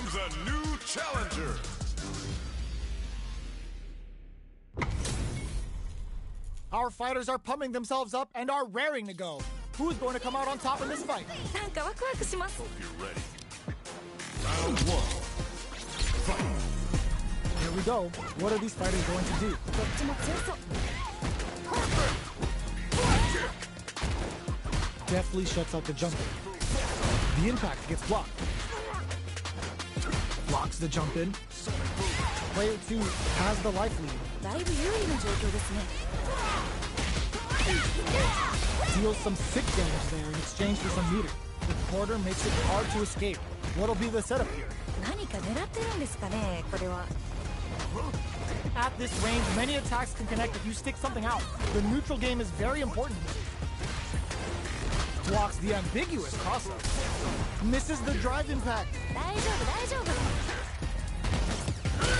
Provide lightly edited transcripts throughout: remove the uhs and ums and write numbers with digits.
comes a new challenger. Our fighters are pumping themselves up and are raring to go. Who's going to come out on top in this fight? Hope you're ready. Round one. Fight. Here we go. What are these fighters going to do? Deftly shuts out the jump in. The impact gets blocked. Blocks the jump in. Player 2 has the life lead. Deals some sick damage there in exchange for some meter. The quarter makes it hard to escape. What'll be the setup here? At this range, many attacks can connect if you stick something out. The neutral game is very important. Blocks the ambiguous crossover. Misses the drive impact.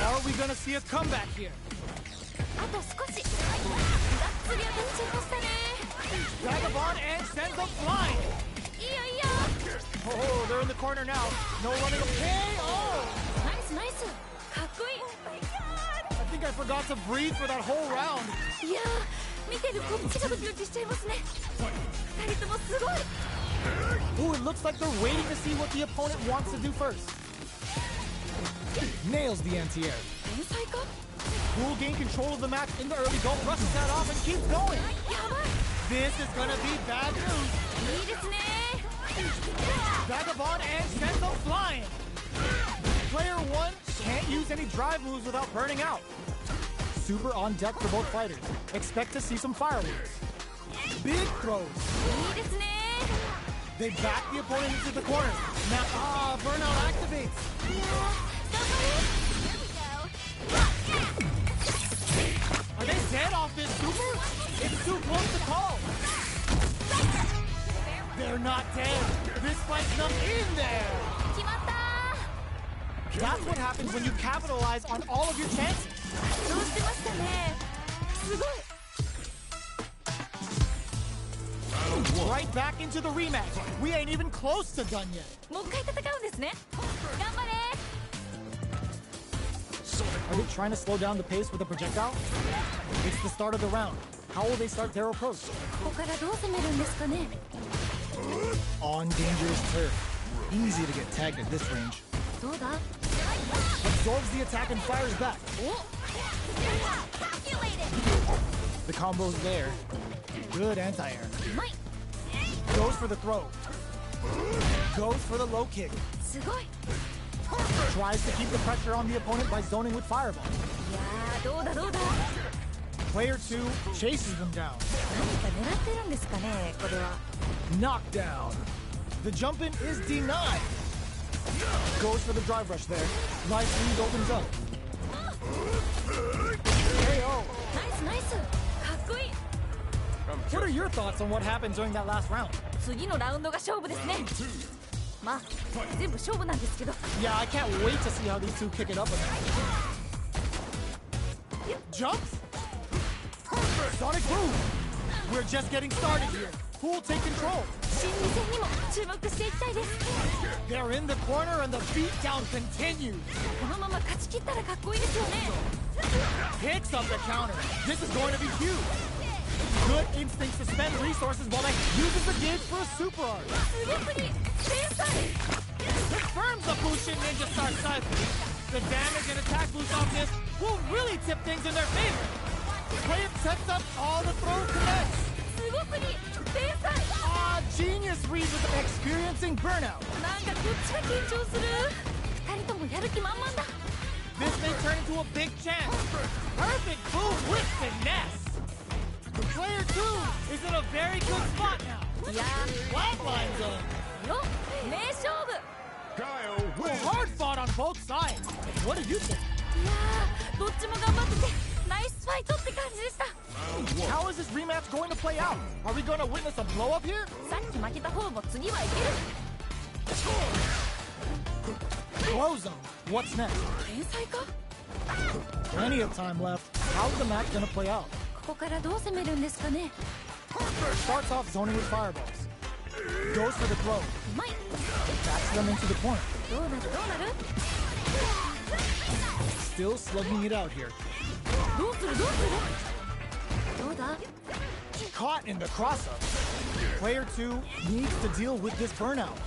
Are we gonna see a comeback here? Vagabond and sends up flying. Oh, they're in the corner now. No running away. Oh! Nice. I think I forgot to breathe for that whole round. Ooh, it looks like they're waiting to see what the opponent wants to do first. Nails the anti-air. Will gain control of the match in the early goal, rushes that off and keeps going. This is gonna be bad news. Vagabond and sends them flying. Player 1 can't use any drive moves without burning out. Super on deck for both fighters. Expect to see some fireworks. Big throws. They back the opponent into the corner. Now, burnout activates. Are they dead off this super? It's too close to call. They're not dead. This fight's not in there. That's what happens when you capitalize on all of your chances. Right back into the rematch. We ain't even close to done yet. Are they trying to slow down the pace with a projectile? It's the start of the round. How will they start their approach? On dangerous turf. Easy to get tagged at this range. Absorbs the attack and fires back. The combo's there. Good anti-air. Goes for the throw. Goes for the low kick. Tries to keep the pressure on the opponent by zoning with fireball. Player 2 chases them down. Knockdown. The jump in is denied. Goes for the drive rush there. Life lead opens up. KO. Nice. What are your thoughts on what happened during that last round? Yeah, I can't wait to see how these two kick it up again. Jumps. Sonic boom. We're just getting started here. Who will take control? They're in the corner and the beatdown continues. Picks up the counter. This is going to be huge. Good instincts to spend resources while they uses the gauge for a super art. Confirms the Bushin Ninja Star cycle. The damage and attack boost off this will really tip things in their favor. Play it sets up, all the throw connects. Genius read with experiencing burnout. This may turn into a big chance. Perfect boom with finesse. Player 2 is in a very good spot now. Flatline zone. Guile Well, wins. hard fought on both sides. What do you think? How is this rematch going to play out? Are we going to witness a blow up here? Blow zone. What's next? Plenty of time left. How's the match going to play out? Starts off zoning with fireballs. Goes for the throw. うまい。 Backs them into the corner. どうなるどうなる。 Still slugging it out here. どうするどうする。どうだ。 Caught in the cross-up. Player 2 needs to deal with this burnout.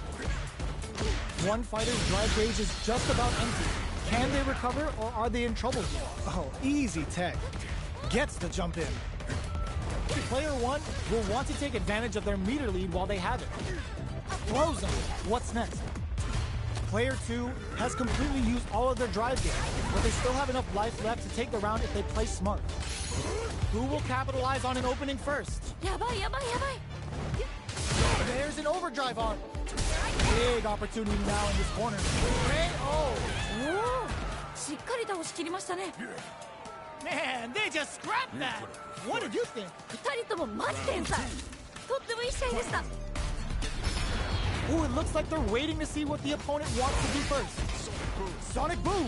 One fighter's drive gauge is just about empty. Can they recover or are they in trouble here? Oh, easy tech. Gets the jump in. Player 1 will want to take advantage of their meter lead while they have it. Throws them. What's next? Player 2 has completely used all of their drive gauge, but they still have enough life left to take the round if they play smart. Who will capitalize on an opening first? やばいやばいやばい。 There's an overdrive arm. Big opportunity now in this corner. KO. おお。しっかり倒しきりましたね。 Man, they just scrapped that. What did you think? 二人ともマジ天才。とってもいい試合でした。 Oh, it looks like they're waiting to see what the opponent wants to do first. Sonic boom.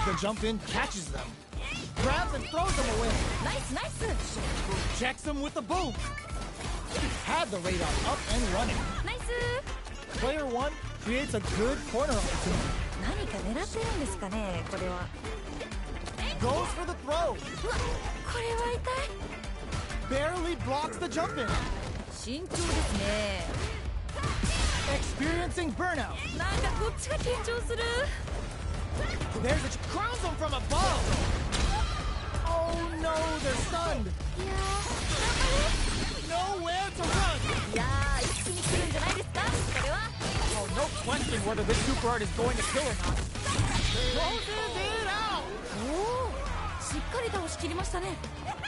The jump in catches them. Grabs and throws them away. ナイスナイス。 Checks them with the boom. Had the radar up and running. ナイス。 Player 1 creates a good corner opportunity. 何か狙ってるんですかね、これは。 Goes for the throw. うわ、これは痛い。 Barely blocks the jump in. 慎重ですね。 Experiencing burnout. なんかこっちが緊張する。 There's a crowns them from above. Oh no, they're stunned. いやー、頑 Nowhere to run. 張れ。いやー、一気に来るんじゃないですか、これは。 Oh, no question whether this super art is going to kill or not. Closes it out. おお、しっかり倒しきりましたね。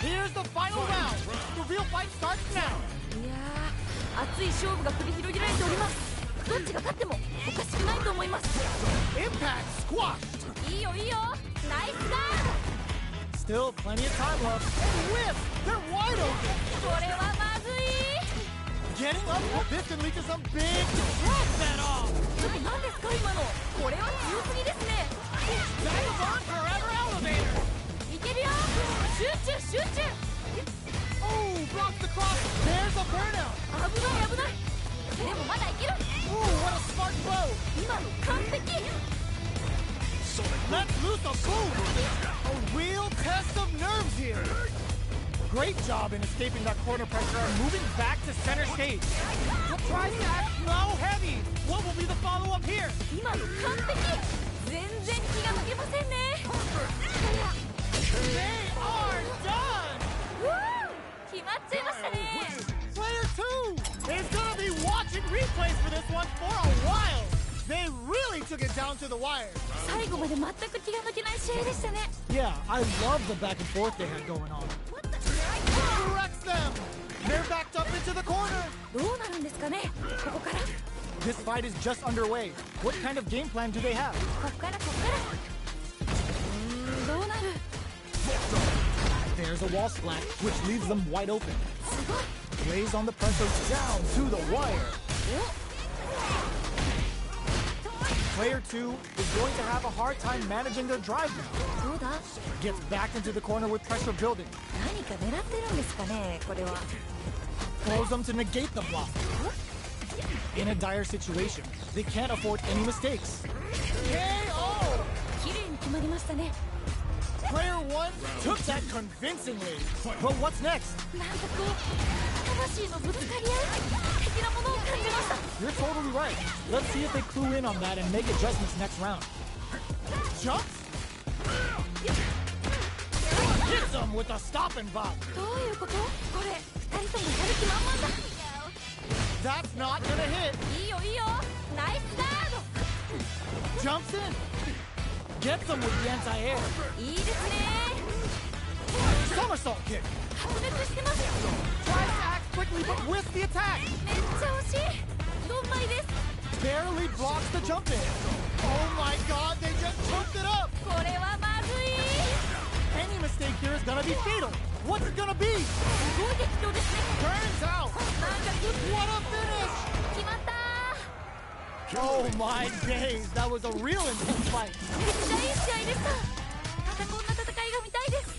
Here's the final round. The real fight starts now. いやー、熱い勝負が繰り広げられております。どっちが勝ってもおかしくないと思います。 Impact squashed. いいよいいよ、ナイスガー Still plenty of time left. And whiff. They're wide open. ド。これはまずい。 Getting up. This can lead to some big drop that off. ちょっと何ですか今の。これは強すぎですね。 Dive on forever elevator. いけるよ。集中集中。 Oh, blocks the cross. There's a burnout. 危ない危ない。でもまだいける。 Ooh, what a smart blow. 今の完璧。 Let's loose a boom. A real test of nerves here. Great job in escaping that corner pressure and moving back to center stage. Tries to act now heavy. What will be the follow-up here? 今の完璧。全然気が抜けませんね。 They are done. うわー、決まっちゃいましたね。 Player 2 is gonna be watching replays for this one for a while. They really took it down to the wire. 最後まで全く気が抜けない試合でしたね。 Yeah, I love the back and forth they had going on. Corrects them. They're backed up into the corner. どうなるんですかね、ここから。 This fight is just underway. What kind of game plan do they have? こっからこっから。どうなる。 There's a wall splat, which leaves them wide open. すごい。 Lays on the pressure down to the wire. Player 2 is going to have a hard time managing their drive now. どうだ。 Gets back into the corner with pressure building. 何か狙ってるんですかね、これは。 Throws them to negate the block. In a dire situation, they can't afford any mistakes. KO! 綺麗に決まりましたね。 Player 1 took that convincingly. But what's next? なんかこう、魂のぶつかり合い的なものを感じました。 You're totally right. Let's see if they clue in on that and make adjustments next round. Jumps? Hits them with a stop and bop. どういうこと。これ二人ともやる気満々だ。 That's not gonna hit. いいよいいよ、ナイスガー Jumps in. Gets them with the anti-air. ド。いいですね。 Somersault kick. 白熱してます。 Tries to act quickly but whiffs the attack. めっちゃ惜しい。どんまいです。 Barely blocks the jump in. Oh my god, they just choked it up. これはまずい。 Any mistake here is gonna be fatal. What's it gonna be? すごい激闘ですね。 Turns out. なんかグッ What a finish. 決まった。 Oh my days, that was a real intense fight. めっちゃいい試合でした。またこんな戦いが見たいです。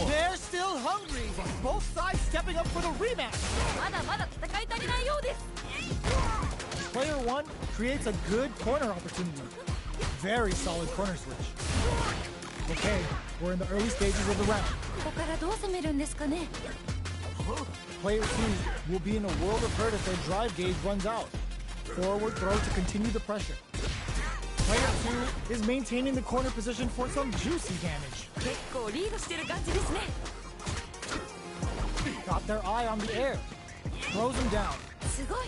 They're still hungry. Both sides stepping up for the rematch. まだまだ戦い足りないようです Player 1 creates a good corner opportunity. Very solid corner switch. Okay, we're in the early stages of the round. ここからどう攻めるんですかね Player 2 will be in a world of hurt if their drive gauge runs out. Forward throw to continue the pressure. Player 2 is maintaining the corner position for some juicy damage. 結構リードしてる感じですね Got their eye on the air. Throws him down. すごい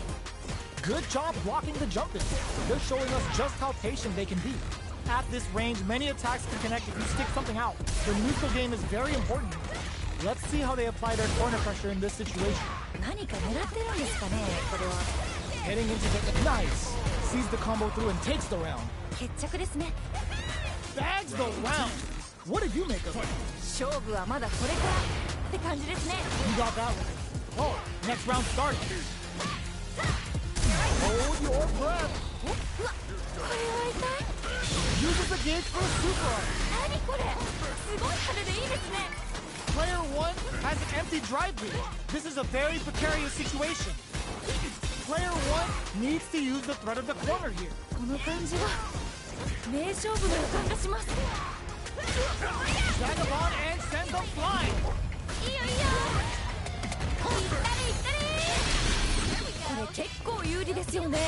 Good job blocking the jump in. They're showing us just how patient they can be. At this range, many attacks can connect if you stick something out. The neutral game is very important. Let's see how they apply their corner pressure in this situation. 何か狙ってるんですかねこれは Heading into the nice. Sees the combo through and takes the round. 決着ですね Bags the round. What did you make of it? 勝負はまだこれからって感じですね You got that one. Oh, next round started. Hold your breath. うわこれは痛い Uses the gauge for a super arm. 何これすごい派手でいいですね Player 1 has an empty drive gauge. This is a very precarious situation. Player 1 needs to use the threat of the corner here. この感じは名勝負の予感がします Vagabond and sends them flying. いいよいいよ行ったり行ったりこれ結構有利ですよね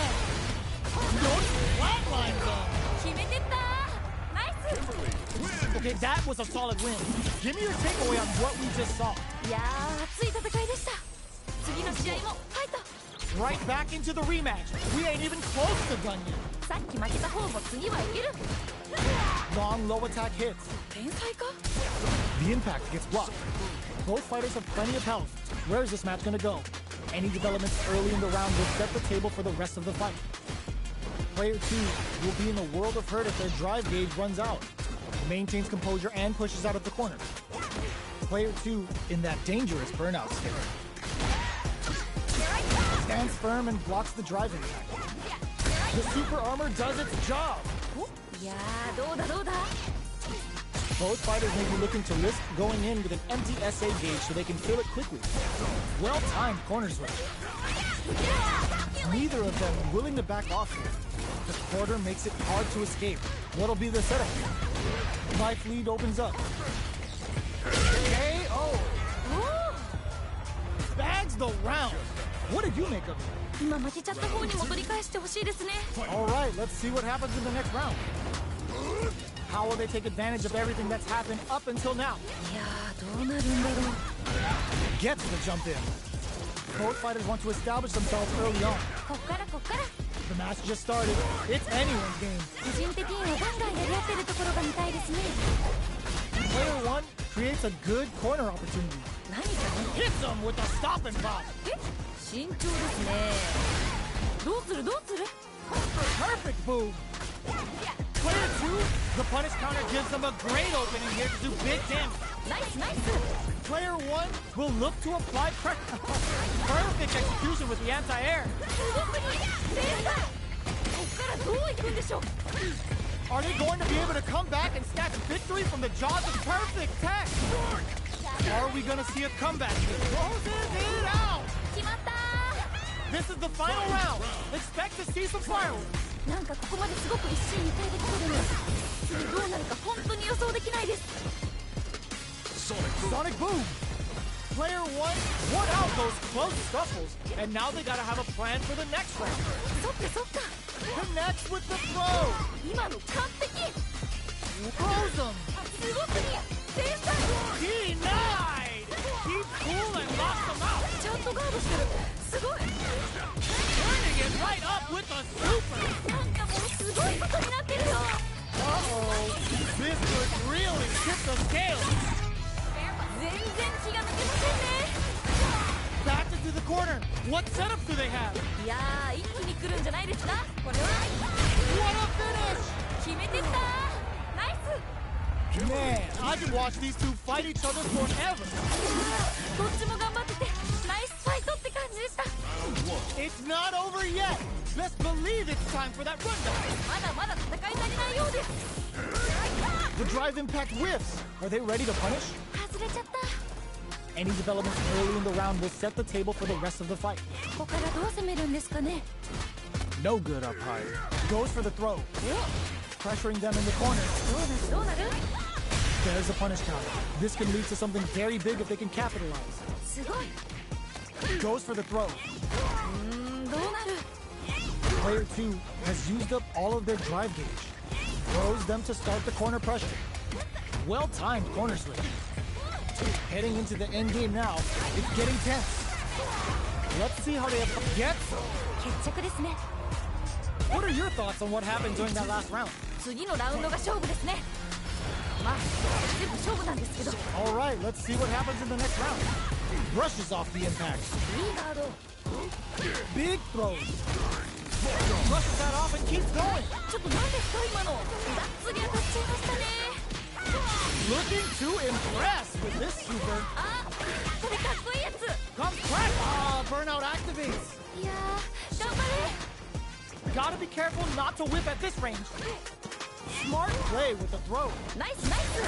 Flatline zone. 決めてったナイス Okay, that was a solid win. Give me your takeaway on what we just saw. いやー熱い戦いでした次の試合もファイト Right back into the rematch. We ain't even close to done yet. さっき負けた方も次はいける Long low attack hits. 天才か The impact gets blocked. Both fighters have plenty of health. Where is this match gonna go? Any developments early in the round will set the table for the rest of the fight. Player 2 will be in a world of hurt if their drive gauge runs out. Maintains composure and pushes out of the corner. Player 2 in that dangerous burnout state. Stands firm and blocks the drive impact. The super armor does its job. いやーどうだどうだ Both fighters may be looking to risk going in with an empty SA gauge so they can kill it quickly. Well-timed corner switch. Neither of them willing to back off here. The quarter makes it hard to escape. What'll be the setup here? Life lead opens up. KO! Bags the round. What did you make of it? 今負けちゃった方にも取り返してほしいですね All right, let's see what happens in the next round. How will they take advantage of everything that's happened up until now? いやーどうなるんだろう Gets the jump in. Both fighters want to establish themselves early on. こっからこっから The match just started. It's anyone's game. 個人的にはガンガンやり合ってるところが見たいですね Player 1 creates a good corner opportunity. 何かね Hits him with a stop and pop. 慎重ですねどうするどうする Perfect move. Player 2, the punish counter gives them a great opening here to do big damage. ナイスナイス Player 1 will look to apply pressure. Perfect execution with the anti-air. すごくいい天才こっからどういくんでしょう Are they going to be able to come back and snatch victory from the jaws of perfect tech? Are we going to see a comeback? Closes it out. 決まった This is the final round. Expect to see some fireworks. なんかここまですごく一進一退できてるの次どうなるか本当に予想できないです Sonic boom. Player 1 won out those close scuffles, and now they gotta have a plan for the next round. そっかそっか Connects with the throw. 今の完璧 Throws them. すごくいい天才 Denied. Keep cool and lock them out. ちゃんとガードしてるすごい Turning it right up with a super. なんかもうすごいことになってるよ Uh-oh. This could really tip the scales. 全然気が抜けませんね Back into the corner. What setup do they have? いやー一気に来るんじゃないですかこれは What a finish. 決めてったナイス Man, I can watch these two fight each other forever. どっちも頑張っててナイスファイトって感じでした It's not over yet. Best believe it's time for that rundown. まだまだ戦い足りないようです The drive impact whiffs. Are they ready to punish? 外れちゃった Any developments early in the round will set the table for the rest of the fight. ここからどう攻めるんですかね。 No good up high. Goes for the throw. Pressuring them in the corner. どうなる There's a punish counter. This can lead to something very big if they can capitalize. すごい。 Goes for the throw. どうなる Player 2 has used up all of their drive gauge. Throws them to start the corner pressure. Well-timed corner switch. Heading into the end game now, it's getting tense. Let's see how they get. 決着ですね。 What are your thoughts on what happened during that last round? 次のラウンドが勝負ですね。まあ全部勝負なんですけど。 All right, let's see what happens in the next round. Brushes off the impact. いいガード。 Big throws. Brushes that off and keeps going. ちょっと何ですか今の。がっつり当たっちゃいましたね。 Looking to impress with this super. あ、これかっこいいやつ。 Comes crack. Ah, burnout activates. いやー、頑張れ。 Gotta be careful not to whip at this range. Smart play with the throw. ナイスナイス。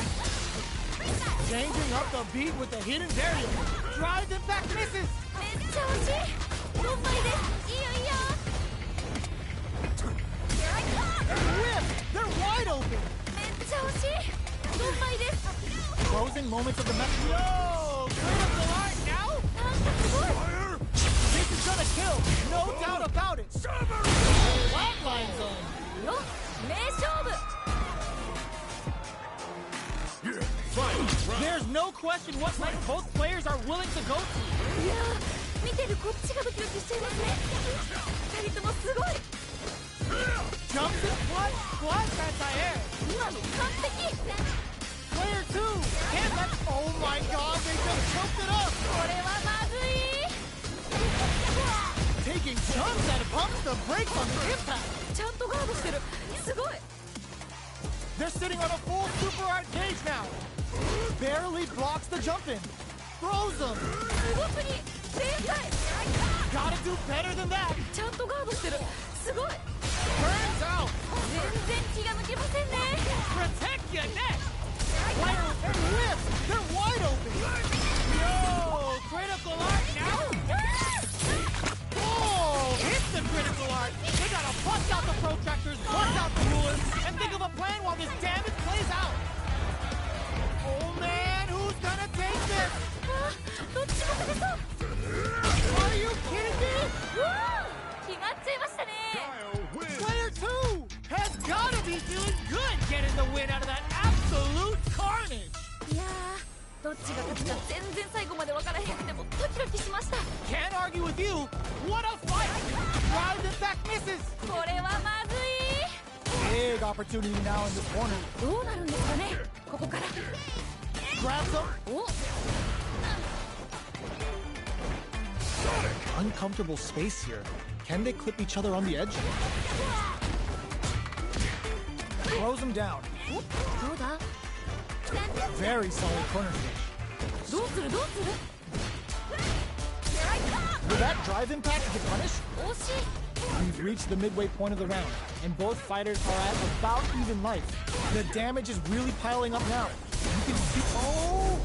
Changing up the beat with the hidden variable. Drive impact misses. めっちゃ惜しい。ドンマイです。いいよいいよ。 Whip. They're wide open. めっちゃ惜しい。ドンマイです。 Closing moments of the match. Yo, critical art now. なんかすごい。 This is gonna kill. No doubt about it. Flatline zone. よ、名勝負。 There's no question what length both players are willing to go to. いやー、見てるこっちがドキドキしちゃいますね。二人ともすごい。 Jumps and flies anti-air. 今の完璧。 Player 2 can't let. Oh my God, they just choked it up. これはまずい。 Taking jumps that pumps the brakes on the impact. ちゃんとガードしてる。すごい。 They're sitting on a full super art gauge now. Barely blocks the jump in. Throws them. 動くに正解。 Gotta do better than that. ちゃんとガードしてる。すごい。 Turns out. 全然気が抜けませんね。 Protect your neck. Player and whip. They're wide open. Yo, critical art now. Oh, hits the critical art. They gotta bust out the protractors, bust out the rulers, and think of a plan while this damage plays out. Oh man, who's gonna take this? あ、どっちも勝てそう。 Are you kidding me? うわー、決まっちゃいましたね。 Guile wins. Player 2 has gotta be feeling good getting the win out of that absolute carnage. いやー、どっちが勝つか全然最後まで分からへんくてもドキドキしました。 Can't argue with you. What a fight. Drive impact misses. これはまずい。 Big opportunity now in this corner. どうなるんですかね。ここから。 Grabs them. お、 Uncomfortable space here. Can they clip each other on the edge? Throws him down. どうだ。 Very solid corner switch. どうするどうする。 Will that drive impact get punished? 惜しい。 We've reached the midway point of the round, and both fighters are at about even life. The damage is really piling up now. You can see. Oh!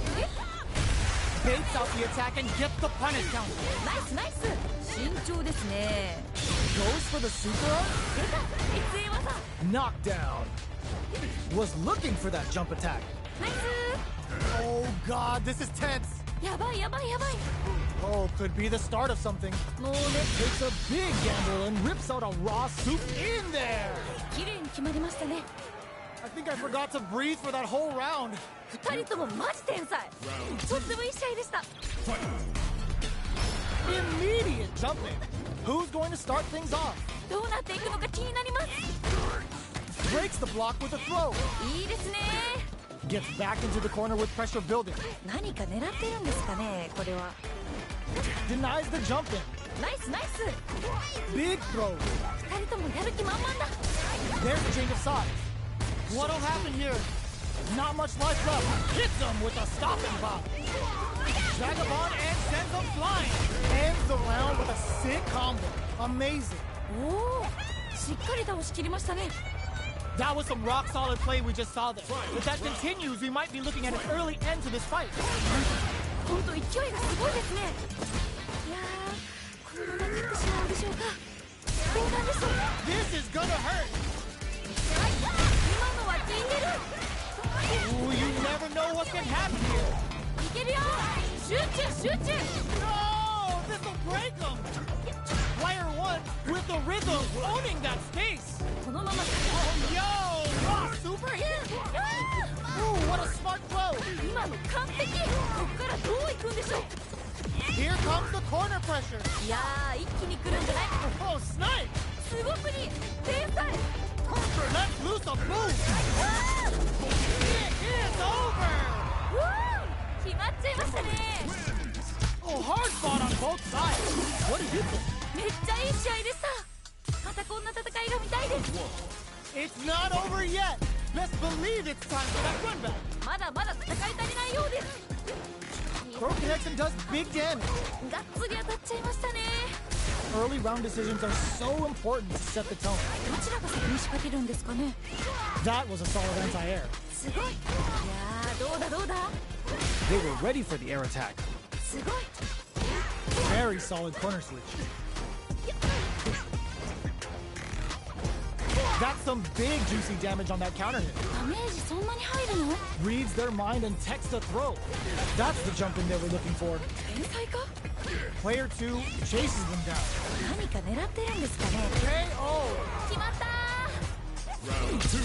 Baits out the attack and gets the punish counter. ナイスナイス。慎重ですね。 Goes for the super art? 出た。越英技。 Knockdown. Was looking for that jump attack. ナイス。 Oh god, this is tense. やばいやばいやばい。 Oh, could be the start of something. もうね、 Takes a big gamble and rips out a raw soup in there. 綺麗に決まりましたね。 I think I forgot to breathe for that whole round. 二人ともマジ天才。とってもいい試合でした。 Immediate jumping. Who's going to start things off? どうなっていくのか気になります。 Breaks the block with a throw. いいですね。 Gets back into the corner with pressure building. 何か狙ってるんですかね、これは。 Denies the jump in. ナイスナイス。 Big throws. 二人ともやる気満々だ。 There's a change of sides. What'll happen here? Not much life left. Hits him with a stopping block. Vagabond and sends him flying. Ends the round with a sick combo. Amazing. おお、しっかり倒しきりましたね。 That was some rock solid play we just saw there. If that continues, we might be looking at an early end to this fight. こ本当勢いがすごいですね。いやー、このまま勝ってしまうでしょうか。どうなんでしょう。 This is gonna hurt! 今のは効いてる。 Ooh, you never know what can happen here! いけるよ。集中集中。 No! This'll break them! Player 1 with the rhythm, owning that space! このまま Oh, yo! Raw super hit! Ooh, what a smart throw! 今の完璧。ここからどう行くんでしょう。 Here comes the corner pressure! いやー、一気に来るんじゃない。 Oh, snipe! すごくに天才。 Let's loose a boost! It is over! 決まっちゃいましたね。 Oh, hard fought on both sides! What do you think? めっちゃいい試合でした。またこんな戦いが見たいです。 It's not over yet! Let's believe it's time for that run back! まだまだ戦い足りないようです。 Throw connection does big damage! がっつり当たっちゃいましたね。 Early round decisions are so important to set the tone. どちらが先に仕掛けるんですかね。 That was a solid anti-air. すごい。いやー、どうだどうだ。 They were ready for the air attack. すごい。 Very solid corner switch. That's some big juicy damage on that counter hit. ダメージそんなに入るの。 Reads their mind and techs the throw. That's the jump in they were looking for. 天才か。 Player 2 chases them down. 何か狙ってるんですかね。 KO! 決まったー。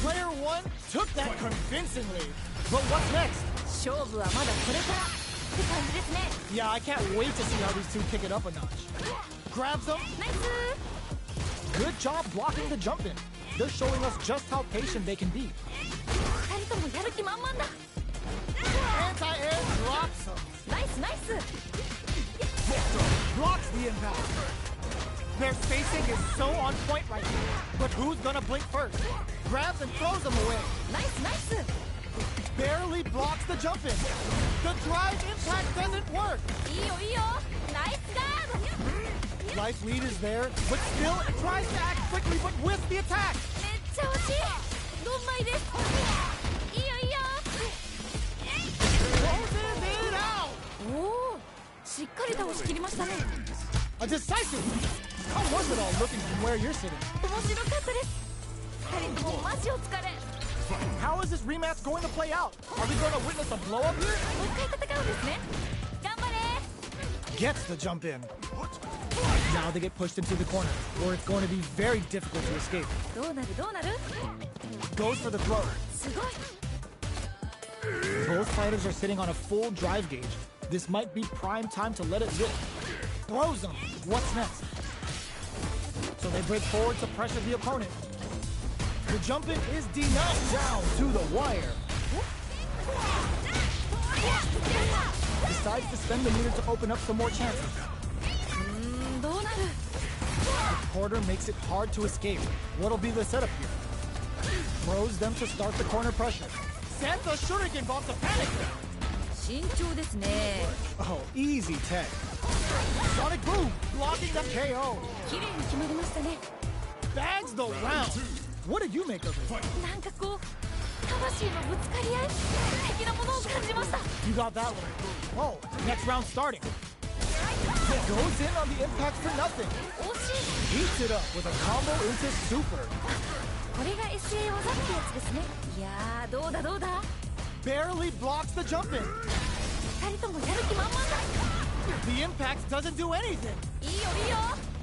Player 1 took that convincingly. But what's next? 勝負はまだこれからって感じですね。 Yeah, I can't wait to see how these two kick it up a notch. Grabs them. ナイス。 Good job blocking the jump in. They're showing us just how patient they can be. 二人ともやる気満々だ。 Anti-air drops them. ナイスナイス。 Blocks the impact. Their spacing is so on point right now. But who's gonna blink first? Grabs and throws them away. ナイスナイス。 Barely blocks the jump in. The drive impact doesn't work. いいよいいよ。ナイスガード。 Life lead is there, but still it tries to act quickly but with the attack. めっちゃ惜しい。ドンマイです。いいよいいよ。 Closes it out. おお、しっかり倒しきりましたね。 A decisive. How was it all looking from where you're sitting? 面白かったです。二人ともマジお疲れ。 How is this rematch going to play out? Are we going to witness a blow up here? もう一回戦うんですね。頑張れ。 Gets the jump in. Now they get pushed into the corner, where it's going to be very difficult to escape. どうなるどうなる。 Goes for the throw. すごい。 Both fighters are sitting on a full drive gauge. This might be prime time to let it rip. Throws them. What's next? So they break forward to pressure the opponent. The jump in is denied down to the wire. Decides to spend the meter to open up some more chances. どうなる。 The quarter makes it hard to escape. What'll be the setup here? Throws them to start the corner pressure. Sends a shuriken bomb to panic them. 慎重ですね。 Oh, easy tech. Sonic boom, blocking the KO. 綺麗に決まりましたね。 Bags the round. What did you make of it? なんかこう魂のぶつかり合い的なものを感じました。 You got that one. Oh, next round starting. Goes in on the impact for nothing. 惜しい。 Heats it up with a combo into super. これが SA 技ってやつですね。いやー、どうだどうだ。 Barely blocks the jump in. 二人ともやる気満々だ。 The impact doesn't do anything. いいよいいよ。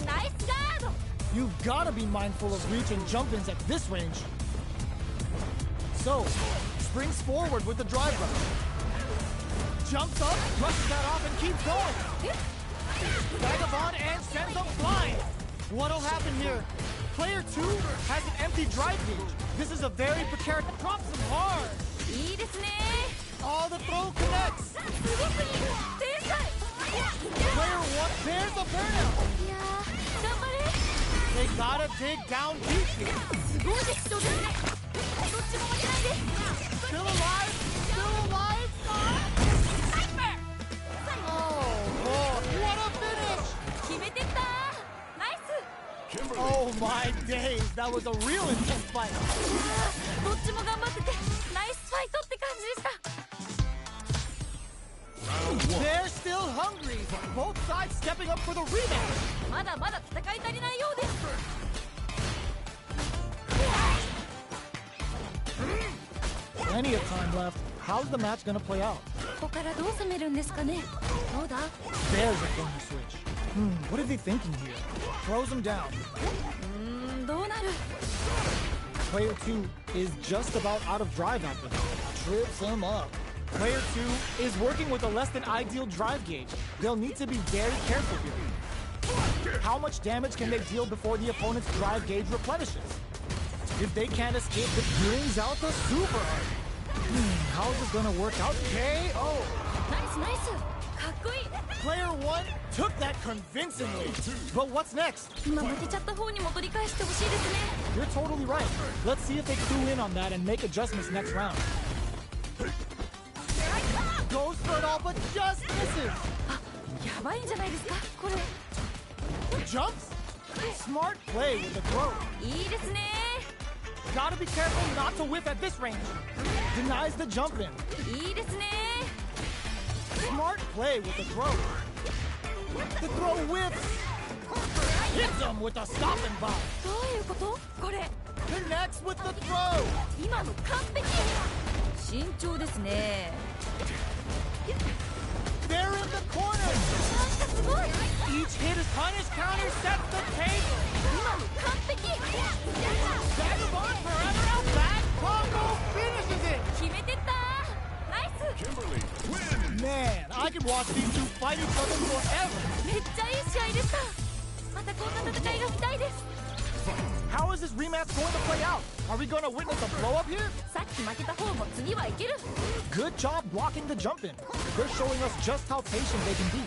ナイスガード。 You've gotta be mindful of reach and jump-ins at this range. So, springs forward with the drive rush. Jumps up, brushes that off, and keeps going. Vagabond and sends them flying. What'll happen here? Player 2 has an empty drive gauge. This is a very precarious. Drops them hard. いいですね。 All the throw connects. すごくいい。天才。 Player 1, there's a burnout. いやー、頑張れ。 They gotta dig down deep here. すごい激闘ですね。どっちも負けないで。 Still alive? Still alive? Oh, boy. What a finish! 決めてったー。ナイス。 Kimberly. Oh, my days. That was a real intense fight. どっちも頑張っててナイスファイトって感じでした。 Round one. There's still hungry. Both sides stepping up for the rematch. まだまだ戦い足りないようです。 Plenty of time left. How's the match gonna play out? ここからどう攻めるんですかね。どうだ。 There's a corner switch. What are they thinking here? Throws him down. どうなる。 Player 2 is just about out of drive after that. Trips him up. Player 2 is working with a less than ideal drive gauge. They'll need to be very careful here. How much damage can they deal before the opponent's drive gauge replenishes? If they can't escape, it brings out the super art. How is this gonna work out? KO! ナイスナイス。かっこいい。 Player 1 took that convincingly. But what's next? 今負けちゃった方にも取り返してほしいですね。 You're totally right. Let's see if they clue in on that and make adjustments next round. Goes for it all, but just misses. あ、やばいんじゃないですかこれ。 Jumps? Smart play with the throw. いいですね。 Gotta be careful not to whiff at this range. Denies the jump in. いいですね。 Smart play with the throw. The throw whiffs. Hits him with a stop and bomb. どういうことこれ。 Connects with the throw. 今の完璧。慎重ですね。 They're in the corner. なんかすごい。 Each hit is punish counter sets the table. 今の完璧。 Vagabond forever out back. Combo finishes it. 決めてった。ナイス。 Kimberly wins. Man, I could watch these two fight each other forever. めっちゃいい試合でした。またこんな戦いが見たいです。 How is this rematch going to play out? Are we going to witness a blow up here? さっき負けた方も次はいける。 Good job blocking the jump in. They're showing us just how patient they can be.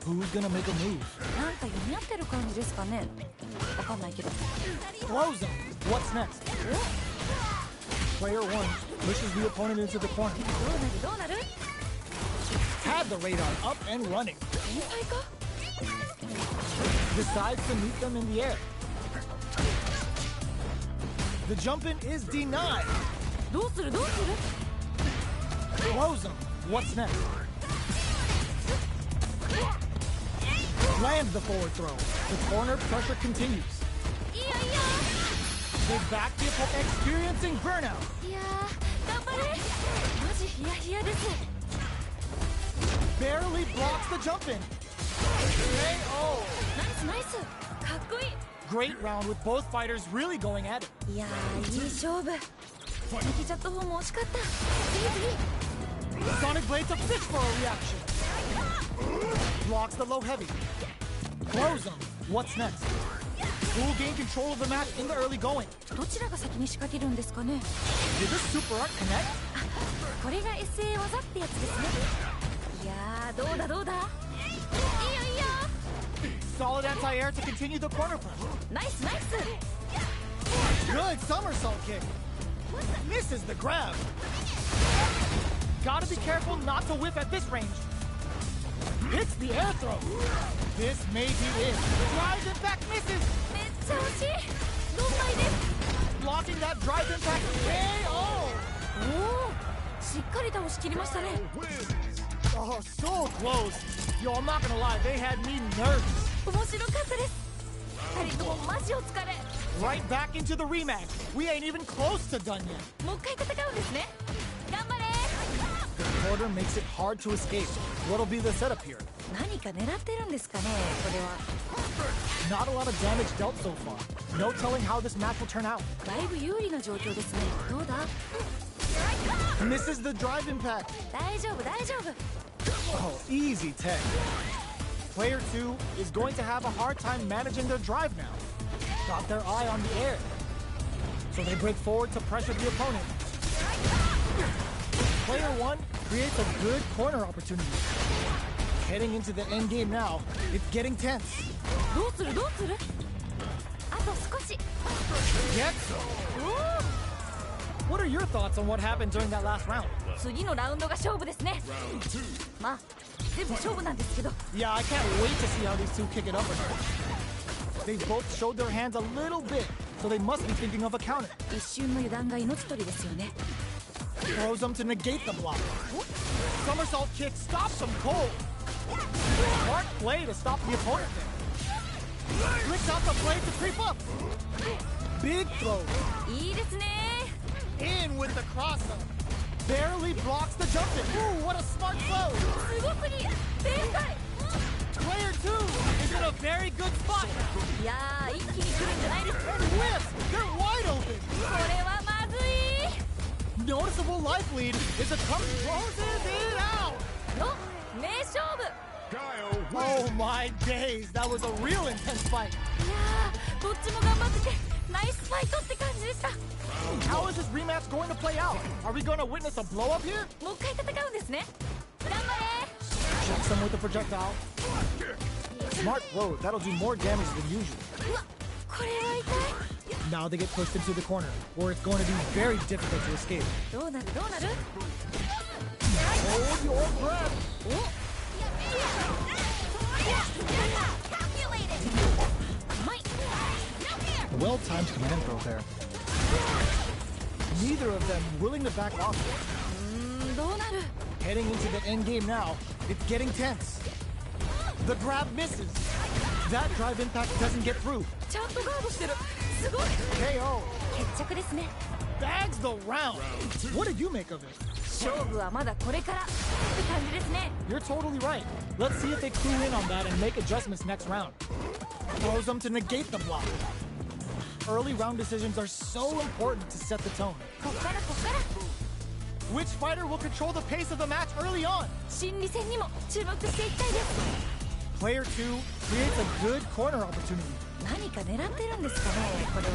Who's gonna make a move? なんか読み合ってる感じですかね。わかんないけど。 Throws him. What's next? Player 1 pushes the opponent into the corner. どうなる。 Had the radar up and running. 天才か。 Decides to meet them in the air. The jump in is denied. どうするどうする。 Throws him. What's next? Lands the forward throw. The corner pressure continues. いいよいいよ。 They back the opponent, experiencing burnout. いやー頑張れ。マジヒヤヒヤです。 Barely blocks the jump in. KO. ナイスナイス。かっこいい。 Great round with both fighters really going at it. いやーいい勝負。負けちゃった方も惜しかった。次次。 Sonic Blade to fish for a reaction. Blocks the low heavy. Throws him. What's next? Who will gain control of the match in the early going? どちらが先に仕掛けるんですかね。 Did this super art connect? これが SA 技ってやつですね。いやーどうだどうだ。いいよいいよ。 Solid anti-air to continue the corner punch. ナイスナイス。 Good somersault kick. Misses the grab. Gotta be careful not to whiff at this range. Hits the air throw. This may be it. Drive impact misses. めっちゃ惜しい。どんまいです。 Blocking that drive impact KO. おお。しっかり倒しきりましたね。 Oh, so close. Yo, I'm not gonna lie, they had me nervous. 面白かったです。二人ともマジお疲れ。 Right back into the rematch. We ain't even close to done yet. もう一回戦うんですね。頑張れ。 The quarter makes it hard to escape. What'll be the setup here? 何か狙ってるんですかねこれは。 Not a lot of damage dealt so far. No telling how this match will turn out. だいぶ有利な状況ですね。どうだ。 Misses the drive impact. 大丈夫大丈夫。 Oh, easy tech. Player 2 is going to have a hard time managing their drive now. Got their eye on the air. So they break forward to pressure the opponent. Player 1 creates a good corner opportunity. Heading into the end game now, it's getting tense. どうするどうする。あと少し。 Gets What are your thoughts on what happened during that last round? 次のラウンドが勝負ですね。まあ全部勝負なんですけど。 Yeah, I can't wait to see how these two kick it up or not. They both showed their hands a little bit, so they must be thinking of a counter. 一瞬の油断が命取りですよね。 Throws them to negate the block. Somersault kick stops them cold. Smart play to stop the opponent there. Flicks out the blade to creep up. Big throw. いいですね In with the crossover. Barely blocks the jump in. Ooh, what a smart throw. すごくに正解 Player 2 is in a very good spot. いやー一気に来るんじゃないですか And whips. They're wide open. これはまずい Noticeable life lead is a come closes it out. の名勝負 Guile Oh wins. my days, that was a real intense fight. いやーどっちも頑張っててナイスファイトって感じでした How is this rematch going to play out? Are we going to witness a blow up here? もう一回戦うんですね頑張 Checks him with the projectile. Smart throw, that'll do more damage than usual. れうわこれは痛 Now they get pushed into the corner, where it's going to be very difficult to escape. いどうなるどうなる Hold your breath. うまい Well-timed command throw there. Neither of them willing to back off. どうなる Heading into the end game now, it's getting tense. The grab misses. That drive impact doesn't get through. ちゃんとガードしてるすごい KO. 決着ですね Bags the round. What did you make of it? 勝負はまだこれからって感じですね You're totally right. Let's see if they clue in on that and make adjustments next round. Throws them to negate the block. Early round decisions are so important to set the tone. こっからこっから Which fighter will control the pace of the match early on? 心理戦にも注目していきたいです Player 2 creates a good corner opportunity. 何か狙ってるんですかねこれは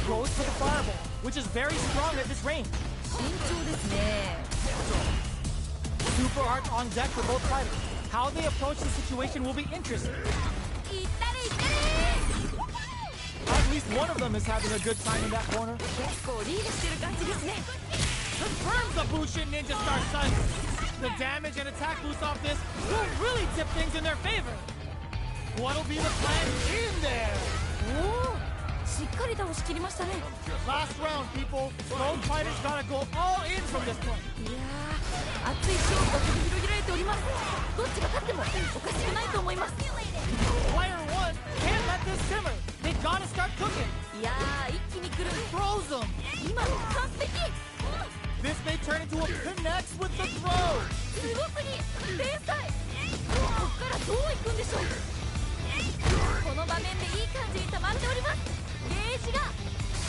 Goes for the fireball, which is very strong at this range. 慎重ですね Super art on deck for both fighters. How they approach the situation will be interesting. いったれいったれ At least one of them is having a good time in that corner. 結構リードしてる感じですね Confirms the Bushin Ninja Star Sun. The damage and attack boost off this will really tip things in their favor. What'll be the plan in there? おおしっかり倒しきりましたね Last round, people. Both fighters gotta go all in from this point. いやー熱い勝負が繰り広げられておりますどっちが勝ってもおかしくないと思います Player 1 can't let this simmer. They gotta start cooking. いやー一気に来る Throws them. 今の完璧 This may turn into a connects with the throw. すごくに天才こっからどういくんでしょうこの場面でいい感じに溜まっておりますゲージが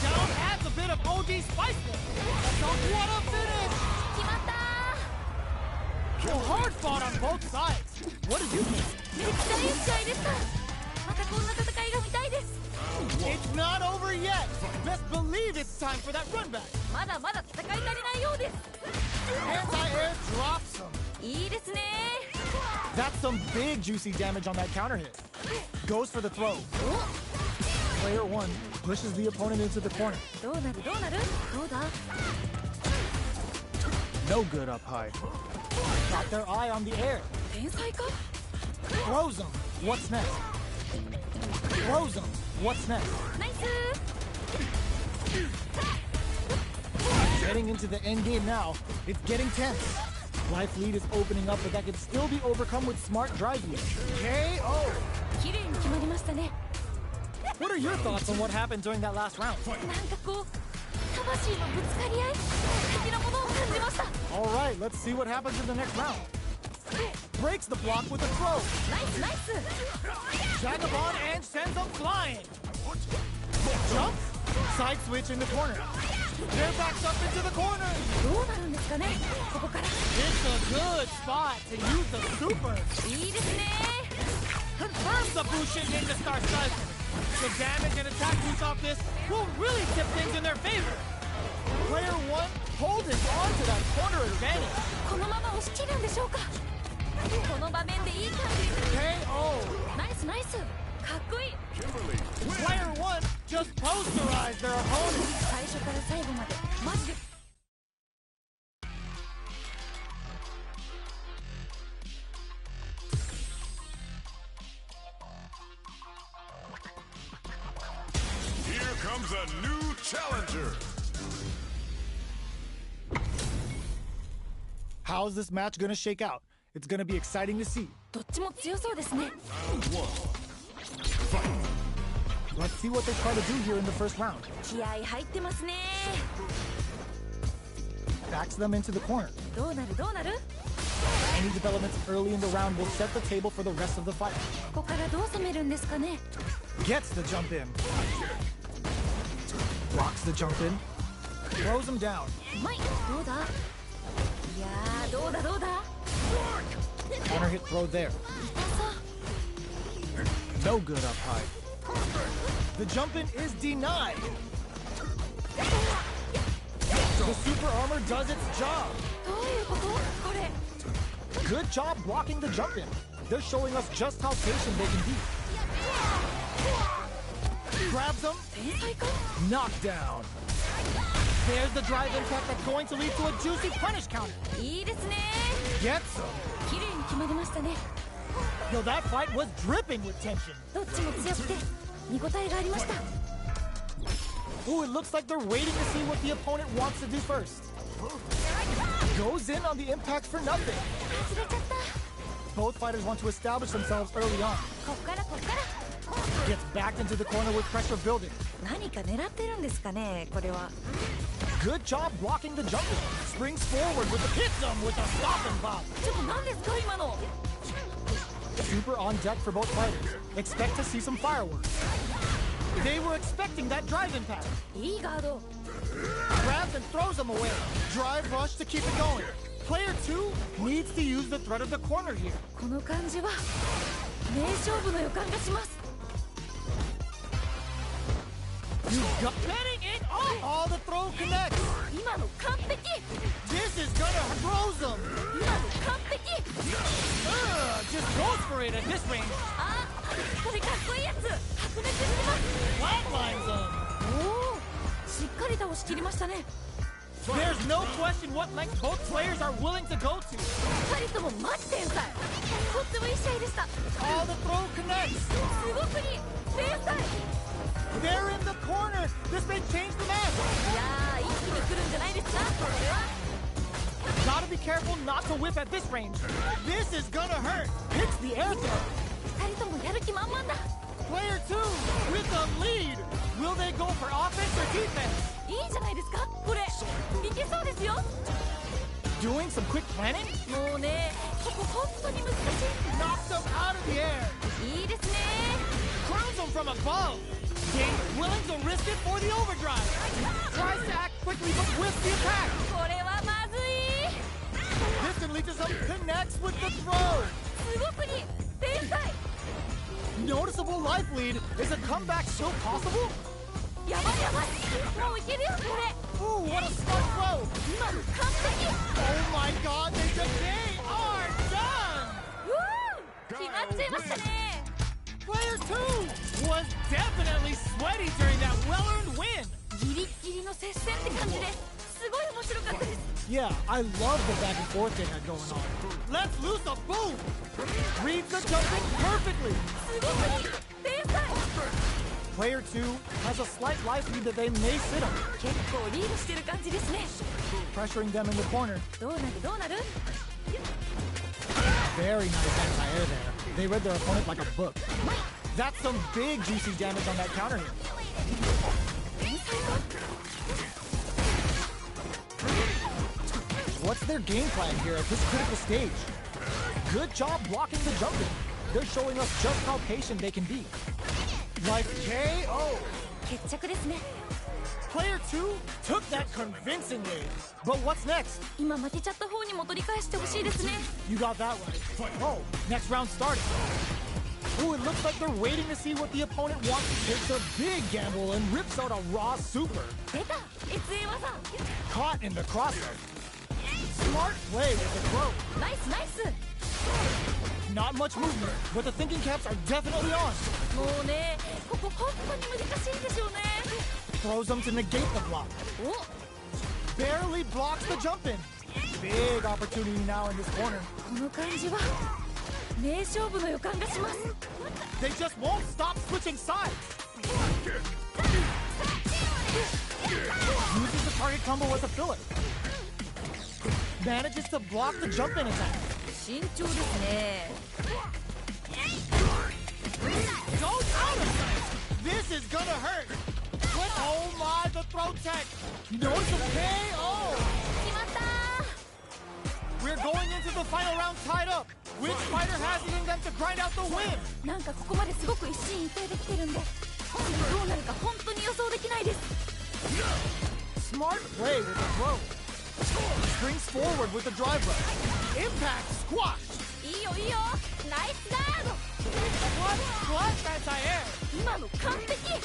Down adds a bit of OD spice there. So what a finish. 決まった Well, hard fought on both sides. What did you think? めっちゃいい試合でしたまたこんな戦いが見たいです It's not over yet. Best believe it's time for that run back. まだまだ戦い足りないようです Anti-air drops him. いいですね That's some big juicy damage on that counter hit. Goes for the throw. Player 1 pushes the opponent into the corner. どうなるどうなるどうだ No good up high. Got their eye on the air. 天才か Throws him. What's next? Throws him. What's next? ナイス Heading into the end game now, it's getting tense. Life lead is opening up, but that can still be overcome with smart drive use. KO! 綺麗に決まりましたね What are your thoughts on what happened during that last round? なんかこう魂のぶつかり合い的なものを感じました Alright, let's see what happens in the next round. Breaks the block with a throw. ナイスナイス Vagabond and sends them flying. Jumps. Side switch in the corner. Their backs up into the corner. どうなるんですかねここから It's a good spot to use the super. いいですね Confirms the Bushin Ninja Star Sun. The damage and attack boost off this will really tip things in their favor. Player 1 holding on to that corner advantage. このまま押し切るんでしょうかこの場面でいい感じ KO. ナイスナイスかっこいい Kimberly wins. Player 1 just posterized their opponent. 最初から最後までマジで Here comes a new challenger. How's this match gonna shake out? It's gonna be exciting to see. どっちも強そうですね。 Let's see what they try to do here in the first round. 気合入ってますね。 Backs them into the corner. どうなるどうなる？ Any developments early in the round will set the table for the rest of the fight. ここからどう攻めるんですかね。 Gets the jump in. Blocks the jump in. Throws him down. うまい。どうだ？いやー、どうだどうだ？ Counter hit throw there. 痛そう。 No good up high. The jump in is denied. The super armor does its job. どういうこと？これ。 Good job blocking the jump in. They're showing us just how patient they can be. Grabs him. 天才か？ Knockdown. There's the drive impact that's going to lead to a juicy punish counter. いいですね。 Gets him. 綺麗に決まりましたね。 Yo, that fight was dripping with tension. どっちも強くて見応えがありました。 Ooh, it looks like they're waiting to see what the opponent wants to do first. Goes in on the impact for nothing. 外れちゃった。 Both fighters want to establish themselves early on. こっからこっから。 Gets backed into the corner with pressure building. 何か狙ってるんですかね、これは。 Good job blocking the jump in. Springs forward with the hits him with a stop and pop. ちょっと何ですか今の。 Super on deck for both fighters. Expect to see some fireworks. They were expecting that drive impact. いいガード。 Grabs and throws him away. Drive rush to keep it going. Player 2 needs to use the threat of the corner here. この感じは名勝負の予感がします。 You got betting it off. All the throw connects. 今の完璧。 This is gonna froze him. 今の完璧。 Just goes for it at this range. あ、これかっこいいやつ。白熱してます。 Flatlines him. おお、しっかり倒しきりましたね。 There's no question what length both players are willing to go to. 二人ともマジ天才。とってもいい試合でした。 All the throw connects. すごくいい。天才。 They're in the corner. This may change the match. いやー、一気に来るんじゃないですか。これは。 Gotta be careful not to whip at this range. This is gonna hurt. Hits the air throw. 二人ともやる気満々だ。 Player 2 with the lead. Will they go for offense or defense? いいじゃないですか。これいけそうですよ。 Doing some quick planning? もうね、ここ本当に難し Knocks them out of the air. い。いいですね。 Crowns them from above. King willing to risk it for the overdrive. Tries to act quickly but whiffs the attack. これはまずい。 Distantly to some connects with the throw. すごくいい。天才。 Noticeable life lead. Is a comeback still possible? やばいやばい。もういけるよこれ。 Ooh, what a smart throw. 今の完璧。 Oh my god, they are done. うー、決まっちゃいましたね。 Player 2 was definitely sweaty during that well-earned win. ギリギリの接戦って感じで、すごい面白かったです。 Yeah, I love the back and forth they had going on. Let's lose a boom. Reads the jumping perfectly. すごくいい。天才。 Player 2 has a slight life lead that they may sit on, 結構リードしてる感じですね。 pressuring them in the corner. どうなるどうなる。 Very nice anti-air there. They read their opponent like a book. That's some big juicy damage on that counter hit. 天才か。 What's their game plan here at this critical stage? Good job blocking the jump in. They're showing us just how patient they can be. Like KO. 決着ですね。 Player 2 took that convincingly. But what's next? 今負けちゃった方にも取り返してほしいですね。 You got that right. Oh, next round started. Ooh, it looks like they're waiting to see what the opponent wants. Takes a big gamble and rips out a raw super. 出た SA 技。 Caught in the crosshair. Smart play with the throw. ナイスナイス。 Not much movement, but the thinking caps are definitely on. もうね、ここ本当に難しいんでしょうね。 Throws them to negate the block. お、 Barely blocks the jump in. Big opportunity now in this corner. この感じは名勝負の予感がします。 They just won't stop switching sides. Uses the target combo as a filler. manages to block the jump-in attack. 慎重ですね。 Goes out of sight! This is gonna hurt! What? Oh my, the throw tech! Notice the KO! 決まったー。 We're going into the final round tied up! Which fighter has it in them to grind out the win? なんかここまですごく一進一退できてるんで、どうなるか本当に予想できないです。 Smart play with the throw. Springs forward with the drive rush. Impact squash! いいよいいよ、ナイスガード。 What anti-air? 今の完璧。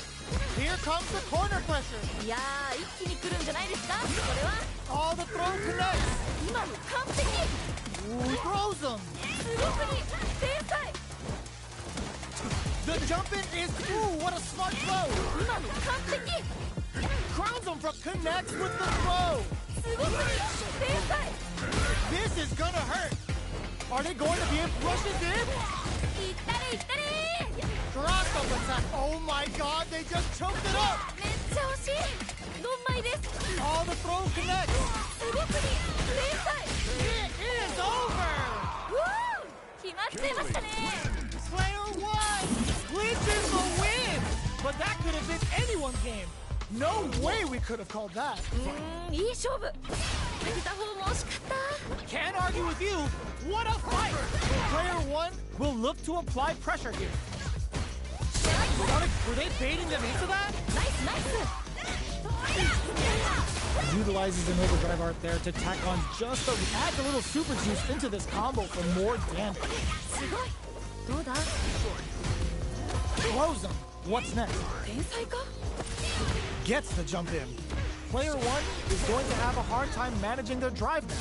Here comes the corner pressure. いやー、一気に来るんじゃないですか。これは Oh, the throw connects. 今の完璧。 Ooh, throws him. すごくいい、天才。 The jump in is ooh, what a smart throw. 今の完璧。 Crowns him from connects with the throw. すごくいい、天才。 This is gonna hurt. Are they going to be able to rush it in? いったれいったれ。 Drop up attack. Oh my god, they just choked it up. めっちゃ惜しい。ドンマイです。 Oh, the throw connects. すごくいい、天才。 It is over. うー、決まっちゃいましたね。 Player one clinches the win. But that could have been anyone's game. No way we could have called that. いい勝負。負けた方も惜しかった。 Can't argue with you. What a fight. Player one will look to apply pressure here. Were they baiting them into that? ナイスナイス。 Utilizes an overdrive art there to tack on adds a little super juice into this combo for more damage. すごい。どうだ。 Throws him. What's next? 天才か。 Gets the jump in. Player one is going to have a hard time managing their drive now.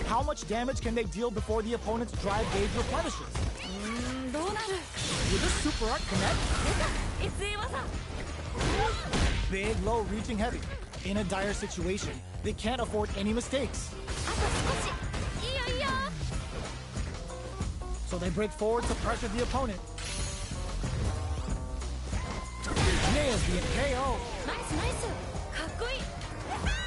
How much damage can they deal before the opponent's drive gauge replenishes? どうなる。 Will this super art connect? 出た、SA 技。 Big, low, reaching heavy. In a dire situation, they can't afford any mistakes. あと少し。いいよいいよ。 So they break forward to pressure the opponent. Nails the KO. ナイスナイス。かっこいい。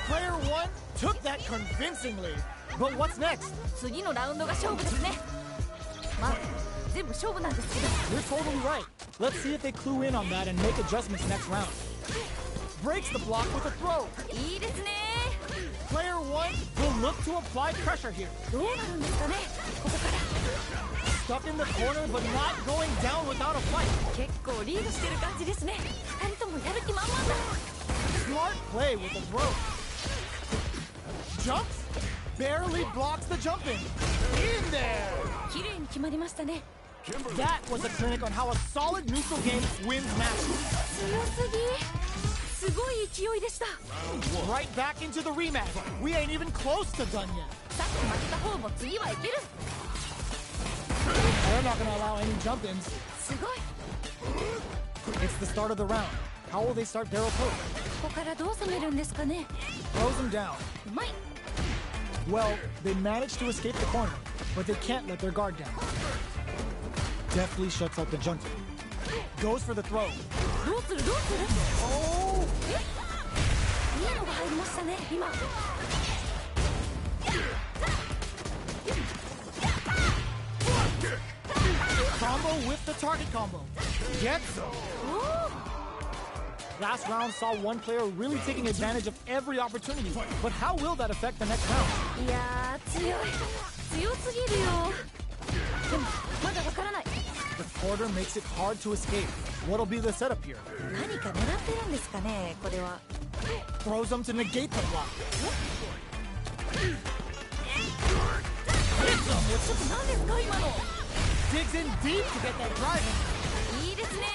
Player one took that convincingly. But what's next? 次のラウンドが勝負ですね。まあ、全部勝負なんですけど。 You're totally right. Let's see if they clue in on that and make adjustments next round. Breaks the block with a throw. いいですね。 Player one will look to apply pressure here. どうなるんですかね。ここから。 Stuck in the corner, but not going down without a fight. 結構リードしてる感じですね。二人ともやる気満々だ。 Smart play with the throw. Jumps. Barely blocks the jump in. In there. 綺麗に決まりましたね。 That was a clinic on how a solid neutral game wins matches. 強すぎ。すごい勢いでした。 Right back into the rematch. We ain't even close to done yet. さっき負けた方も次はいける。 They're not gonna allow any jump-ins. すごい。 It's the start of the round. How will they start their approach? ここからどう攻めるんですかね。 Throws them down. うまい。 Well, they managed to escape the corner, but they can't let their guard down. Deftly shuts out the junkie. Goes for the throw. どうするどうする。 Oh! いいのが入りましたね、今。 Combo with the target combo. Gets them. おー。 Last round saw one player really taking advantage of every opportunity. But how will that affect the next round? いやー、強い。強すぎるよ。でも、まだわからない。 The quarter makes it hard to escape. What'll be the setup here? 何か狙ってるんですかね、これは。 Throws them to negate the block. ちょっと何ですか、今の。 Digs in deep to get that drive in. いいですね。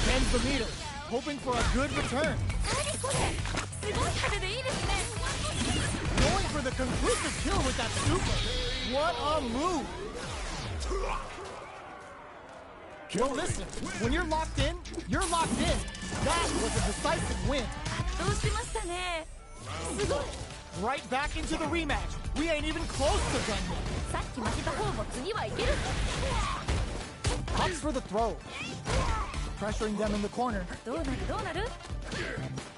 Bends the meter, hoping for a good return. 何これ。すごい派手でいいですね。 Going for the conclusive kill with that super. What a move. Well, listen, when you're locked in, you're locked in. That was a decisive win. 圧倒しましたね。すごい。 Right back into the rematch. We ain't even close to done yet. さっき負けた方も次はいける。 Opts for the throw. Pressuring them in the corner. どうなるどうなる。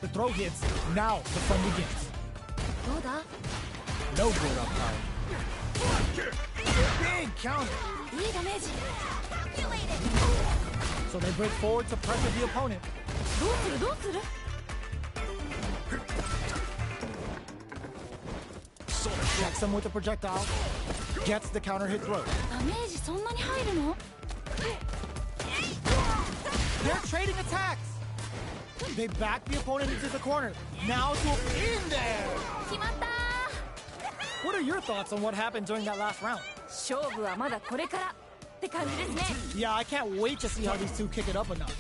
The throw hits. Now the fun begins. どうだ。No good up high. Big counter. いいダメージ So they break forward to pressure the opponent. どうするどうする Checks him with a projectile. Gets the counter hit throw. ダメージそんなに入るの They're trading attacks. They back the opponent into the corner. Now to in there. 決まった What are your thoughts on what happened during that last round? 勝負はまだこれからって感じですね Yeah, I can't wait to see how these two kick it up a notch.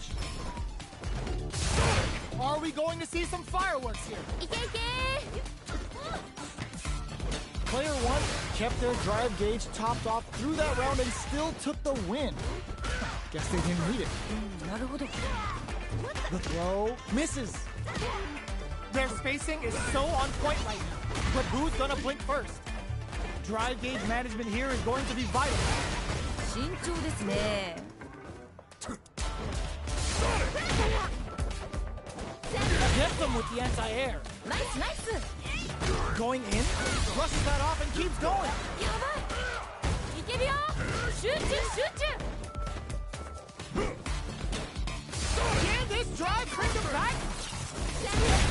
Are we going to see some fireworks here? いけいけ Player 1 kept their drive gauge topped off through that round and still took the win. Guess they didn't need it. なるほど The throw misses. Their spacing is so on point right now. But who's gonna blink first? Drive gauge management here is going to be vital. 慎重ですね Gets them with the anti-air. ナイスナイス Going in, brushes that off and keeps going. やばいいけるよ集中集中 Can this drive bring them back?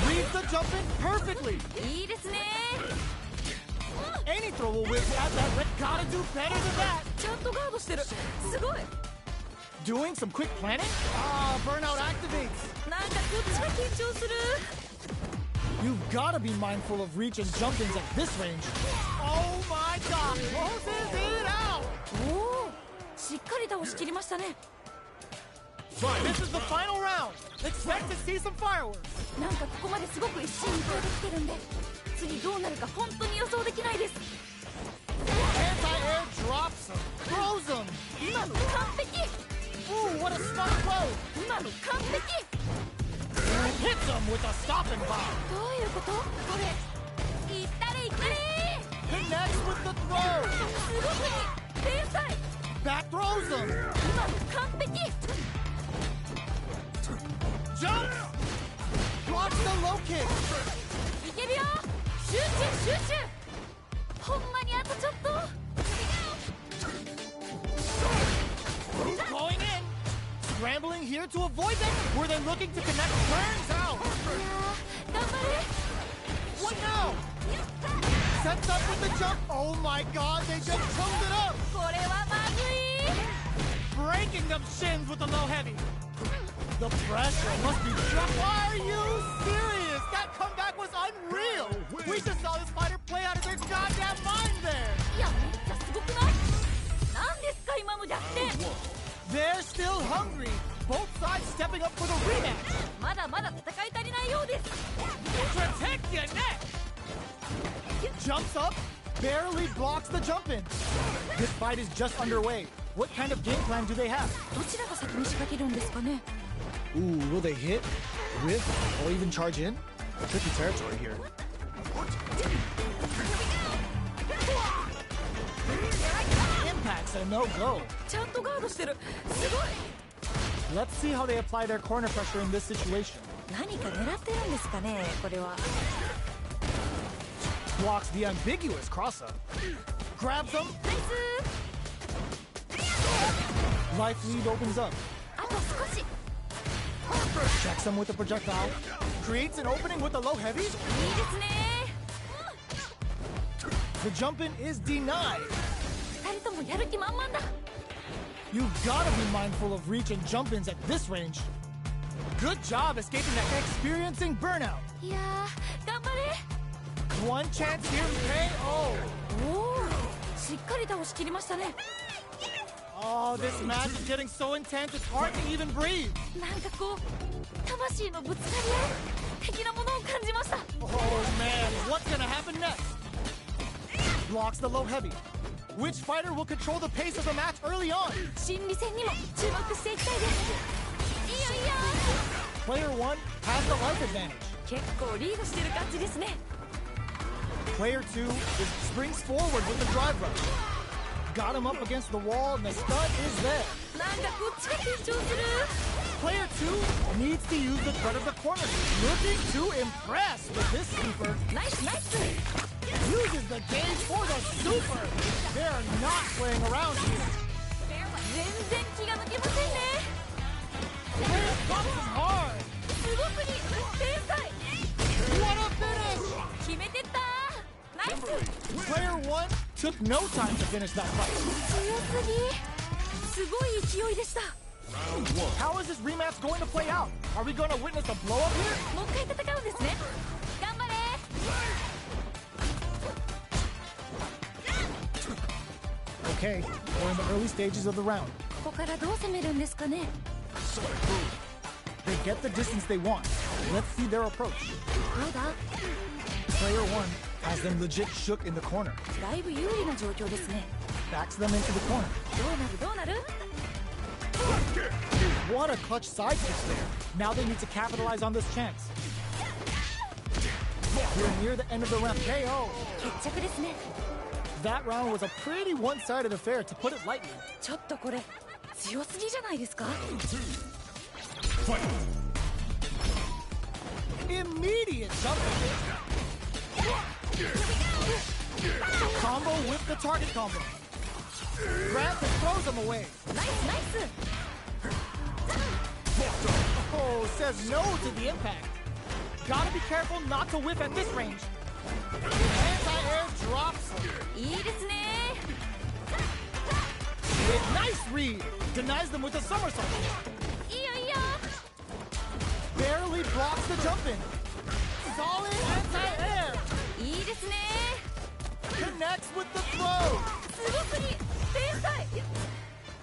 Reads the jump in perfectly. いいですね Any throw will whip at that, but gotta do better than that. ちゃんとガードしてるすごい Doing some quick planning? Ah, burnout activates. なんかこっちが緊張する You've gotta be mindful of reach and jump-ins at this range. Oh my god, closes it out. おおしっかり倒しきりましたね This is the final round. Expect to see some fireworks. なんかここまですごく一進一退できてるんで次どうなるか本当に予想できないです Anti-air drops him, throws him. 今の完璧 Ooh, what a smart throw. 今の完璧 Hits him with a stopping bomb. どういうことこれいったれいったれ Connects with the throw. すごくいい天才 Back throws him. 今の完璧 Jumps. Blocks the low kick. いけるよ集中集中ほんまにあとちょっと Going in. Scrambling here to avoid them. Were they looking to connect? Burns out. いやー頑張れ What now? Sets up with the jump. Oh my god, they just chummed it up. これはまずい Breaking them shins with the low heavy. The pressure must be dropped. Are you serious? That comeback was unreal. We just saw this fighter play out of their goddamn mind there. いやめっちゃすごくないなんですか今の逆転 They're still hungry. Both sides stepping up for the rematch. まだまだ戦い足りないようです Protect your neck. Jumps up, barely blocks the jump in. This fight is just underway. What kind of game plan do they have? どちらが先に仕掛けるんですかね Ooh, will they hit, whiff, or even charge in? Tricky territory here. Impact's a no-go. ちゃんとガードしてるすごい Let's see how they apply their corner pressure in this situation. 何か狙ってるんですかねこれは Blocks the ambiguous cross-up. Grabs him. ナイス Life lead opens up. あと少し Checks him with a projectile. Creates an opening with a low heavy. いいですね The jump-in is denied. 二人ともやる気満々だ You've gotta be mindful of reach and jump-ins at this range. Good job escaping that experiencing burnout. いやー頑張れ One chance here to KO. おおしっかり倒しきりましたね Oh, this match is getting so intense it's hard to even breathe. なんかこう魂のぶつかり合い的なものを感じました Oh man, what's gonna happen next? Blocks the low heavy. Which fighter will control the pace of the match early on? 心理戦にも注目していきたいですいやいや Player 1 has the life advantage. 結構リードしてる感じですね Player 2 springs forward with the drive rush. Got him up against the wall and the stun is there. なんかこっちが緊張する Player 2 needs to use the threat of the corner. Looking to impress with this super. ナイスナイス Uses the gauge for the super. They're not playing around here. 全然気が抜けませんね Player comes hard. すごすぎ天才 What a finish! 決めてったナイス Player 1 took no time to finish that fight. 強すぎすごい勢いでした How is this rematch going to play out? Are we going to witness a blow up here? もう一回戦うんですね頑張れ Okay, we're in the early stages of the round. ここからどう攻めるんですかね They get the distance they want. Let's see their approach. どうだ Player 1 has them legit shook in the corner. だいぶ有利な状況ですね Backs them into the corner. どうなる What a clutch side kick there. Now they need to capitalize on this chance. We're near the end of the round. KO. 決着ですね That round was a pretty one-sided affair, to put it lightly. ちょっとこれ強すぎじゃないですか Immediate jump. Combo with the target combo. Grabs and throws him away. ナイスナイス Oh, says no to the impact. Gotta be careful not to whiff at this range. Anti-air drops him. いいですね Nice read. Denies them with a somersault. いいよいいよ Barely blocks the jump in. Solid anti-air. いいですね Connects with the throw. すごすぎ天才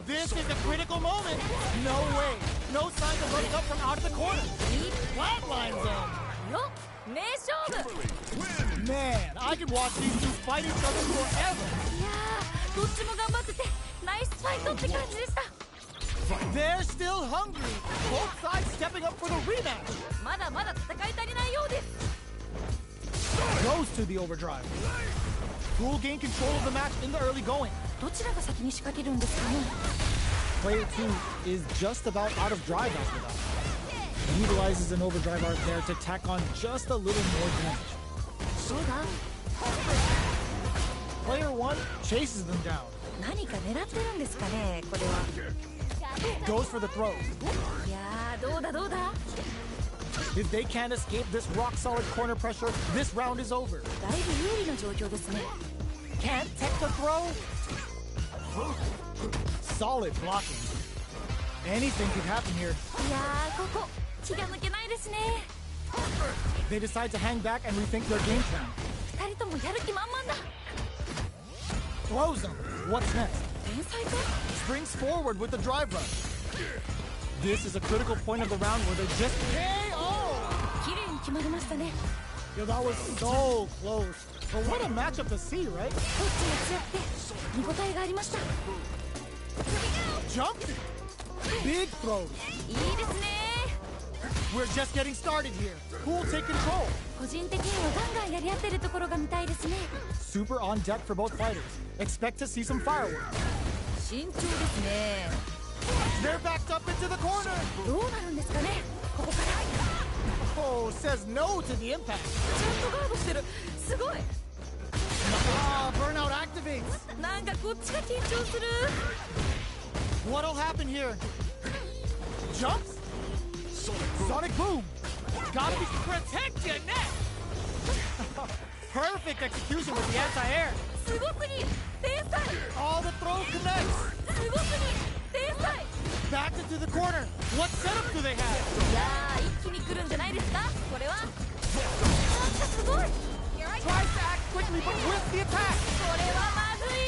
This is a critical moment. No way. No signs of running up from out of the corner. いい Flatlines them. よ名勝負 Man, I could watch these two fight each other forever. いやーどっちも頑張っててナイスファイトって感じでした They're still hungry. Both sides stepping up for the rematch. まだまだ戦い足りないようです Goes to the overdrive. Who will gain control of the match in the early going? どちらが先に仕掛けるんですかね Player 2 is just about out of drive after that. Utilizes an overdrive art there to tack on just a little more damage. どうだ Player 1 chases them down. 何か狙ってるんですかねこれは Goes for the throw. いやーどうだどうだ If they can't escape this rock-solid corner pressure, this round is over. だいぶ有利な状況ですね Can't tech the throw? Solid blocking. Anything could happen here. いやーここ気が抜けないですね They decide to hang back and rethink their game plan. 二人ともやる気満々だ Throws them. What's next? 天才か Springs forward with the drive rush. This is a critical point of the round where they just KO! 綺麗に決まりましたね Yo, that was so close. But what a matchup to see, right? どっちも強くて見応えがありました Jump. Big throws. いいですね We're just getting started here. Who will take control? 個人的にはガンガンやり合ってるところが見たいですね Super on deck for both fighters. Expect to see some fireworks. 慎重ですね They're backed up into the corner. どうなるんですかねここから Oh, says no to the impact. ちゃんとガードしてるすごい Ah, burnout activates. なんかこっちが緊張する What'll happen here? Jumps? Sonic boom. Gotta be protect your neck. Perfect execution with the anti-air. すごすぎ天才 All the throw connects. すごすぎ天才 Back into the corner. What setup do they have? いやー一気に来るんじゃないですかこれはなんかすごい Tries to act quickly, but with the attack. これはまずい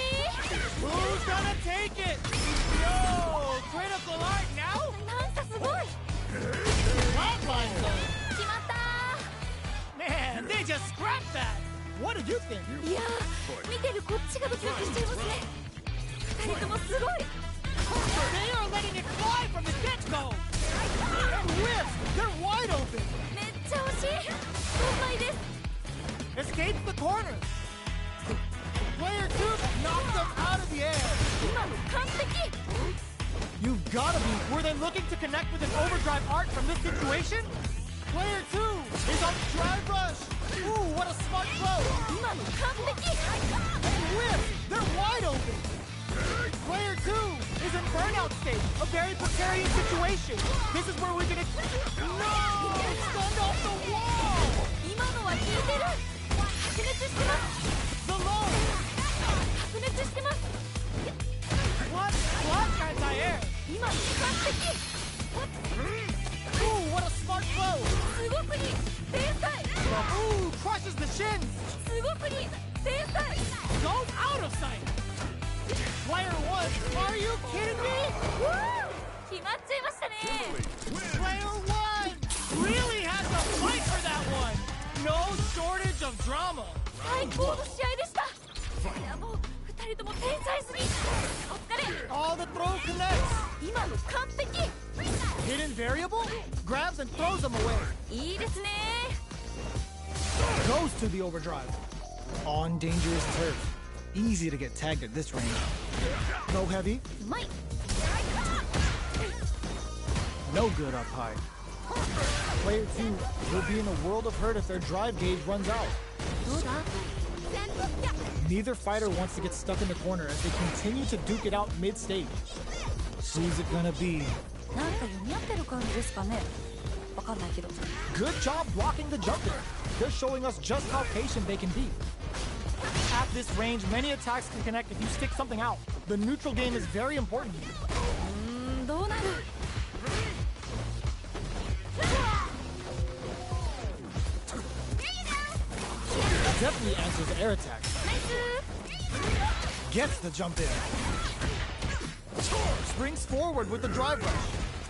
Who's gonna take it? Yo, critical art now? なんかすごい Flatline zone. 決まった Man, they just scrapped that. What did you think? いやー見てるこっちがドキドキしちゃいますね二人ともすごい They are letting it fly from the get-go. And whiffs. They're wide open. めっちゃ惜しい4枚です Escapes the corner. Player 2 knocks them out of the air. 今の完璧 You've Gotta be. Were they looking to connect with an overdrive art from this situation? Player 2 is on drive rush. Ooh, what a smart throw. 今の完璧 Whip! They're wide open. Player 2 is in burnout state. A very precarious situation. This is where we can... No! Stunned off the wall! 今のは効いてる白熱してます The low! 白熱してます What anti-air? 今の完璧 Ooh, what a smart throw! すごくいい天才 Ooh, crushes the shins! すごくいい天才 Goes out of sight! Player 1, are you kidding me? 決まっちゃいましたね Player 1 really has to fight for that one! No shortage of drama! 最高の試合でしたいやもう2人とも天才すぎお疲れ All the throw connects! 今の完璧 Hidden variable? Grabs and throws them away. いいですね Goes to the overdrive. On dangerous turf. Easy to get tagged at this range. Low heavy? うまい No good up high. Player 2 will be in a world of hurt if their drive gauge runs out. どうだ Neither fighter wants to get stuck in the corner as they continue to duke it out mid-stage. Who's it gonna be? なんか読み合ってる感じですかねわかんないけど Good job blocking the jump there. They're showing us just how patient they can be. At this range, many attacks can connect if you stick something out. The neutral game is very important here. どうなる Definitely answers air attack. ナイス Gets the jump in. Springs forward with the drive rush.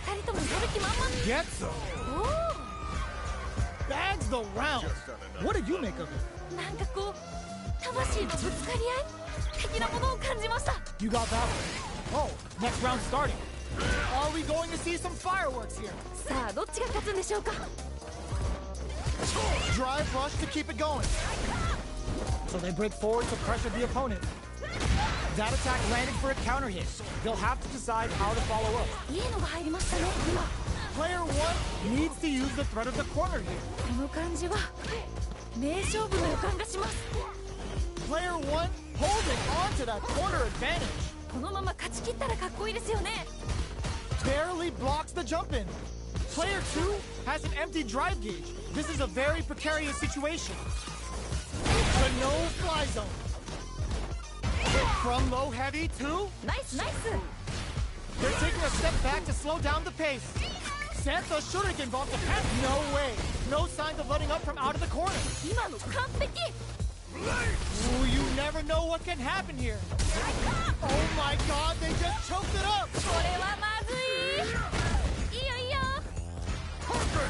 2人ともやる気満々 Gets them. お Bags the round. What did you make of it? おなんかこう魂のぶつかり合い的なものを感じました You got that one. Oh, next round starting. Are we going to see some fireworks here? さあどっちが勝つんでしょうか Drive rush to keep it going. So they break forward to pressure the opponent. That attack landed for a counter hit. They'll have to decide how to follow up. いいのが入りましたね今 Player 1 needs to use the threat of the corner here. この感じは名勝負の予感がします Player 1 holding on to that corner advantage. このまま勝ち切ったらかっこいいですよね Barely blocks the jump in. Player 2 has an empty drive gauge. This is a very precarious situation. The no-fly zone. From low heavy to... ナイスナイス They're taking a step back to slow down the pace. Santa shuriken bump the pass. No way. No signs of letting up from out of the corner. 今の完璧 Ooh, you never know what can happen here. Oh my god, they just choked it up. これはまずいいいよいいよ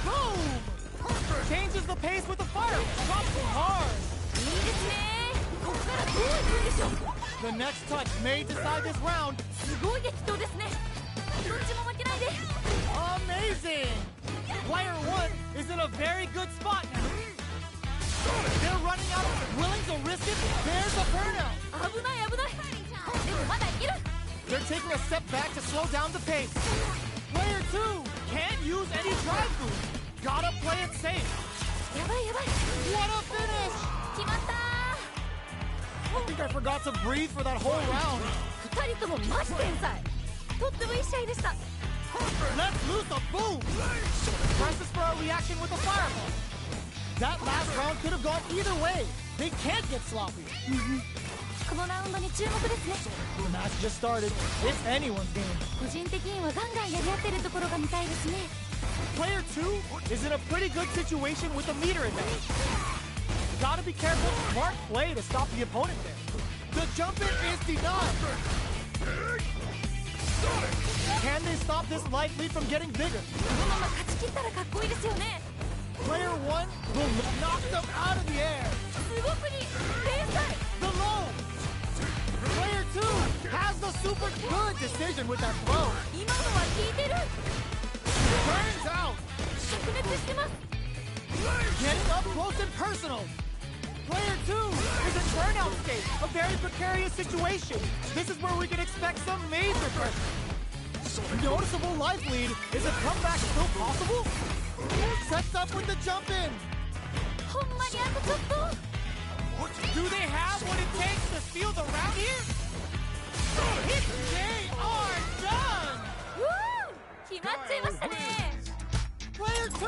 Boom! Changes the pace with the fire. Drops it hard. いいですねここからどういくんでしょう The next touch may decide this round. すごい激闘ですねどっちも負けないで Amazing! Player 1 is in a very good spot now. They're running out of willing to risk it. There's a burnout. 危ない危ないでもまだいける They're taking a step back to slow down the pace. Player 2 can't use any drive move. Gotta play it safe. やばいやばい What a finish! 決まった I think I forgot to breathe for that whole round. 2人ともマジ天才とってもいい試合でした Let's lose the boom! Presses for a reaction with a fireball. That last round could have gone either way. They can't get sloppy. このラウンドに注目ですね The match just started. It's anyone's game. 個人的にはガンガンやり合ってるところが見たいですね Player 2 is in a pretty good situation with a meter advantage. Gotta be careful. Smart play to stop the opponent there. The jump in is denied. Can they stop this light lead from getting bigger? このまま勝ち切ったらかっこいいですよね Player 1 will knock them out of the air. すごくいい天才 The low. Player 2 has the super good decision with that throw. 今のは効いてる Turns out. 白熱してます Getting up close and personal. Player 2 is in burnout state, a very precarious situation. This is where we can expect some major pressure. Noticeable life lead. Is a comeback still possible? Sets up with the jump in. ほんまにあとちょっと Do they have what it takes to steal the round here? It's they are done! 決まっちゃいましたね Player 2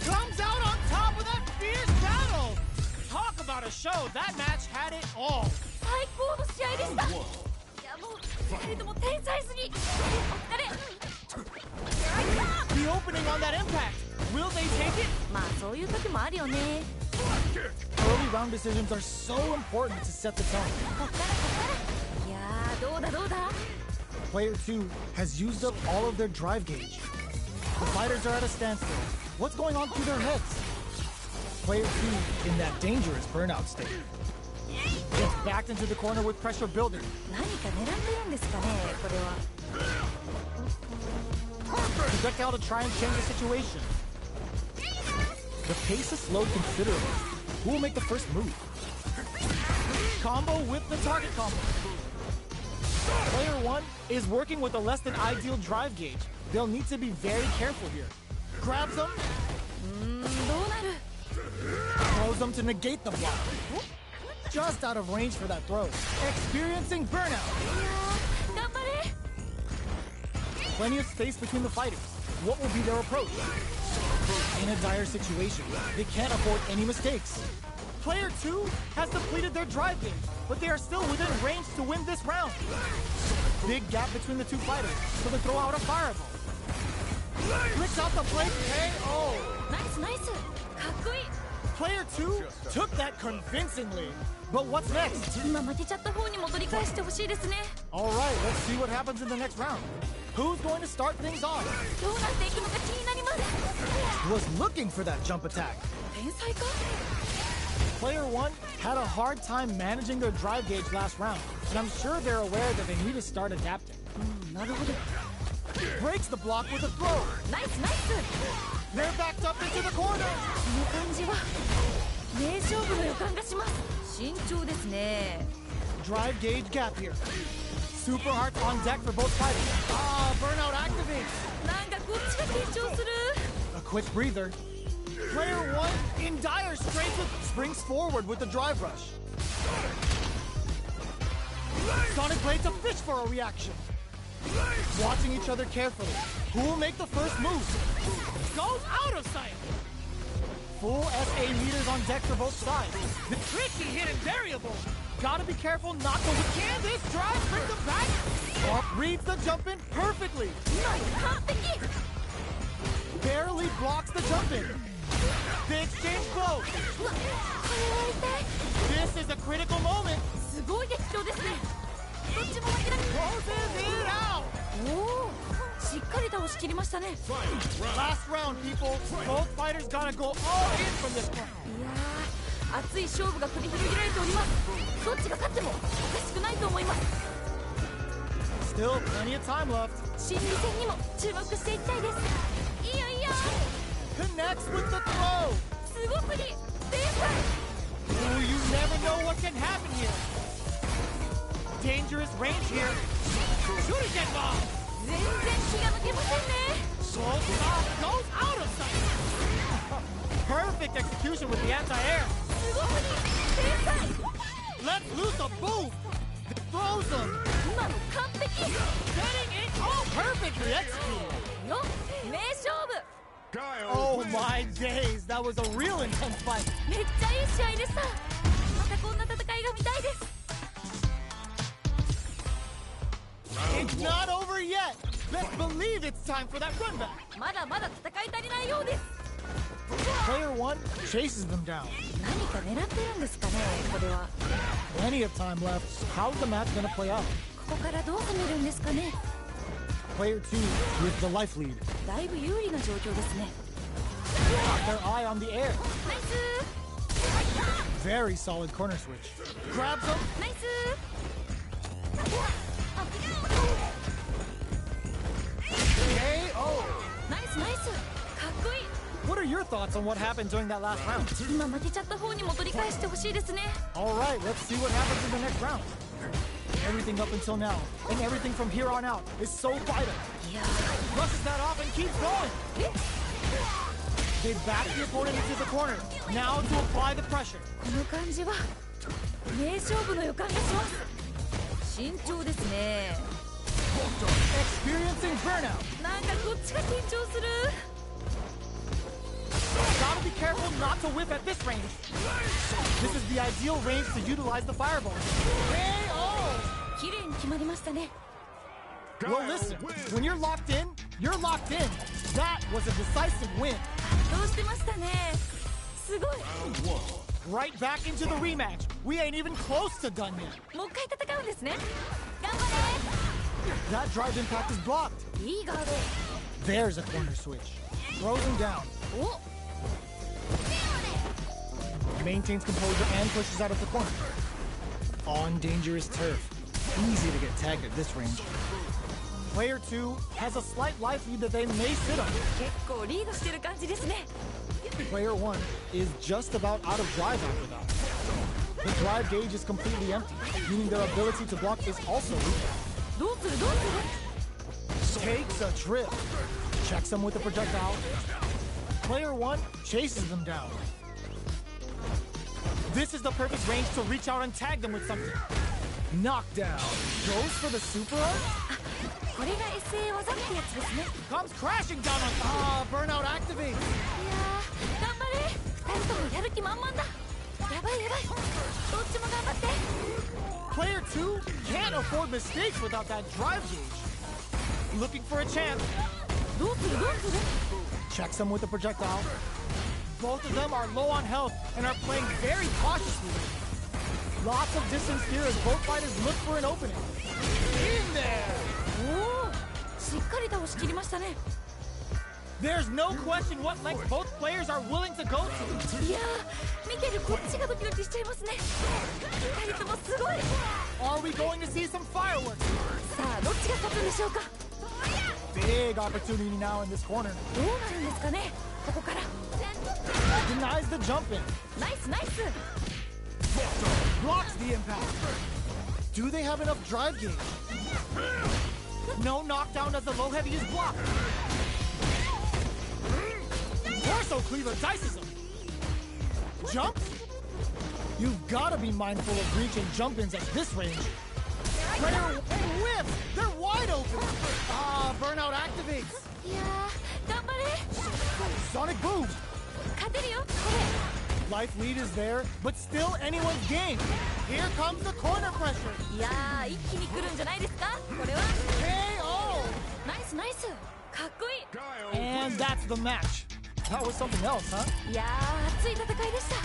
comes out on top of that fierce battle! Talk about a show, that match had it all! 最高の試合でしたいやもう2人とも天才すぎお疲れ The opening on that impact! Will they take it? まあそういう時もあるよね Early round decisions are so important to set the tone. こっからいやーどうだどうだ Player 2 has used up all of their drive gauge. The fighters are at a standstill. What's going on through their heads? Player 2 in that dangerous burnout state. Gets backed into the corner with pressure building. 何か狙ってるんですかねこれは Projectile to try and change the situation. The pace is slowed considerably. Who will make the first move? Combo with the target combo. Player 1 is working with a less than ideal drive gauge. They'll need to be very careful here. Grabs him, どうなる throws him to negate the block. Just out of range for that throw. Experiencing burnout. 頑張れ Plenty of space between the fighters. What will be their approach? In a dire situation, they can't afford any mistakes. Player 2 has depleted their drive gauge, but they are still within range to win this round. Big gap between the two fighters, so they throw out a fireball. Flicks out the blade, KO! ナイスナイスかっこいい Player 2 took that convincingly. But what's next? 今負けちゃった方にも取り返してほしいですね Alright, let's see what happens in the next round. Who's going to start things off? どうなっていくのか気になります Was looking for that jump attack. 天才か Player 1 had a hard time managing their drive gauge last round, and I'm sure they're aware that they need to start adapting. なるほど Breaks the block with a throw. ナイスナイス They're backed up into the corner. この感じは名勝負の予感がします慎重ですね Drive gauge gap here. Super hearts on deck for both fighters. Ah, burnout activates. なんかこっちが緊張する A quick breather. Player 1 in dire straits springs forward with the drive rush. Sonic Blade to fish for a reaction. Watching each other carefully. Who will make the first move? Goes out of sight. Full SA meters on deck for both sides. The tricky hidden variable. Gotta be careful not to. Can this drive bring them back? Up reads the jump in perfectly. 今完璧 Barely blocks the jump in. They exchange blows. うわこれは痛い This is a critical moment. すごい激闘ですねどっちも負けなく Closes it out. おおしっかり倒しきりましたねいや Last round, people. Both fighters gotta go all in from this point. ー熱い勝負が繰り広げられておりますどっちが勝ってもおかしくないと思います Still plenty of time left. 心理戦にも注目していきたいですいいよいいよ Connects with the throw. すごすぎ天才 Ooh, you never know what can happen here. Dangerous range here. Shooting get bomb. 全然気が抜けませんね So goes out of sight. Perfect execution with the anti-air. すごすぎ天才 Let's loose a boost. Throws him. 今の完璧 Getting it all perfectly executed. よ名勝負 Guile Oh wins. my days, that was a real intense fight. めっちゃいい試合でしたまたこんな戦いが見たいです It's not over yet. Best believe it's time for that run back. まだまだ戦い足りないようです Player 1 chases them down. 何か狙ってるんですかねこれは Plenty of time left. How's the match gonna play out? ここからどう攻めるんですかね Player 2 with the life lead. だいぶ有利な状況ですね Got their eye on the air. ナイス Very solid corner switch. Grabs him. ナイス KO. ナイスナイスかっこいい What are your thoughts on what happened during that last round? 今負けちゃった方にも取り返してほしいですね All right, let's see what happens in the next round. Everything up until now, and everything from here on out, is so vital. いや Brushes that off and keeps going. They back the opponent into the corner. Now to apply the pressure. この感じは名勝負の予感がします慎重ですね Experiencing burnout. なんかこっちが緊張する Gotta be careful not to whip at this range. This is the ideal range to utilize the fireball. KO! 綺麗に決まりましたね Well, listen. When you're locked in, you're locked in. That was a decisive win. どうしてましたねすごい Right back into the rematch. We ain't even close to done yet. もう一回戦うんですね頑張 That drive impact is blocked. れいいガー There's a corner switch. Throws him down. ドお Maintains composure and pushes out of the corner. On dangerous turf. Easy to get tagged at this range. Player 2 has a slight life lead that they may sit on. 結構リードしてる感じですね Player 1 is just about out of drive after that. The drive gauge is completely empty, meaning their ability to block is also weak. どうするどうする Takes a trip. Checks them with a projectile. Player 1 chases them down. This is the perfect range to reach out and tag them with something. Knockdown. Goes for the super art? これが SA 技ってやつですね Comes crashing down on... burnout activates. いやー頑張れ2人ともやる気満々だやばいやばいどっちも頑張って Player 2 can't afford mistakes without that drive gauge. Looking for a chance. どうするどうする Checks them with a projectile. Both of them are low on health and are playing very cautiously. Lots of distance here as both fighters look for an opening. In there! おおしっかり倒しきりましたね There's no question what length both players are willing to go to. いやー見てるこっちがドキドキしちゃいますね2人ともすごい Are we going to see some fireworks? さあどっちが勝つんでしょうか Big opportunity now in this corner. どうなるんですかねここから Denies the jump in. ナイスナイス Blocks the impact. Do they have enough drive gauge? No knockdown as the low heavy is blocked. Torso cleaver dices him. Jumps? You've got to be mindful of reach and jump-ins at this range. Player and whip! They're wide open! Burnout activates. いやー頑張れ Sonic boom! 勝てるよこ Life lead is there, but still anyone's game. Here comes the corner pressure. れいやー一気に来るんじゃないですかこれは KO! ナイスナイスかっこい Guile And that's the match. That was something else, huh? いいやー熱い戦いでした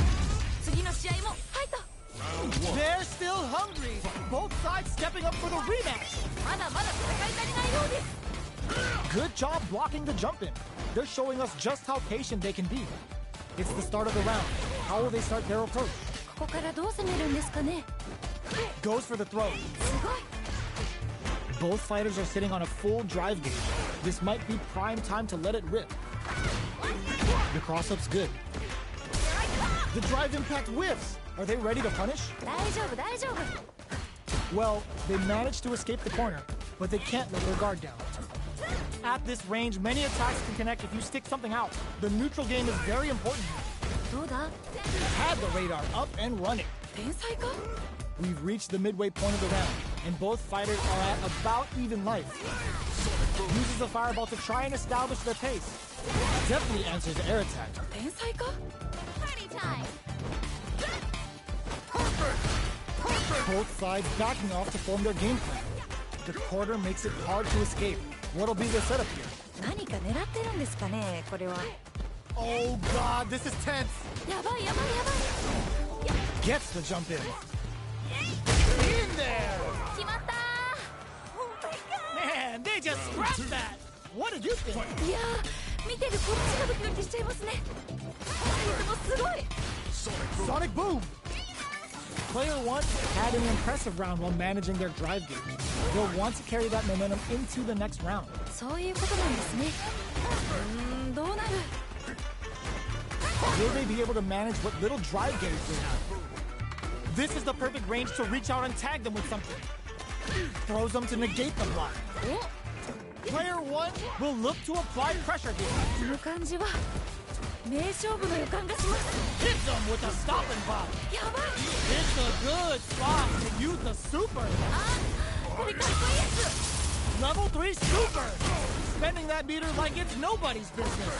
次の試合もファイト They're still hungry. Both sides stepping up for the rematch. まだまだ戦い足りないようです Good job blocking the jump in. They're showing us just how patient they can be. It's the start of the round. How will they start their approach? ここからどう攻めるんですかね Goes for the throw. すごい Both fighters are sitting on a full drive gauge. This might be prime time to let it rip. The cross-up's good. The drive impact whiffs. Are they ready to punish? 大丈夫大丈夫 Well, they managed to escape the corner, but they can't let their guard down. At this range, many attacks can connect if you stick something out. The neutral game is very important here. どうだ Had the radar up and running. 天才か We've reached the midway point of the round, and both fighters are at about even life. Uses the fireball to try and establish their pace. Definitely answers the air attack. 天才か Both sides backing off to form their game plan. The corner makes it hard to escape. What'll be the setup here? 何か狙ってるんですかねこれは Oh god, this is tense. やばいやばいやばい Gets the jump in. In there! 決まったー Man, they just scratched that. What did you think? いやー見てるこっちがドキドキしちゃいますね2人ともすごい Sonic boom! Player 1 had an impressive round while managing their drive gauge. They'll want to carry that momentum into the next round. そういうことなんですねどうなる Will they be able to manage what little drive gauge they have? This is the perfect range to reach out and tag them with something. throws them to negate the block. Player 1 will look to apply pressure here. この感じは名勝負の予感がします。 Hits them with a stopping bomb. やばい。 It's a good spot to use the super. これかっこいいやつ。 Level 3 super. Spending that meter like it's nobody's business.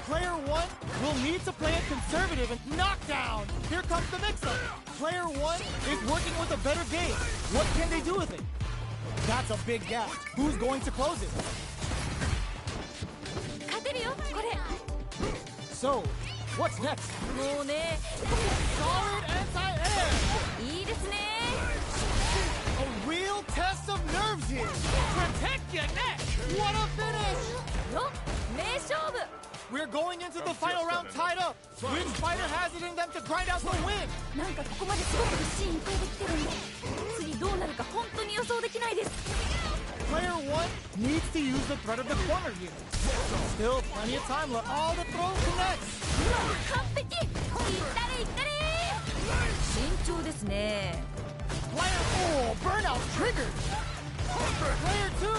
Player 1 will need to play it conservative and knockdown. Here comes the mix-up. Player 1 is working with a better game. What can they do with it? That's a big gap. Who's going to close it? 勝てるよこれ。 So, what's next? もうね。 Solid anti-air. いいですね。 A real test of nerves here. Protect your neck. What a finish. よ名勝負。 We're going into the final round tied up. Which fighter has it in them to grind out the win? なんかここまですごくシーン超えてきてるんで、次どうなるか本当に予想できないです。 Player 1 needs to use the threat of the corner here. Still plenty of time left. All the throws connect. 完璧。いったれいったれ。慎重ですね。 Player 4 burnout triggered. Player 2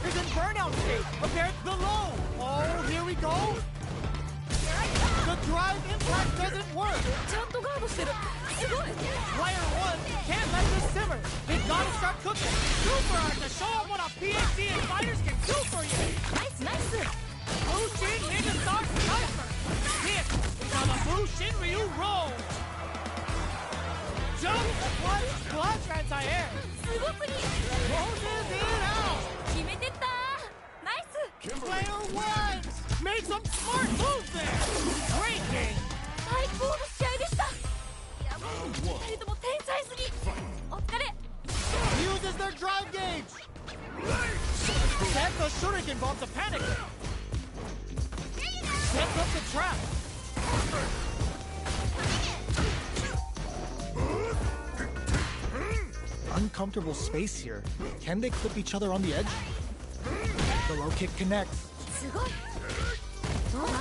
is in burnout state. Prepared the low. Oh, here we go. The drive impact doesn't work. ちゃんとガードしてる。すごい。 Player 1 can't let this simmer. They gotta start cooking. Super art to show them what a PhD and fighters can do for you. ナイスナイス。 Blue Shin Ninja Star Sniper. Hit on the Blue Shin Ryu roll. Jump, clutch anti-air. すごすぎ。 Closes it out. 決めてった。ナイス。 Player 1 made some smart moves there. Great game. 最高の試合でした。やばい。二人とも天才すぎ。お疲れ。 Uses their drive gauge. Sets a shuriken bomb to panic. Sets up the trap. Uncomfortable space here. Can they clip each other on the edge? The low kick connects. すごい。どうだ。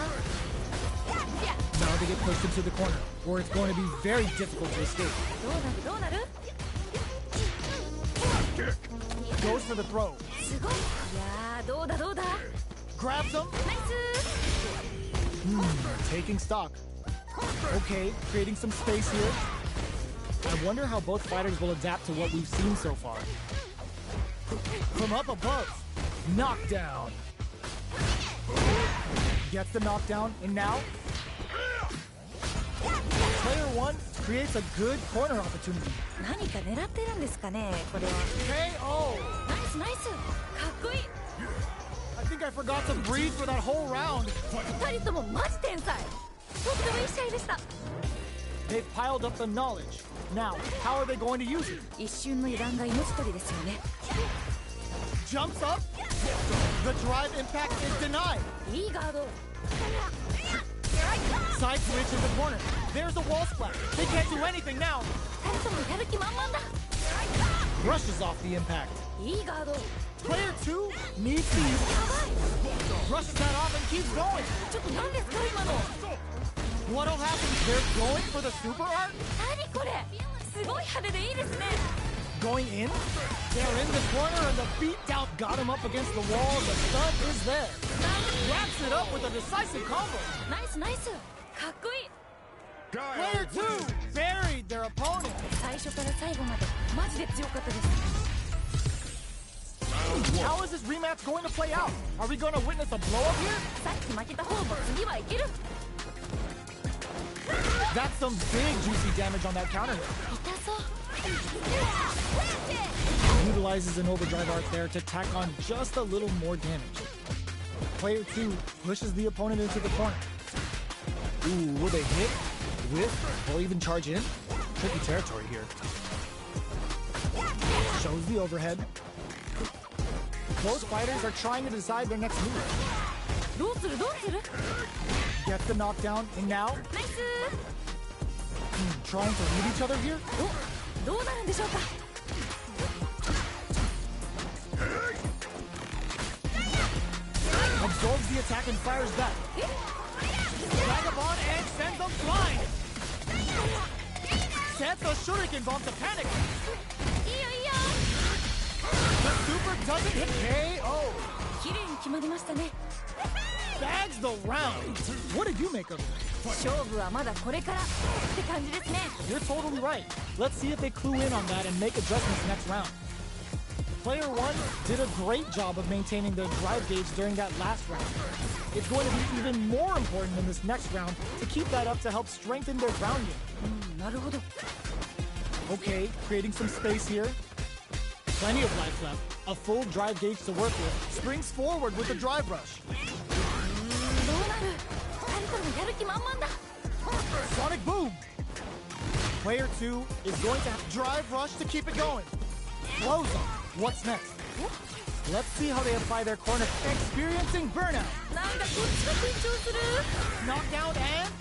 Now they get pushed into the corner, where it's going to be very difficult to escape. どうなる。 Goes for the throw. すごい。いやーどうだ。 Grabs him. ナイス。 Taking stock. Okay, creating some space here. I wonder how both fighters will adapt to what we've seen so far. From up above, knockdown. Gets the knockdown, and now Player 1 creates a good corner opportunity. 何か狙ってるんですかねこれは。 KO. ナイスナイス。かっこいい。 I think I forgot to breathe for that whole round. 二人ともマジ天才。とってもいい試合でした。 They've piled up the knowledge. Now, how are they going to use it? 一瞬の油断が命取りですよね。 Jumps up. The drive impact is denied. いいガード。 Side switch in the corner. There's a wall splash. They can't do anything now. 二人ともやる気満々だ。 Brushes off the impact. いいガード。 Player 2 needs to use it. やばい。 Brushes that off and keeps going. ちょっと何ですか今の。 What'll happen? They're going for the super art? 何これ。すごい派手でいいですね。 Going in? They're in the corner and the beatdown got him up against the wall. The stun is there. Wraps it up with a decisive combo. ナイスナイス。かっこいい。 Player 2 buried their opponent. 最初から最後までマジで強かったです。 How is this rematch going to play out? Are we going to witness a blow up here? さっき負けた方も次はいける。 That's some big juicy damage on that counter hit. 痛そう。 Utilizes an overdrive art there to tack on just a little more damage. Player 2 pushes the opponent into the corner. Ooh, will they hit, whiff, or even charge in? Tricky territory here. Shows the overhead. Both fighters are trying to decide their next move. どうする。 Gets the knockdown, and now ナイス。 trying to read each other here? お、どうなるんでしょうか。 Absorbs the attack and fires back. Vagabond and sends them flying. Sets a shuriken bomb to panic. いいよいいよ。The super doesn't hit KO. 綺麗に決まりましたね。 Bags the round. What did you make of it? 勝負はまだこれからって感じですね。 You're totally right. Let's see if they clue in on that and make adjustments next round. Player 1 did a great job of maintaining their drive gauge during that last round. It's going to be even more important in this next round to keep that up to help strengthen their ground game. なるほど。 Okay, creating some space here. Plenty of life left. A full drive gauge to work with. Springs forward with a drive rush. どうなる？2人ともやる気満々だ。 Sonic boom! Player 2 is going to have drive rush to keep it going. Close up. What's next? Let's see how they apply their corner. Experiencing burnout. なんだこっちが緊張する。 Knockdown and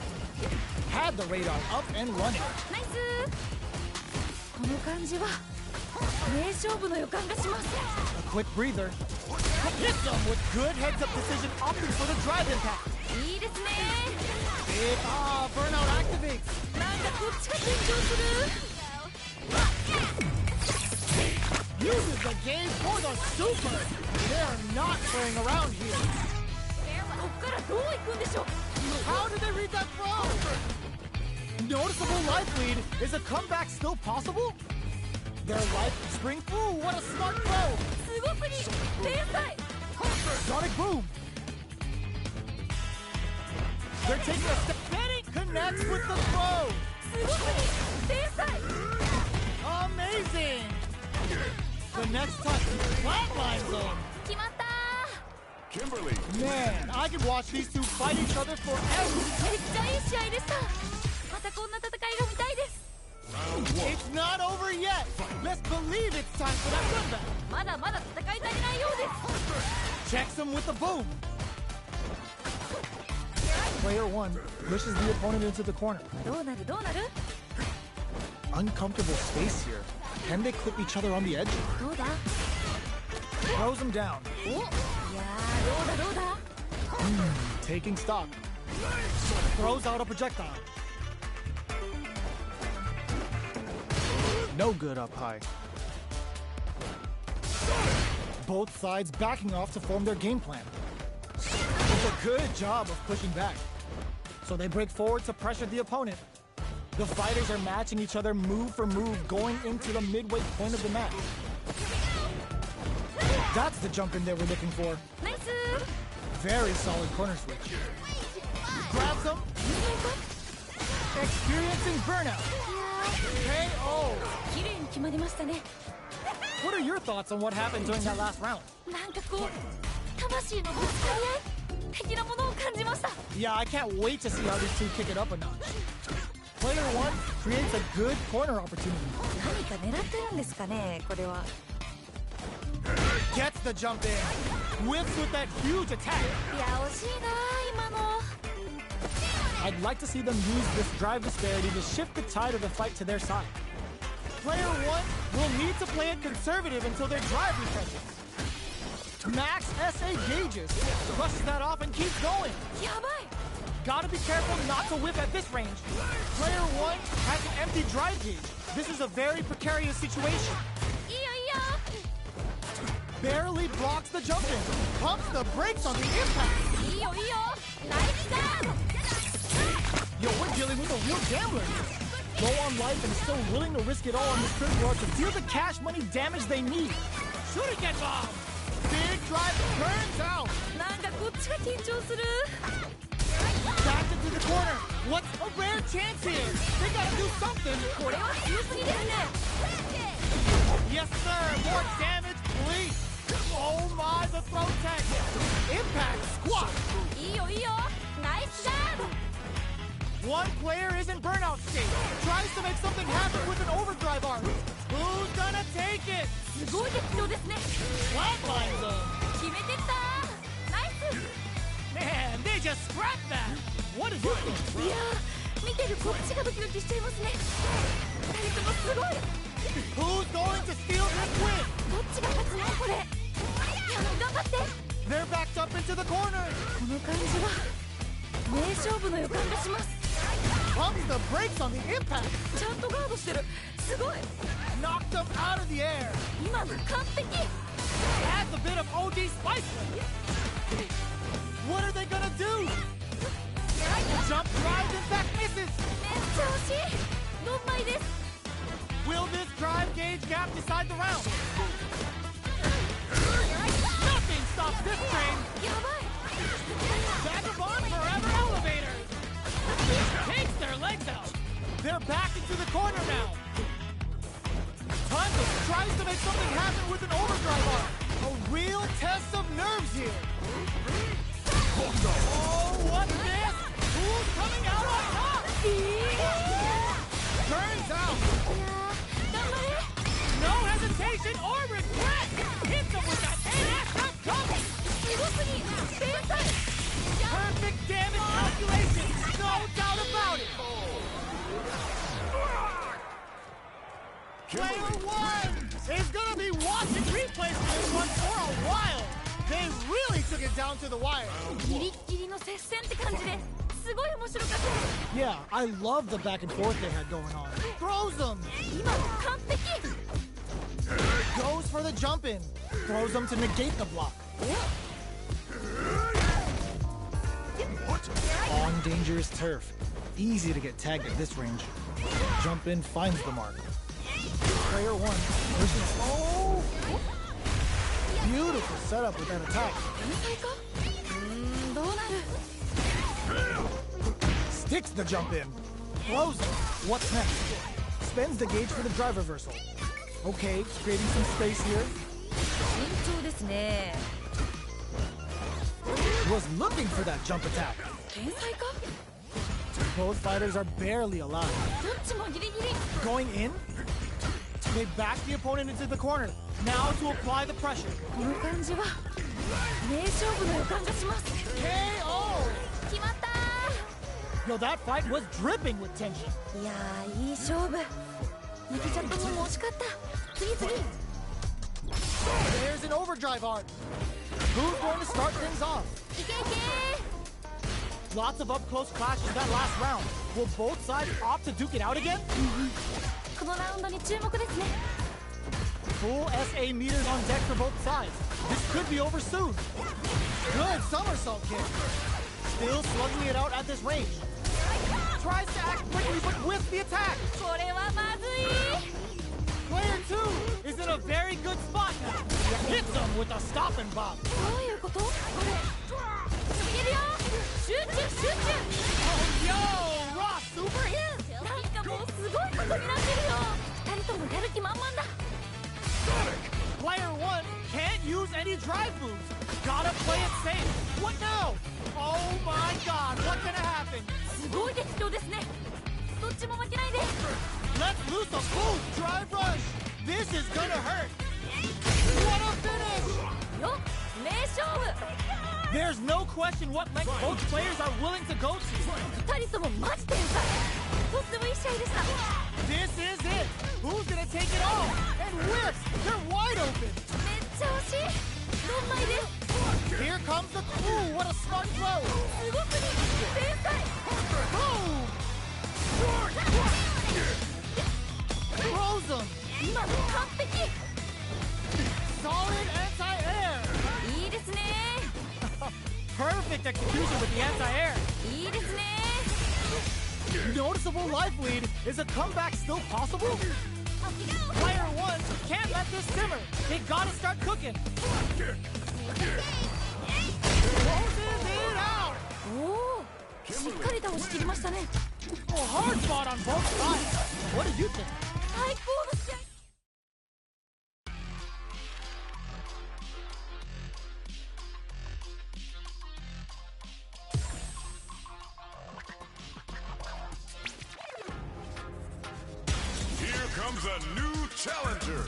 had the radar up and running. ナイス。この感じは名勝負の予感がします。 A quick breather. Hit them with good heads-up decision, opting for the drive impact. いいですね。 Burnout activates. なんだこっちが緊張する。 Uses the game for the super. They're not playing around here. こっからどう行くんでしょう。 How did they read that throw? Noticeable life lead. Is a comeback still possible? Their life spring. Ooh, what a smart throw. すごすぎ。天才。 Sonic boom. They're taking a step. Benny connects with the throw. すごすぎ。天才。 Amazing. The next touch. Flatline zone. 決まった。 Kimberly. Man, I could watch these two fight each other forever. めっちゃいい試合でした。またこんな戦いが見たいです。 It's not over yet. Let's believe it's time for that comeback. まだまだ戦い足りないようです。 Checks him with the boom. Player 1 pushes the opponent into the corner. どうなるどうなる。 Uncomfortable space here. Can they clip each other on the edge? どうだ。 Throws him down. お、いやーどうだどうだ。 Taking stock. Throws out a projectile. No good up high. Both sides backing off to form their game plan. It's a good job of pushing back. So they break forward to pressure the opponent. The fighters are matching each other move for move going into the midway point of the match. That's the jump in they were looking for. ナイス。 Very solid corner switch. Grabs him. Experiencing burnout. KO. 綺麗に決まりましたね。 What are your thoughts on what happened during that last round? なんかこう魂のぶつかり合い的なものを感じました。 Yeah, I can't wait to see how these two kick it up a notch. Player 1 creates a good corner opportunity. 何か狙ってるんですかね、これは。 Gets the jump in. Whips with that huge attack. いや惜しいな今の。 I'd like to see them use this drive disparity to shift the tide of the fight to their side. Player 1 will need to play it conservative until their drive refreshes. Max SA gauges. Brushes that off and keeps going. やばい。 Gotta be careful not to whip at this range. Player 1 has an empty drive gauge. This is a very precarious situation. いいよいいよ。 Barely blocks the jump in. Pumps the brakes on the impact. いいよいいよ。ナイスガード。 Yo, we're dealing with a real gambler. Low on life and still willing to risk it all on this critical art to deal the cash money damage they need. Shooting get bomb. Big drive turns out. なんかこっちが緊張する。 Back into the corner. What's a rare chance here? They gotta do something. これは強すぎですね。 Yes, sir. More damage, please. Oh my, the throw tag. Impact squat. いいよいいよ。ナイスガード。 One player is in burnout state. Tries to make something happen with an overdrive arm. Who's gonna take it? すごい激量ですね。 Flatline zone. 決めてった。ナイス。 Man, they just scrapped that. What is this? いやー見てるこっちがドキドキしちゃいますね。二人ともすごい。 Who's going to steal this win? どっちが勝つのこれ。いや頑張って。 They're backed up into the corner. この感じは名勝負の予感がします。 Pumps the brakes on the impact. ちゃんとガードしてる。すごい。 Knocked them out of the air. 今の完璧。be spicy. What are they gonna do? Jump drive, in fact, misses. めっちゃ惜しい。4枚です。 Will this drive gauge gap decide the round? Nothing stops this train. やばい。 Vagabond forever elevators. Takes their legs out. They're back into the corner now. Tango tries to make something happen with an overdrive arm. A real test of nerves here. Oh, what's this? Who's coming out on top? Turns out, 頑張れ。 no hesitation or regret. Hits him with that ASF cover. すごすぎ。天才。 Perfect damage calculation. No doubt about it. Player one is gonna be watching replays for this one for a while. They really took it down to the wire. ギリギリの接戦って感じですごい面白かった。 Yeah, I love the back and forth they had going on. Throws them. 今の完璧。 Goes for the jump in. Throws them to negate the block. On dangerous turf. Easy to get tagged at this range. Jump in finds the mark. Player one versus... Oh! Beautiful setup with that attack. 天才か。どうなる。 Sticks the jump in. Throws it. What's next? Spends the gauge for the drive reversal. Okay, creating some space here. 慎重ですね。 Was looking for that jump attack. 天才か。 Both fighters are barely alive. どっちもギリギリ。 Going in? They back the opponent into the corner. Now to apply the pressure. この感じは名勝負の予感がします。 KO! 決まった Yo, that fight was dripping with tension. ー。いやー、いい勝負。負けちゃったのも惜しかった。次次。 There's an overdrive arc. Who's going to start things off? いけいけ Lots of up-close clashes that last round. Will both sides opt to duke it out again? ー。このラウンドに注目ですね。 Full SA meters on deck for both sides. This could be over soon. Good somersault kick. Still slugging it out at this range. Tries to act quickly, but with the attack. これはまずい。 Player 2 is in a very good spot now. Hits him with a stop and bop. どういうことこれ。いけるよ。集中集中。 Oh, yo, Ross super in. なんかもうすごいことになってるよ。二人ともやる気満々だ。 Player 1 can't use any drive moves. Gotta play it safe. What now? Oh my god, what's gonna happen? すごい適当ですね。どっちも負けないで。 Let's loose a full drive rush. This is gonna hurt. What a finish! よ、名勝負。 There's no question what length both players are willing to go to. 二人ともマジ天才。とってもいい試合でした。 This is it. Who's gonna take it all? And whips. They're wide open. めっちゃ惜しい。4枚です。 Here comes the ooh, what a smart throw. すごすぎ。天才。 Boom. Throws him. 今の完璧。 Solid anti-air. いいですね。 Perfect execution with the anti-air. いいですね。 Noticeable life lead. Is a comeback still possible? Player 1 can't let this simmer. They gotta start cooking. Closes it out. おお、しっかり倒し切りましたね。 Oh, hard fought on both sides. What do you think? 最高の試合。 Here comes a new challenger.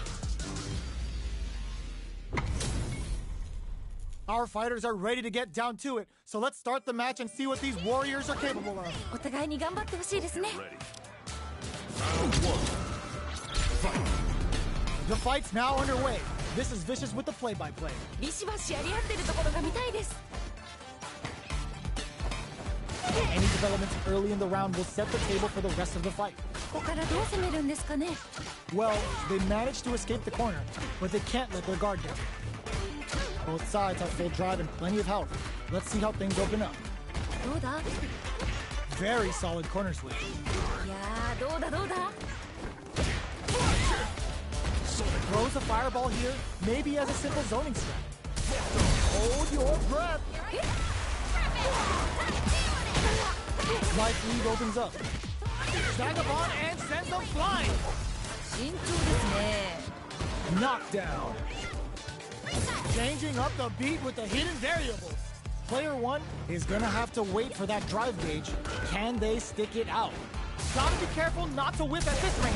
Our fighters are ready to get down to it, so let's start the match and see what these warriors are capable of. お互いに頑張ってほしいですね。 Ready. Round one. The fight's now underway. This is Vicious with the play-by-play. ビシバシやり合ってるところが見たいです。 Any developments early in the round will set the table for the rest of the fight. ここからどう攻めるんですかね。 Well, they managed to escape the corner, but they can't let their guard down. Both sides have full drive and plenty of health. Let's see how things open up. どうだ Very solid corner switch. いやーどうだどうだ Throws a fireball here, maybe as a simple zoning strat. Hold your breath. Life lead opens up. Vagabond and sends them flying. 慎重ですね Knockdown. Changing up the beat with the hidden variables. Player one is gonna have to wait for that drive gauge. Can they stick it out? Gotta be careful not to whip at this range.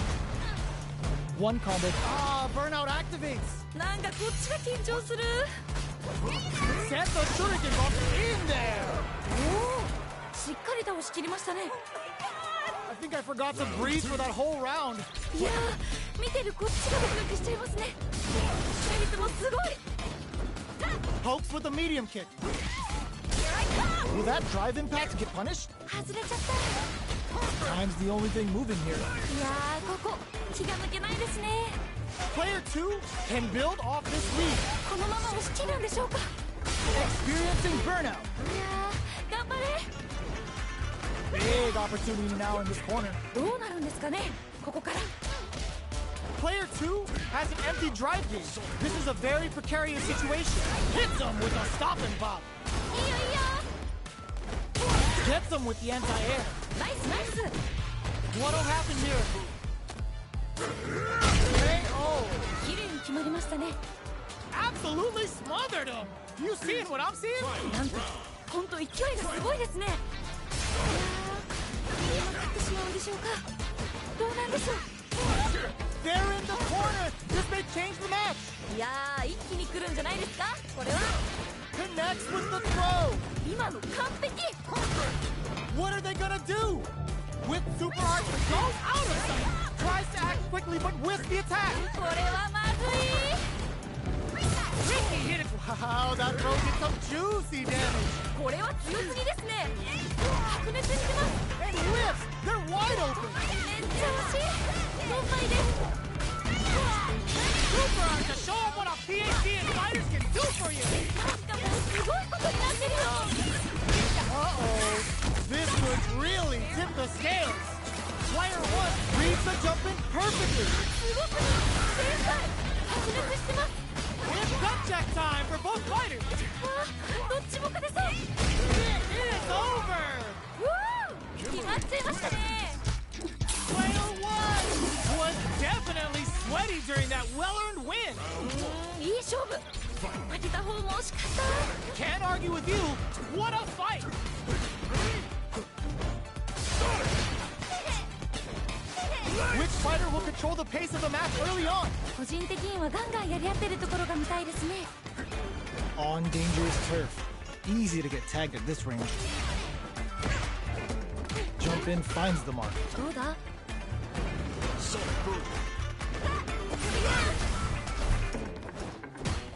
One combo. Burnout activates. なんかこっちが緊張する Set the shuriken bomb in there. しっかり倒しきりましたね I think I forgot to breathe for that whole round. いやー見てるこっちがドキドキしちゃいますね2人ともすごい Pokes with a medium kick. Will that drive impact get punished? 外れちゃった Time's the only thing moving here. いやーここ気が抜けないですね Player 2 can build off this lead. このまま押し切るんでしょうか Experiencing burnout. いやー頑張れ Big opportunity now in this corner. どうなるんですかねここから Player 2 has an empty drive gauge. This is a very precarious situation. Hits him with a stop and pop. いいよいいよ Gets him with the anti-air. ナイスナイス What'll happen here? KO. 綺麗に決まりましたね Absolutely smothered him. You seeing what I'm seeing? なんと本当勢いがすごいですねいやーうまくいってしまうんでしょうかどうなんでしょう They're in the corner. This may change the match. いやー一気に来るんじゃないですかこれは Connects with the throw. 今の完璧 What are they gonna do? With super arch goes out of sight. Tries to act quickly but whiffs the attack. これはまずい Ricky hit it. Wow, that throw did some juicy damage. これは強すぎですね白熱してます And whiffs. They're wide open. めっちゃ惜しい4枚です Super arch to show them what a PhD and fighters can do for you. なんかもうすごいことになってるよ Uh-oh. This could really tip the scales. Player 1 reads the jump in perfectly. すごく天才白熱してます It's gut check time for both fighters. あーどっちも勝てそう It is over. 決まっちゃいましたね Player 1 was definitely sweaty during that well-earned win. いい勝負負けた方も惜しかった Can't argue with you. What a fight. Which fighter will control the pace of the match early on? 個人的にはガンガンやり合ってるところが見たいですね On dangerous turf. Easy to get tagged at this range. Jump in finds the mark. どうだ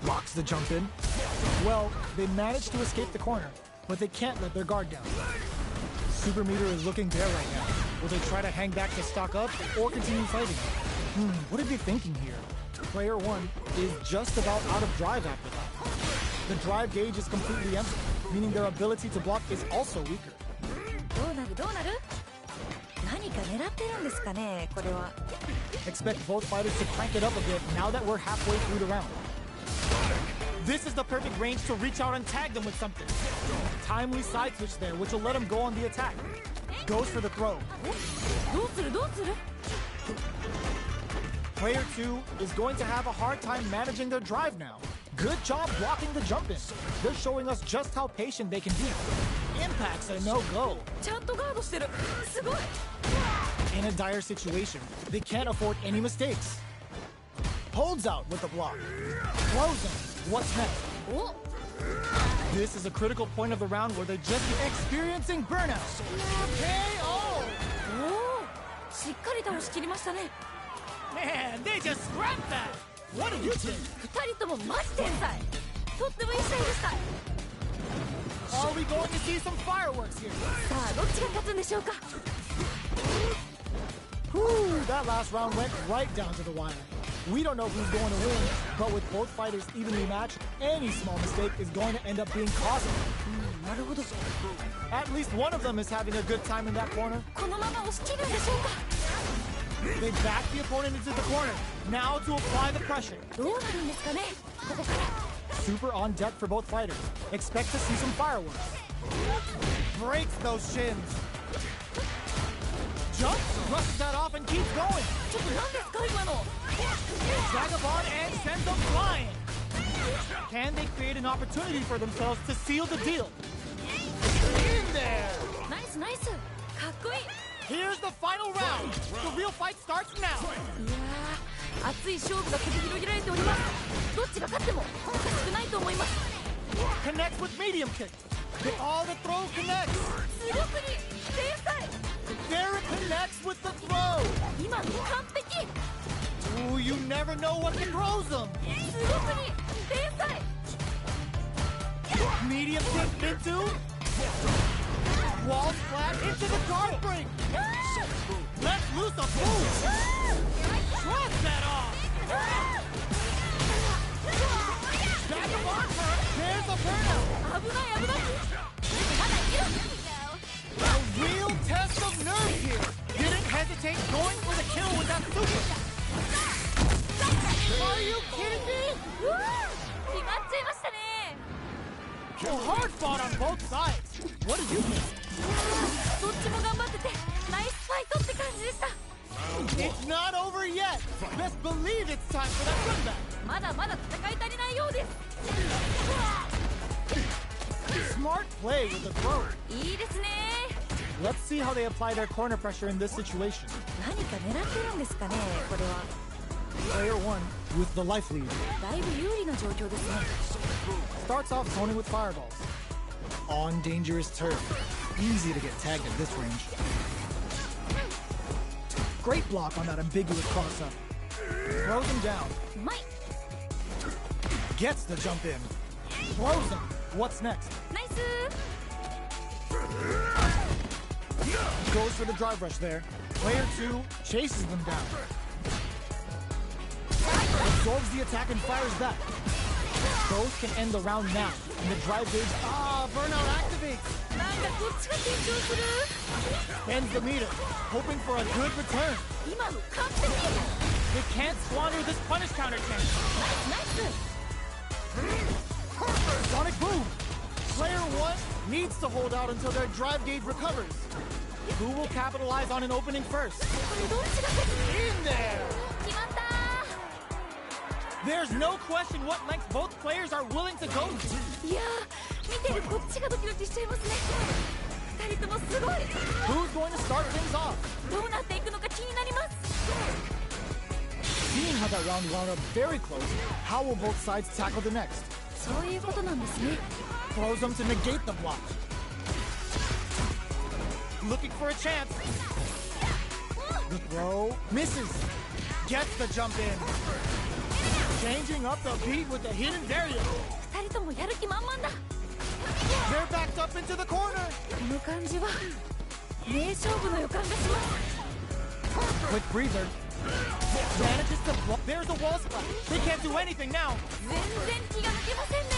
Blocks the jump in. Well, they managed to escape the corner, but they can't let their guard down. Super meter is looking bare right now. Will they try to hang back to stock up or continue fighting? What are they thinking here? Player 1 is just about out of drive after that. The drive gauge is completely empty, meaning their ability to block is also weaker. どうなるどうなる何か狙ってるんですかねこれは Expect both fighters to crank it up a bit now that we're halfway through the round. This is the perfect range to reach out and tag them with something. Timely side switch there, which will let him go on the attack. Goes for the throw. どうするどうする Player 2 is going to have a hard time managing their drive now. Good job blocking the jump in. They're showing us just how patient they can be. Impacts a no-go. ちゃんとガードしてるすごい In a dire situation, they can't afford any mistakes. Holds out with the block. Close him. What's next? お This is a critical point of the round where they're just experiencing burnout. KO! おしっかり倒しきりましたね Man, they just scrapped that! What do you think? 2人ともマジ天才とってもいい試合でした Are we going to see some fireworks here? さあどっちが勝つんでしょうか Whew, that last round went right down to the wire. We don't know who's going to win, but with both fighters evenly matched, any small mistake is going to end up being costly. At least one of them is having a good time in that corner. このまま押し切るんでしょうか。 They back the opponent into the corner. Now to apply the pressure. どうなるんですかね、ここから。 Super on deck for both fighters. Expect to see some fireworks. Breaks those shins. Jumps, brushes that off and keeps going. ちょっと何ですか、今の。 Vagabond and sends them flying. Can they create an opportunity for themselves to seal the deal? In there. ナイスナイス。かっこいい。 Here's the final round. The real fight starts now. いやー、熱い勝負が繰り広げられております。どっちが勝ってもおかしくないと思います。 Connects with medium kick. All the throw connects. すごくに天才。 There it connects with the throw. 今の完璧。 Ooh, you never know what can throws them. すごくに天才。 Medium kick into. Wall splat into the guard break. Let's loose a move. Drop that off. Vagabond turn. There's a burnout. 危ない危ない。まだいける。 A real test of nerve here. Didn't hesitate going for the kill with that super. Are you kidding me? うわー、決まっちゃいましたね。 Well, hard fought on both sides. What did you think? どっちも頑張っててナイスファイトって感じでした。 It's not over yet. Best believe it's time for that comeback. まだまだ戦い足りないようです。 Smart play with the throw. いいですね。 Let's see how they apply their corner pressure in this situation. 何か狙ってるんですかね、これは。 Player 1 with the life lead. だいぶ有利な状況ですね。 Starts off zoning with fireballs. On dangerous turf. Easy to get tagged at this range. Great block on that ambiguous cross-up. Throws him down. うまい。 Gets the jump in. Throws him. What's next? ナイス。 Goes for the drive rush there. Player 2 chases them down. Absorbs the attack and fires back. Both can end the round now. And the drive gauge, burnout activates. なんかこっちが緊張する。 Ends the meter, hoping for a good return. 今の完璧。 They can't squander this punish counter chance. ナイスナイス。 Sonic boom. Player 1 needs to hold out until their drive gauge recovers. Who will capitalize on an opening first? これどっちが勝つ。 In there. 決まった。 There's no question what lengths both players are willing to go to. いやー、見てるこっちがドキドキしちゃいますね。二人ともすごい。 Who's going to start things off? どうなっていくのか気になります。 Seeing how that round wound up very close, how will both sides tackle the next? そういうことなんですね。 Throws them to negate the block. Looking for a chance. The throw misses. Gets the jump in. Changing up the beat with the hidden variable. 二人ともやる気満々だ。 They're backed up into the corner. この感じは名勝負の予感がします。 Quick breather. Manages to block. There's a wall splat. They can't do anything now. 全然気が抜けませんね。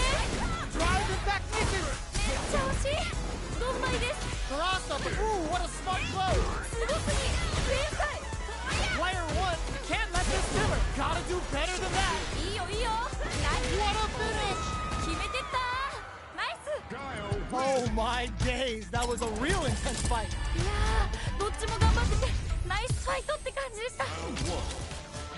Drive it back misses. めっちゃ惜しい。どんまいです。 Cross up. Ooh, what a smart blow. すごくに天才。 Player 1 can't let this simmer. Gotta do better than that. いいよいいよ。ナイス。 What a finish. 決めてった。ナイス。 Guile Oh wins. my days. That was a real intense fight. いやー、どっちも頑張っててナイスファイトって感じでした。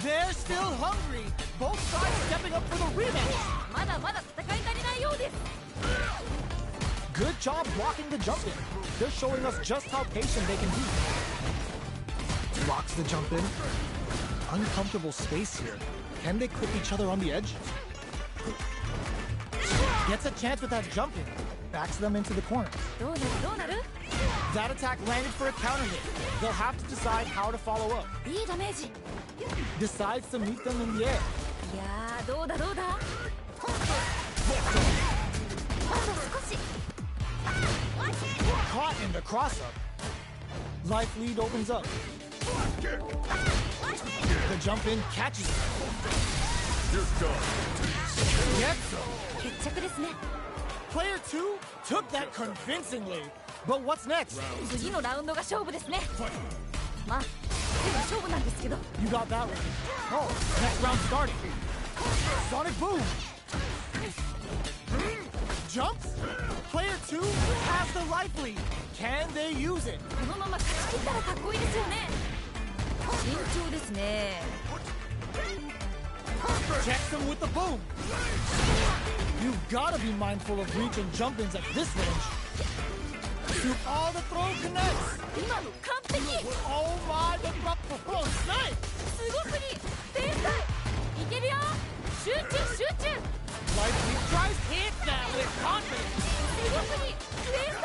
They're still hungry. Both sides stepping up for the rematch. まだまだ戦い足りないようです。 Good job blocking the jump in. They're showing us just how patient they can be. Blocks the jump in. Uncomfortable space here. Can they clip each other on the edge? Gets a chance with that jump in. Backs them into the corner. どうなるどうなる。 That attack landed for a counter hit. They'll have to decide how to follow up. いいダメージ。 Decides to meet them in the air. いやー、どうだどうだ。あと少し。 Caught in the cross-up. Life lead opens up. The jump in catches him. You're done. Gets him. 決着ですね。 Player 2 took that convincingly. But what's next? 次のラウンドが勝負ですね。まあ、でも勝負なんですけど。 You got that one. Oh, next round starting. Sonic boom. Jumps. Player 2 has the life lead. Can they use it? このまま勝ち切ったらかっこいいですよね。慎重ですね。 Checks him with the boom. You gotta be mindful of reach and jump-ins at this range. To all the throw connects. 今の完璧。 Oh my, the throw snipe. すごすぎ。天才。いけるよ。集中集中。 Life lead tries hit that with confidence. すごすぎ。天才。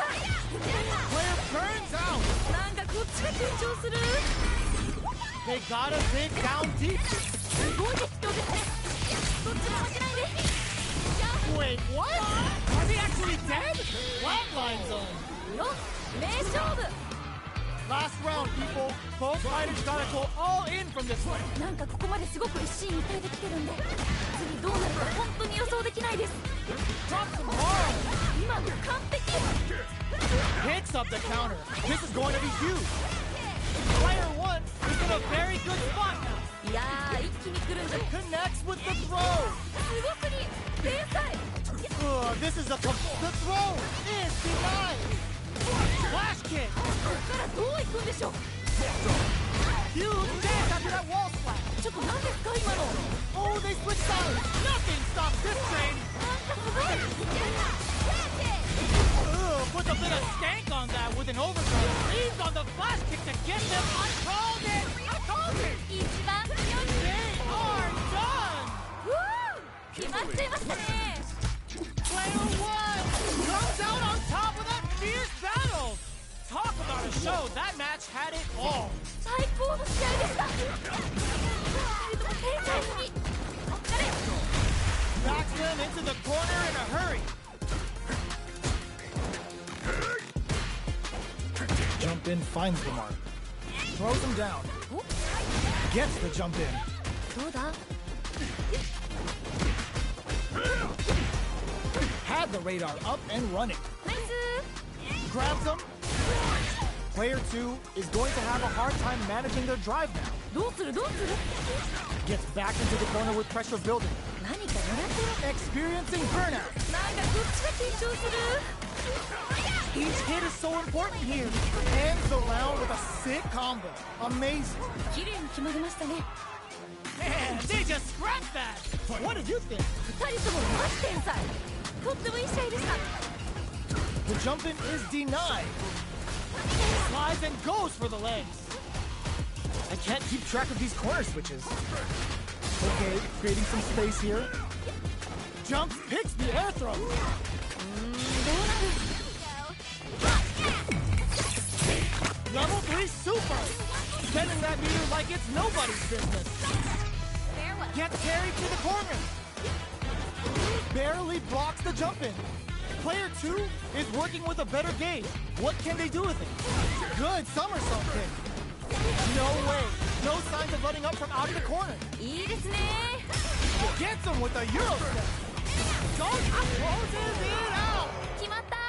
Player burns out. なんかこっちが緊張する。 They gotta dig down deep. すごい絶叫ですね。どっちも負けないで。 Wait, what? Was he actually dead? Flatline zone. よ、名勝負。 Last round, people. Both fighters gotta go all in from this one. なんかここまですごく一進一退できてるんで、次どうなるか本当に予想できないです。 Drop some hard. 今の完璧。 Hits up the counter. This is going to be huge. Player 1 is in a very good spot now. いやー、一気に来るんじゃ。 Connects with the throw. すごすぎ。天才。 This is the throw is denied. Flash kick. こっからどう行くんでしょう。 Huge dance after that wall splash. ちょっと何ですか今の。 Oh, they switch sides. Nothing stops this train. なんかすごい。 Puts a bit of stank on that with an overthrow. Leads on the flash kick to get them. I called it. I called it. 一番強い。 They are done. 決まっちゃいましたね。 Player 1 comes out on top of that fierce battle. Talk about a show. That match had it all. 最高の試合でした。二人とも天才すぎ。お疲れ。 Backs them into the corner in a hurry. Jump in finds the mark. Throws him down. お、 Gets the jump in. どうだ。 Had the radar up and running. ナイス。 Grabs him. Player 2 is going to have a hard time managing their drive now. どうするどうする。 Gets back into the corner with pressure building. 何か狙ってる。 Experiencing burnout. なんかこっちが緊張する。 Each hit is so important here. Ends the round with a sick combo. Amazing. 綺麗に決まりましたね。 Man, they just scrapped that. What did you think? 二人ともマジ天才。とってもいい試合でした。 The jump in is denied. Slides and goes for the legs. I can't keep track of these corner switches. Okay, creating some space here. Jumps, picks the air throw. どうなる。 Level 3 super. Spending that meter like it's nobody's business. Gets carried to the corner. Barely blocks the jump in. Player 2 is working with a better gauge. What can they do with it? Good somersault kick. No way. No signs of letting up from out of the corner. いいですね。 Gets him with a Euro step. Closes it out. 決まったー。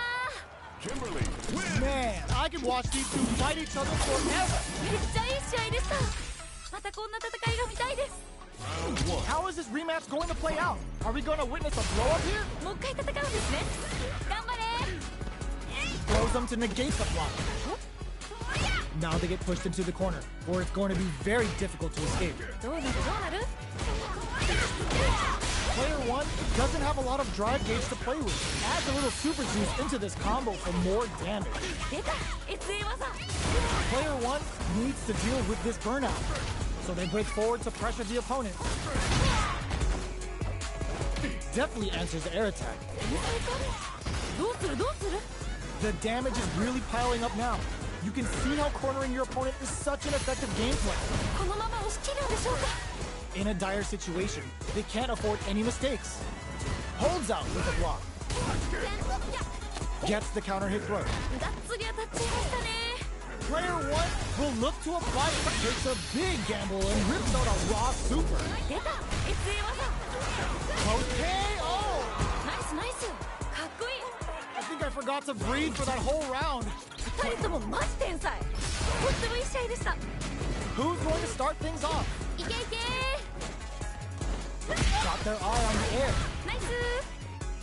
Kimberly, win! Man, I could watch these two fight each other forever. めっちゃいい試合でした。またこんな戦いが見たいです。 Round 1. How is this rematch going to play out? Are we going to witness a blow up here? もう一回戦うんですね。頑張れ。 Throws them to negate the block. Now they get pushed into the corner, or it's going to be very difficult to escape. どうなるどうなる。 Player 1 doesn't have a lot of drive gauge to play with. Adds a little super juice into this combo for more damage. 出た SA 技。 Player 1 needs to deal with this burnout, so they break forward to pressure the opponent. Definitely answers the air attack. どうするどうする。 The damage is really piling up now. You can see how cornering your opponent is such an effective gameplay. このまま押し切るんでしょうか。 In a dire situation, they can't afford any mistakes. Holds out with a block. Gets the counter hit throw. がっつり当たっちゃいましたね。Player 1 will look to apply it, takes a big gamble and rips out a raw super. 出た SA 技 KO! ナイスナイスかっこいい I think I forgot to breathe for that whole round. 2人ともマジ天才とってもいい試合でした Who's going to start things off? いけいけ Got their eye on the air. ナイス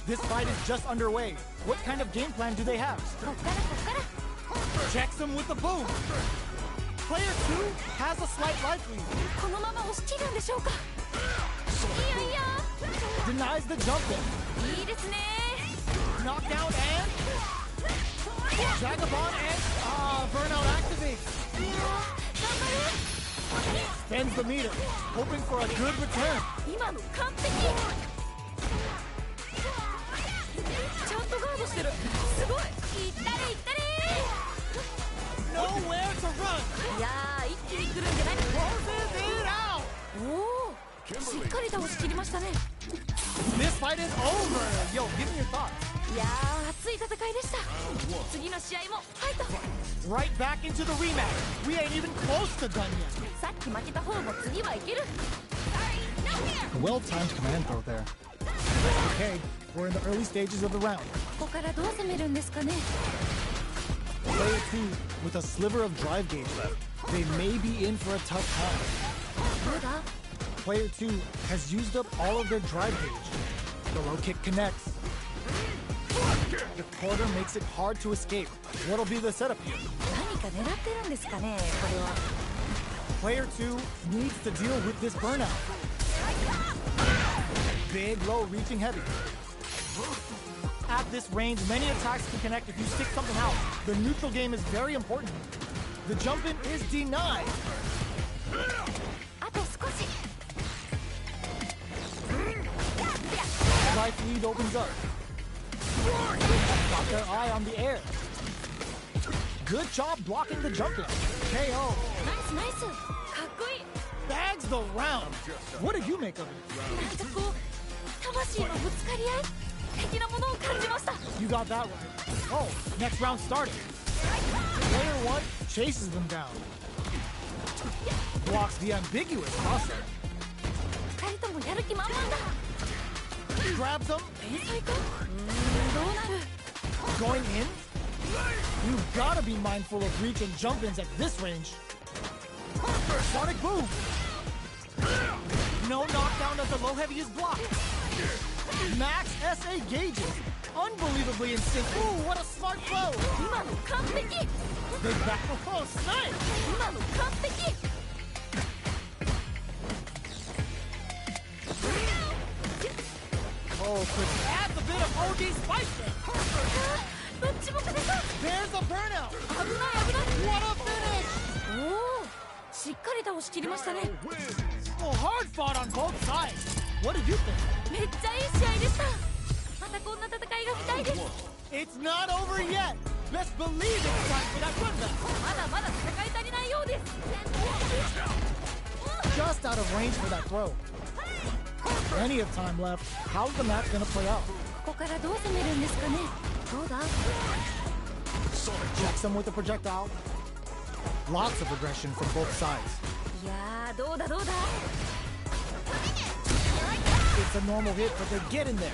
This fight is just underway. What kind of game plan do they have? こっからこっから Checks him with the boom. Player 2 has a slight life lead. このまま押し切るんでしょうかいやいや Denies the jump in. いいですね Knockdown and Vagabond and burnout activates. 頑張 Spends the meter, hoping for a good return. れ今の完璧ちゃんとガードしてるすごいいったれいったれ Nowhere to run. いやー一気に来るんじゃない Closes it out. おおしっかり倒しきりましたね This fight is over. Yo, give me your thoughts. いやー熱い戦いでした次の試合もファイト Right back into the rematch. We ain't even close to done yet. さっき負けた方も次はいける Well-timed command throw there. Okay, we're in the early stages of the round. ここからどう攻めるんですかね Player 2 with a sliver of drive gauge left. They may be in for a tough time. どうだ Player 2 has used up all of their drive gauge. The low kick connects. The quarter makes it hard to escape. What'll be the setup here? 何か狙ってるんですかねこれは Player 2 needs to deal with this burnout. Big low reaching heavy. At this range, many attacks can connect if you stick something out. The neutral game is very important. The jump in is denied. あと少し Life lead opens up. Got their eye on the air. Good job blocking the jump in. KO. ナイスナイスかっこいい Bags the round. What did you make of it? なんかこう魂のぶつかり合い的なものを感じました You got that right. Oh, next round started. Player 1 chases them down. Blocks the ambiguous crosser. 2人ともやる気満々だ Grabs them. 天才かどうなる Going in. You've got to be mindful of reach and jump-ins at this range. Sonic boom. No knockdown as the low heavy is blocked. Max SA gauges. Unbelievably in sync. Ooh, what a smart throw. 今の完璧 They back the oh, snipe. 今の完璧 Oh, quick. Adds a bit of OD spice there. どっちも勝てそう There's a burnout. 危ない危ない What a finish. おおしっかり倒しきりましたね Oh, hard fought on both sides. What did you think? めっちゃいい試合でしたまたこんな戦いが見たいです It's not over yet. Best believe it's time for that comeback. まだまだ戦い足りないようです Just out of range for that throw. Plenty of time left. How's the match gonna play out? ここからどう攻めるんですかねどうだ Checks him with a projectile. Lots of aggression from both sides. いやーどうだどうだ It's a normal hit, but they're getting there.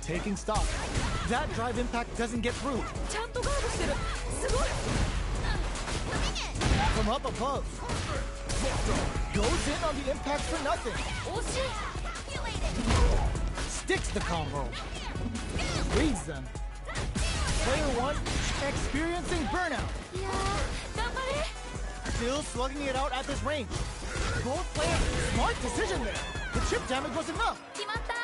Taking stock. That drive impact doesn't get through. ちゃんとガードしてるすごい From up above. Goes in on the impact for nothing. 惜しい Sticks the combo. Leads them. Player 1 experiencing burnout. いやー頑張れ Still slugging it out at this range. Both players, smart decision there. The chip damage was enough. 決まった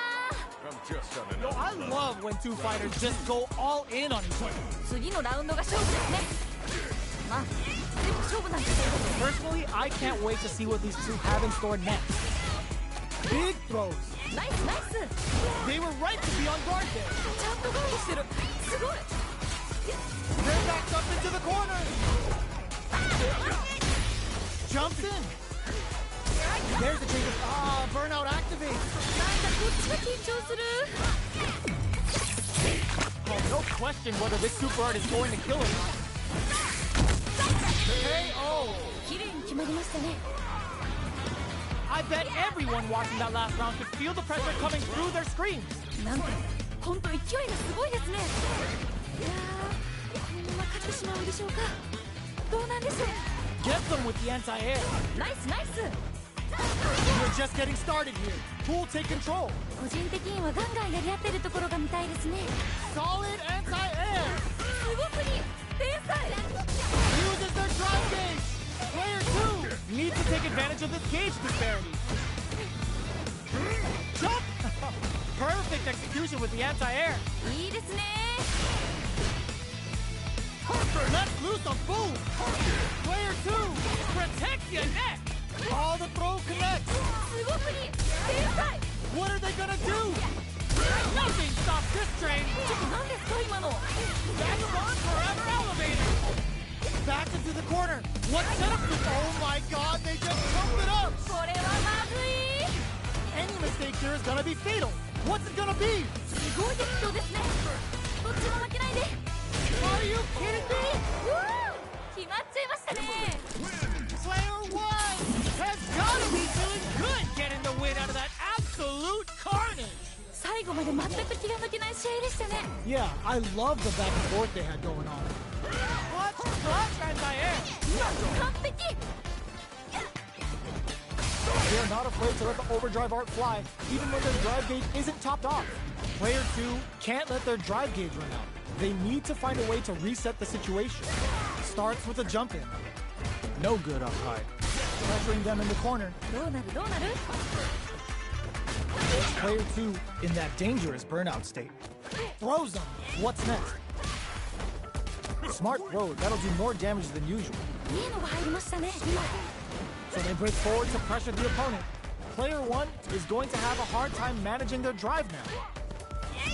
I'm just on Yo, I love when two fighters just go all in on each other. 次のラウンドが勝負ですねまあ全部勝負なんですけど Personally, I can't wait to see what these two have in store next. Big throws. ナイスナイス They were right to be on guard there. ちゃんとガードしてるすごい They're backed up into the corner. Jumps in. There's the change of burnout activates. なんかこっちが緊張する Oh, no question whether this super art is going to kill him. KO! 綺麗に決まりましたね。 I bet everyone watching that last round could feel the pressure coming through their screens. なんか本当勢いがすごいですね。いやー、このまま勝ってしまうんでしょうか。どうなんでしょう。 Get them with the anti-air. ナイスナイス。 We're just getting started here. Who will take control? 個人的にはガンガンやり合ってるところが見たいですね。 Solid anti-air. すごすぎ。天才。 Uses their drive gauge. Player 2 needs to take advantage of this gauge disparity. Jump! Perfect execution with the anti-air. いいですね。 Let's loose a boom. Player 2, protect your neck. All the throw connects. すごすぎ。天才。 What are they gonna do? Nothing stops this train. ちょっと何ですか今の。 Back on forever elevator. Back into the corner. What setup? Oh my God! They just pumped it up. これはまずい。 Any mistake here is gonna be fatal. What's it gonna be? すごい適当ですね。どっちも負けないで。 Are you kidding me? うわー、決まっちゃいましたね。 Player 1 has gotta be feeling good getting the win out of that absolute carnage. 最後まで全く気が抜けない試合でしたね。 Yeah, I love the back and forth they had going on. Clutch anti-air. 完璧。 They're not afraid to let the overdrive arc fly, even when their drive gauge isn't topped off. Player 2 can't let their drive gauge run out. They need to find a way to reset the situation. Starts with a jump in. No good up high. Pressuring them in the corner. どうなるどうなる。 Player 2 in that dangerous burnout state. Throws them. What's next? Smart throw. That'll do more damage than usual. いいのが入りましたね。 So they break forward to pressure the opponent. Player 1 is going to have a hard time managing their drive now.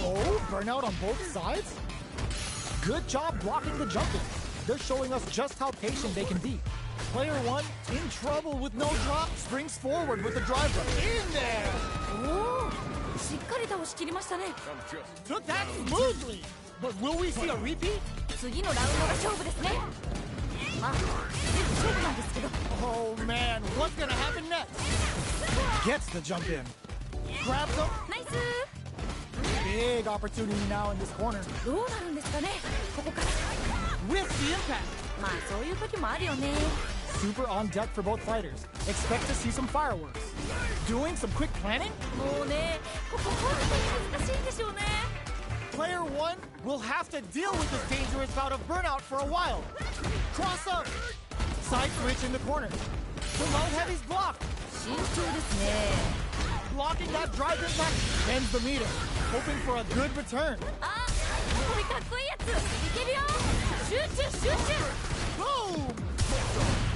Oh, burnout on both sides? Good job blocking the jump in. They're showing us just how patient they can be. Player 1 in trouble with no drop, springs forward with the drive up. In there! おお、しっかり倒しきりましたね。 Took that smoothly! But will we see a repeat? 次のラウンドが勝負ですね。まあ、全部勝負なんですけど。 Oh man, what's gonna happen next? Gets the jump in. Grabs him. ナイス。 Big opportunity now in this corner. どうなるんですかね。ここから。 With the impact. まあそういう時もあるよね。 Super on deck for both fighters. Expect to see some fireworks. Doing some quick planning? もうね、ここ本当に難しいんでしょうね。 Player 1 will have to deal with this dangerous bout of burnout for a while. Cross up. Side switch in the corner. The low heavy's blocked. 慎重ですね。 Blocking that drive impact ends the meter. Hoping for a good return. あ、これかっこいいやつ。いけるよ。集中集中。 Boom!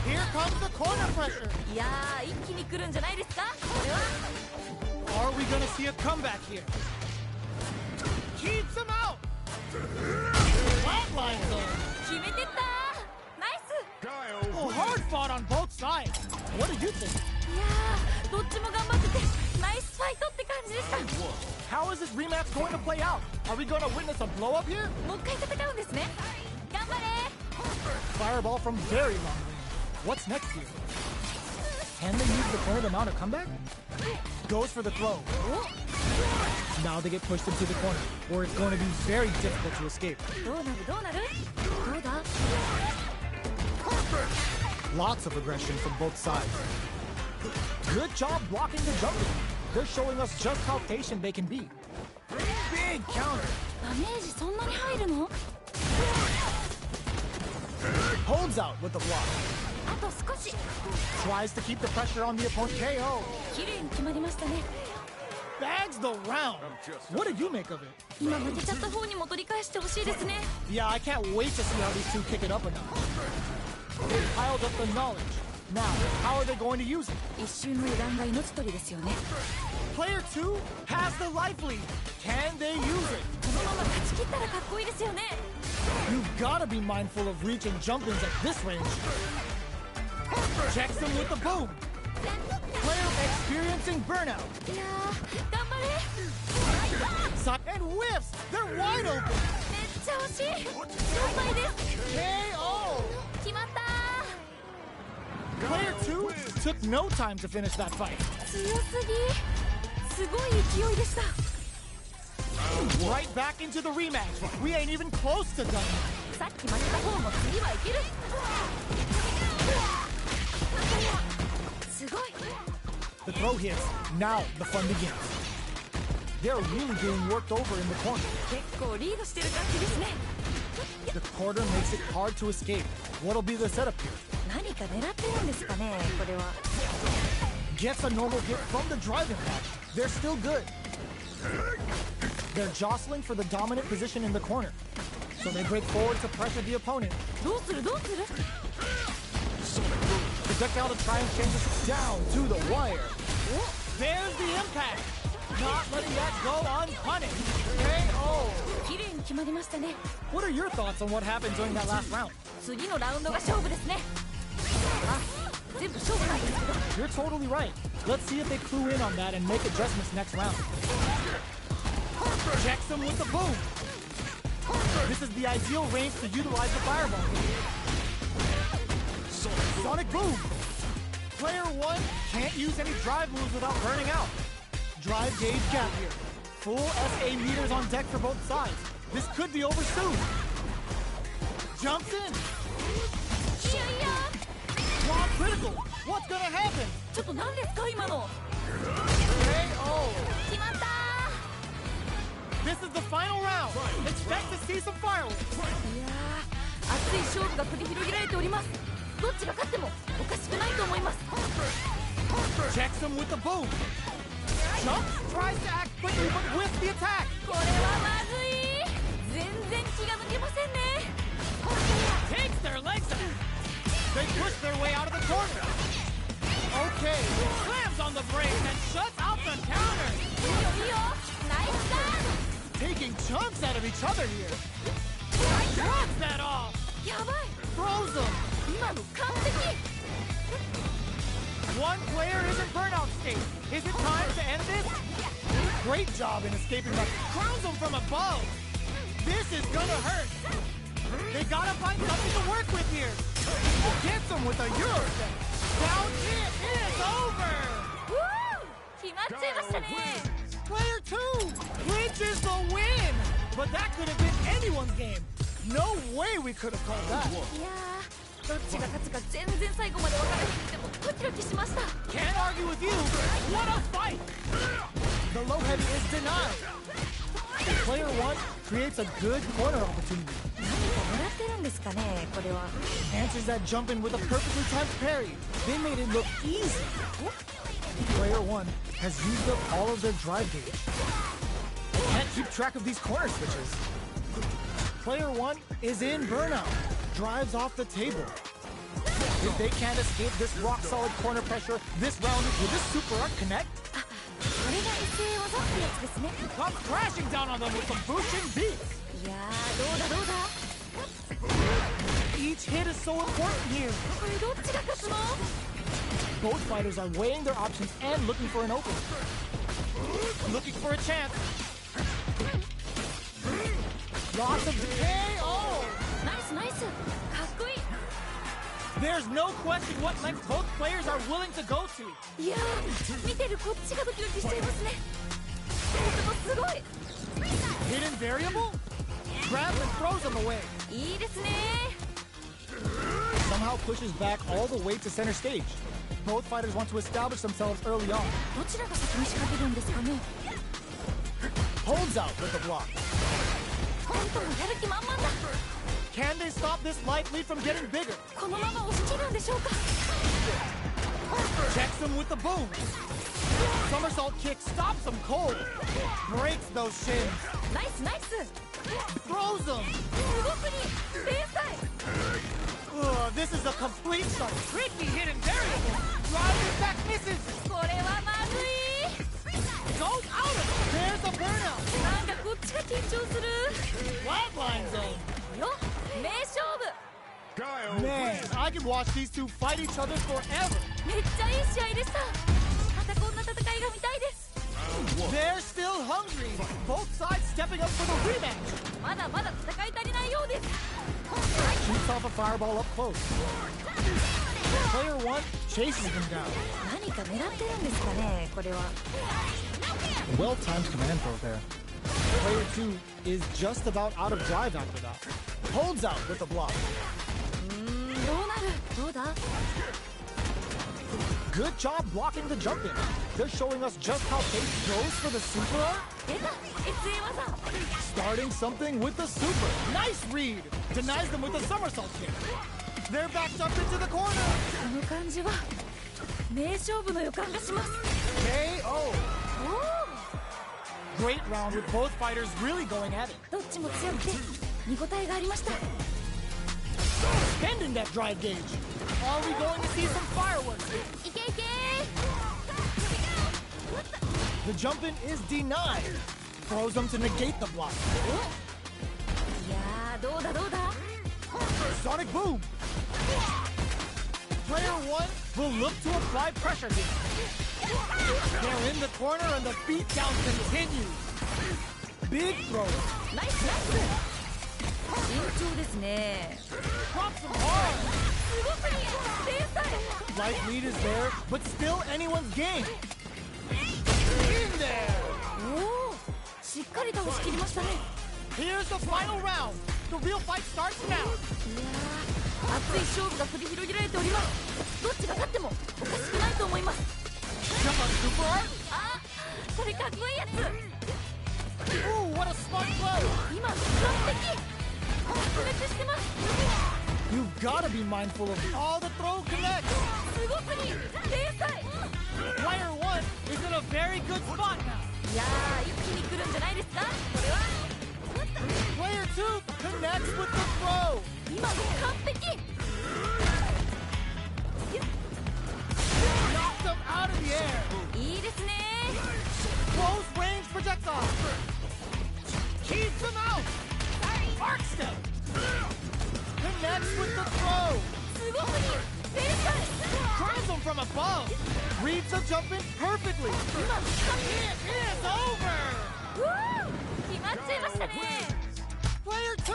Here comes the corner pressure. いやー、一気に来るんじゃないですか。これは。 Are we gonna see a comeback here? Keeps him out. Flatlines them. 決めてったー。ナイス。 Guile Oh, hard fought on both sides. What did you think? いやー、どっちも頑張っててナイスファイトって感じでした。 How is this rematch going to play out? Are we going to witness a blow up here? もう一回戦うんですね。頑張れ。 Fireball from very long range. What's next here? Can they use the corner to mount a comeback? Goes for the throw. Now they get pushed into the corner, where it's going to be very difficult to escape. どうなるどうなる。どうだ。 Lots of aggression from both sides. Good job blocking the jumping. They're showing us just how patient they can be. Big counter. ダメージそんなに入るの。 Holds out with the block. あと少し。 Tries to keep the pressure on the opponent. KO. 綺麗に決まりましたね。 Bags the round. What did you make of it? 今負けちゃった方にも取り返してほしいですね。 Yeah, I can't wait to see how these two kick it up a notch. They piled up the knowledge. Now, how are they going to use it? 一瞬の油断が命取りですよね。 Player 2 has the life lead. Can they use it? このまま勝ち切ったらかっこいいですよね。 You've gotta be mindful of reach and jump-ins at this range. Checks him with the boom. Player experiencing burnout. いやー、頑張れ。 And whiffs. They're wide open. めっちゃ惜しい。了解です。 KO. 決まった Player 2 took no time to finish that fight. 強すぎ。すごい勢いでした。 Right back into the rematch. We ain't even close to done. さっき負けた方も次はいける。すごい。 The throw hits. Now the fun begins. They're really being worked over in the corner. 結構リードしてる感じですね。 The corner makes it hard to escape. What'll be the setup here? 何か狙ってるんですかね、これは。 Gets a normal hit from the drive impact. They're still good. They're jostling for the dominant position in the corner. So they break forward to pressure the opponent. どうするどうする。 Projectile to try and change this down to the wire. There's the impact. Not letting that go unpunished. KO. 綺麗に決まりましたね。 What are your thoughts on what happened during that last round? 次のラウンドが勝負ですね。あ、全部勝負なんですけど。 You're totally right. Let's see if they clue in on that and make adjustments next round. Checks him with the boom. This is the ideal range to utilize the fireball. Sonic boom. Player 1 can't use any drive moves without burning out. Drive gauge gap here. Full SA meters on deck for both sides. This could be over soon. Jumps in. いやいや。 Quad critical. What's gonna happen? ちょっと何ですか今の。 KO. 決まった。 This is the final round. Expect to see some fireworks. いやー、熱い勝負が繰り広げられております。どっちが勝ってもおかしくないと思います。 Checks him with the boom. Jumps, tries to act quickly but with the attack. これはまずい。全然気が抜けませんね。 Takes their legs out. They push their way out of the corner. Okay, slams on the brakes and shuts out the counter. いいよいいよ。ナイスガー Taking chunks out of each other here. Drops that off. ド。やばい。 Throws them. 今の完璧。 One player is in burnout state. Is it time to end this? Great job in escaping the crowns them from above. This is gonna hurt. They gotta find something to work with here. Gets him with a Euro step. Down it is over. 決まっちゃいましたね。 Player 2 clinches the win. But that could have been anyone's game. No way we could have called that. いやー、どっちが勝つか全然最後まで分からなくてもドキドキしました。 Can't argue with you. What a fight. The low heavy is denied. Player 1 creates a good corner opportunity. 何か狙ってるんですかね、これは。 Answers that jump in with a perfectly timed parry. They made it look easy. Player 1 has used up all of their drive gauge. They can't keep track of these corner switches. Player 1 is in burnout. Drives off the table. If they can't escape this rock-solid corner pressure this round, will this super arc connect? これが SA 技ってやつですね。 Comes crashing down on them with some boosting beats. いやー、どうだどうだ。 Each hit is so important here. これどっちが勝つの？ Both fighters are weighing their options and looking for an opening. Looking for a chance. Lots of KO. ナイスナイス。かっこいい。 There's no question what length both players are willing to go to. いやー、見てるこっちがドキドキしちゃいますね。でもすごい。 Hidden variable? Grabs and throws them away. いいですね。 Somehow pushes back all the way to center stage. Both fighters want to establish themselves early on. どちらが先に仕掛けるんですかね。 Holds out with the block. 二人ともやる気満々だ。 Can they stop this light lead from getting bigger? このまま押し切るんでしょうか。 Checks him with the boom. Somersault kick stops him cold. Breaks those shins. ナイスナイス。 Throws them. 動くに天才。 This is a complete shot. Tricky hidden variable. Drive back misses. これはまずい。 Goes out of it. There's a burnout. なんかこっちが緊張する。 Flatline zone. よ、名勝負。 Guile Man, I can watch these two fight each other forever. めっちゃいい試合でした。またこんな戦いが見たいです。 They're still hungry. Both sides stepping up for the rematch. まだまだ戦い足りないようです。 Shoots off a fireball up close. Player 1 chases him down. 何か狙ってるんですかね、これは。 Well-timed command throw there. Player 2 is just about out of drive after that. Holds out with the block. どうなる？どうだ？ Good job blocking the jump in. They're showing us just how Paige goes for the super art. 出た SA 技 Starting something with the super. Nice read. Denies them with a somersault kick. They're backed up into the corner. この感じは名勝負の予感がします。 KO. Great round with both fighters really going at it. どっちも強くて見応えがありました。 Extending that drive gauge. Are we going to see some fireworks? いけいけ The jump in is denied. Throws them to negate the block. いやーどうだどうだ Sonic boom. Player 1 will look to apply pressure here. They're in the corner and the beatdown continues. Big throw. ナイスナイス慎重ですね。 Drops them hard. すごすぎ天才 Light lead is there, but still anyone's game. In there. おおしっかり倒しきりましたね。 Here's the final round. The real fight starts now. いやー熱い勝負が繰り広げられております。どっちが勝ってもおかしくないと思います。 Jump on super art. あこれかっこいいやつ Ooh, what a smart throw. 今完璧白熱してます You've got to be mindful of all the throw connects. すごすぎ天才 Player 1 is in a very good spot now. いやー一気に来るんじゃないですかこれは Player 2 connects with the throw. 今の完璧 Knocked them out of the air. いいですね Close range projectile. Keeps them out. Arc step. Connects with the throw. すごすぎ天才 Curls them from above. Reads the jump in perfectly. 今の完 It is over. 璧決まっちゃいましたね Player 2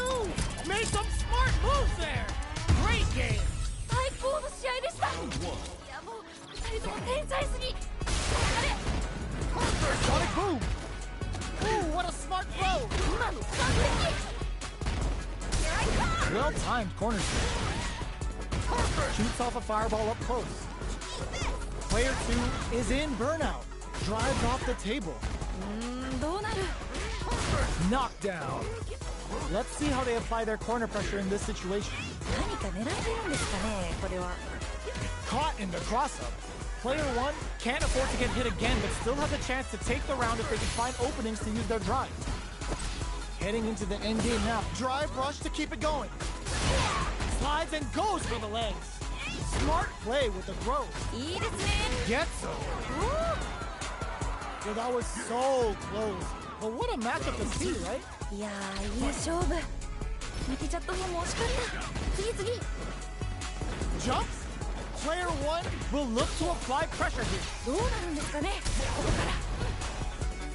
made some smart moves there. Great game. 最高の試合でしたいやもう2人とも天才すぎあれ Sonic boom. Ooh, what a smart throw. 今の完璧 Well-timed corner switch. Shoots off a fireball up close. Player 2 is in burnout. Drives off the table. どうなる Knockdown. Let's see how they apply their corner pressure in this situation. 何か狙ってるんですかねこれは Caught in the cross-up. Player 1 can't afford to get hit again, but still has a chance to take the round if they can find openings to use their drive. Heading into the end game now. Drive rush to keep it going. Slides and goes for the legs. Smart play with the throw. いいですね Gets him. お Well, that was so close. But what a matchup to see, right? ーいやーいい勝負見てちゃった方も惜しかった次次 Jumps. Player 1 will look to apply pressure here. どうなるんですかねここから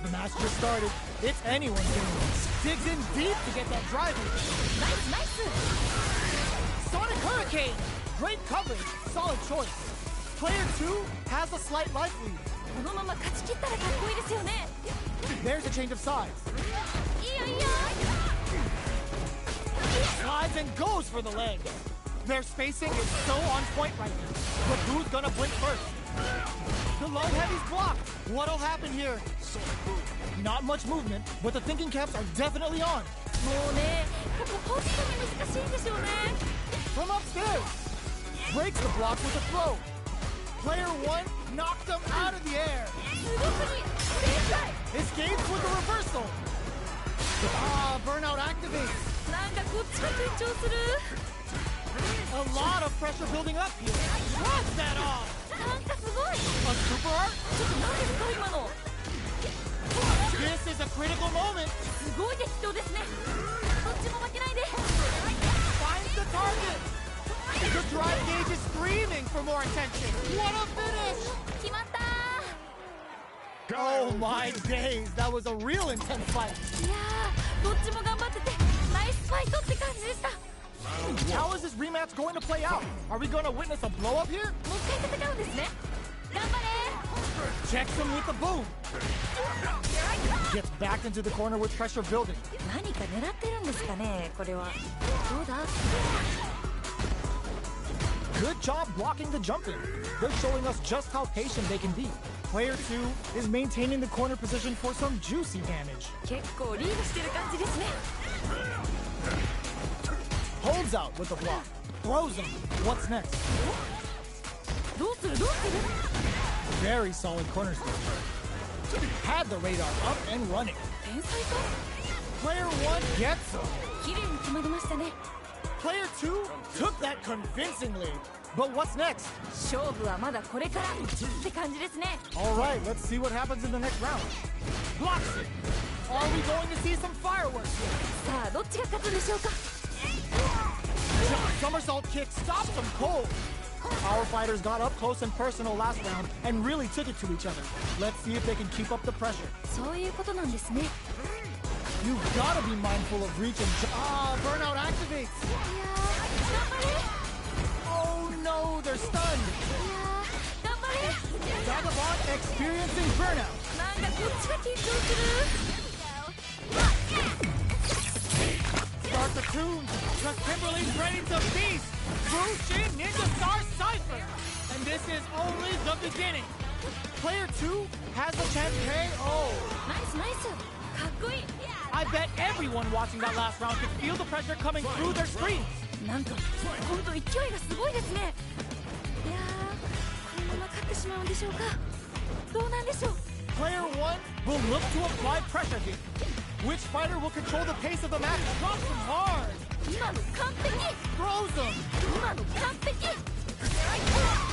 The match just started. It's anyone's game. Digs in deep to get that drive in. ナイスナイス Sonic Hurricane. Great coverage. Solid choice. Player 2 has a slight life lead. このまま勝ち切ったらかっこいいですよね There's a change of sides. いいよいいよ Slides and goes for the legs. Their spacing is so on point right now. But who's gonna blink first? The low heavy's blocked. What'll happen here? Not much movement, but the thinking caps are definitely on. もうねここ本当に難しいんですよね From upstairs. Breaks the block with a throw. Player 1 knocked them out of the air. すごすぎ天才 Escapes with a reversal. Ah, burnout activates. なんかこっちが緊張する A lot of pressure building up here. What's that off? なんかすごい A super art? ちょっと何ですか今の This is a critical moment. すごい激闘ですねどっちも負けないで Finds the target. The drive gauge is screaming for more attention. What a finish! 決まった Oh my days, that was a real intense fight. いやーどっちも頑張っててナイスファイトって感じでした How is this rematch that's going to play out? Are we going to witness a blow up here? もう一回戦うんですね。頑張れ Checks him with the boom. Gets backed into the corner with pressure building. 何か狙ってるんですかね、これは。どうだ Good job blocking the jumping. They're showing us just how patient they can be. Player 2 is maintaining the corner position for some juicy damage. 結構リードしてる感じですね。 Holds out with the block. Throws him. What's next? どうするどうする Very solid corner still. Had the radar up and running. 天才か Player 1 gets him. 綺麗に決まりましたね。 Player 2 took that convincingly. But what's next? 勝負はまだこれからって感じですね。 Alright, let's see what happens in the next round. Blocks it. Are we going to see some fireworks here? さあどっちが勝つんでしょうか。 Somersault kick stops them cold. Our fighters got up close and personal last round and really took it to each other. Let's see if they can keep up the pressure. そういうことなんですね。いや You've gotta be mindful of reach and burnout activates. ー頑張れ Oh no, they're stunned. いやー頑張れ Vagabond experiencing burnout. なんかこっちが緊張する。 Start the tune, cause Kimberly's ready to feast. Bushin Ninja Star Cypher. And this is only the beginning. Player 2 has a chance to KO. ナイスナイスかっこいい。 I bet everyone watching that last round could feel the pressure coming through their screens. なんと本当勢いがすごいですね。いやーこのまま勝ってしまうんでしょうか。どうなんでしょう。 Player 1 will look to apply pressure here. Which fighter will control the pace of the match? Drops him hard. 今の完璧 Throws him. 今の完璧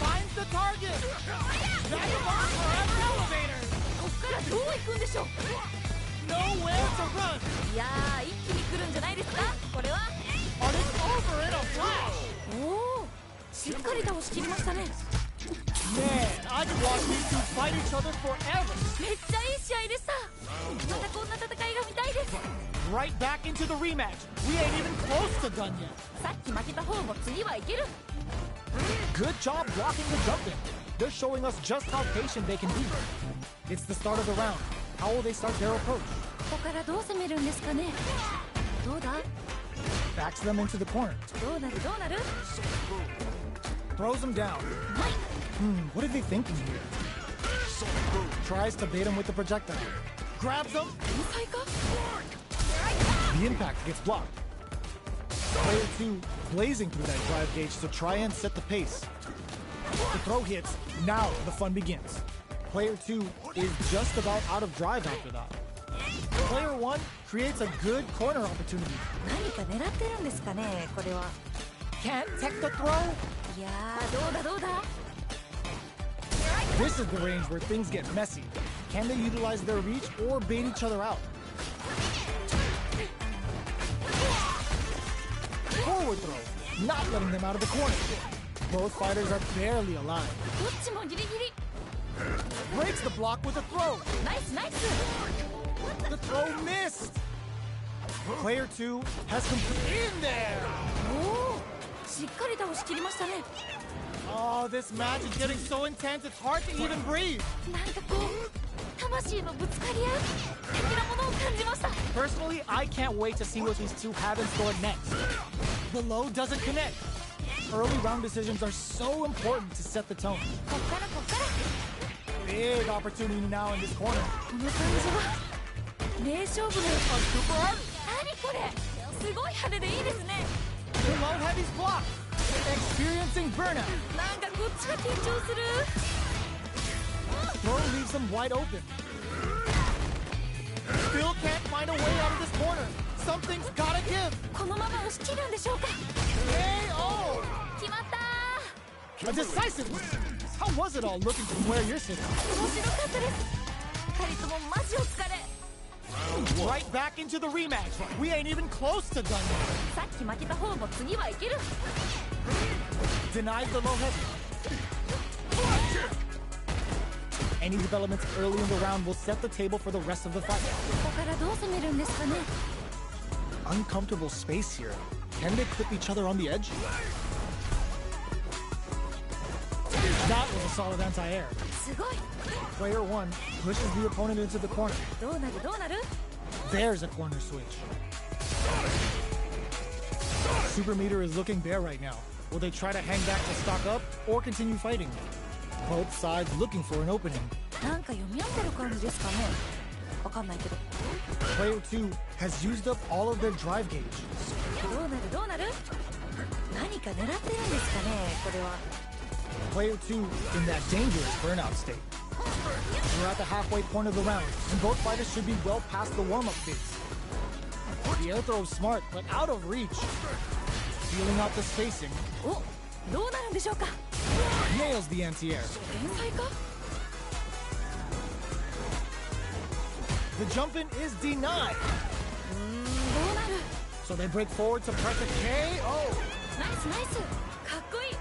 Finds the target. Vagabond forever elevator. こっからどう行くんでしょう。 Nowhere to run. いやー一気に来るんじゃないですかこれは。 But it's over in a flash. おおしっかり倒しきりましたね。 Man, I could watch these two fight each other forever. めっちゃいい試合でした。またこんな戦いが見たいです。 Right back into the rematch. We ain't even close to done yet. さっき負けた方も次はいける。 Good job blocking the jumping. They're showing us just how patient they can be. It's the start of the round. How will they start their approach? ここからどう攻めるんですかね。どうだ Backs them into the corner. どうなるどうなる。 Throws them down. はい What are they thinking here? Tries to bait him with the projectile. Grabs him. 天才か The impact gets blocked. Player 2 blazing through that drive gauge to try and set the pace. The throw hits. Now the fun begins. Player 2 is just about out of drive after that. Player 1 creates a good corner opportunity. 何か狙ってるんですかねこれは。 Can't tech the throw. いやーどうだどうだ。 This is the range where things get messy. Can they utilize their reach or bait each other out? Forward throw, not letting them out of the corner. Both fighters are barely alive. どっちもギリギリ。 Breaks the block with a throw. ナイスナイス。 The throw missed. Player 2 has completed in there. おおしっかり倒しきりましたね。 Oh, this match is getting so intense, it's hard to even breathe. なんかこう魂のぶつかり合い的なものを感じました。 Personally, I can't wait to see what these two have in store next. The low doesn't connect. Early round decisions are so important to set the tone. こっからこっから。 Big opportunity now in this corner. この感じは名勝負の A super art. 何これすごい派手でいいですね。 The low heavy's blocked. Experiencing burnout. なんかこっちが緊張する。 Throw leaves them wide open. Still can't find a way out of this corner. Something's gotta give. このまま押し切るんでしょうか。 KO. 決まったー。 A decisive one. How was it all looking from where you're sitting? 面白かったです。二人ともマジお疲れ。 Right back into the rematch. We ain't even close to done yet. さっき負けた方も次はいける。 Denies the low heavy. Any developments early in the round will set the table for the rest of the fight. ここからどう攻めるんですかね。 Uncomfortable space here. Can they clip each other on the edge? That was a solid anti-air. すごい。 Player 1 pushes the opponent into the corner. どうなるどうなる？ There's a corner switch. Super Meter is looking bare right now. Will they try to hang back to stock up or continue fighting? Both sides looking for an opening. なんか読み合ってる感じですかね。わかんないけど。 Player 2 has used up all of their drive gauge. どうなるどうなる？何か狙ってるんですかね、これは。 Player 2 in that dangerous burnout state. We're at the halfway point of the round, and both fighters should be well past the warm-up phase. The air throw is smart, but out of reach. Feeling out the spacing. お、どうなるんでしょうか。 Nails the anti-air. 天才か？ The jump-in is denied. どうなる？ So they break forward to press a KO. ナイスナイス。かっこいい。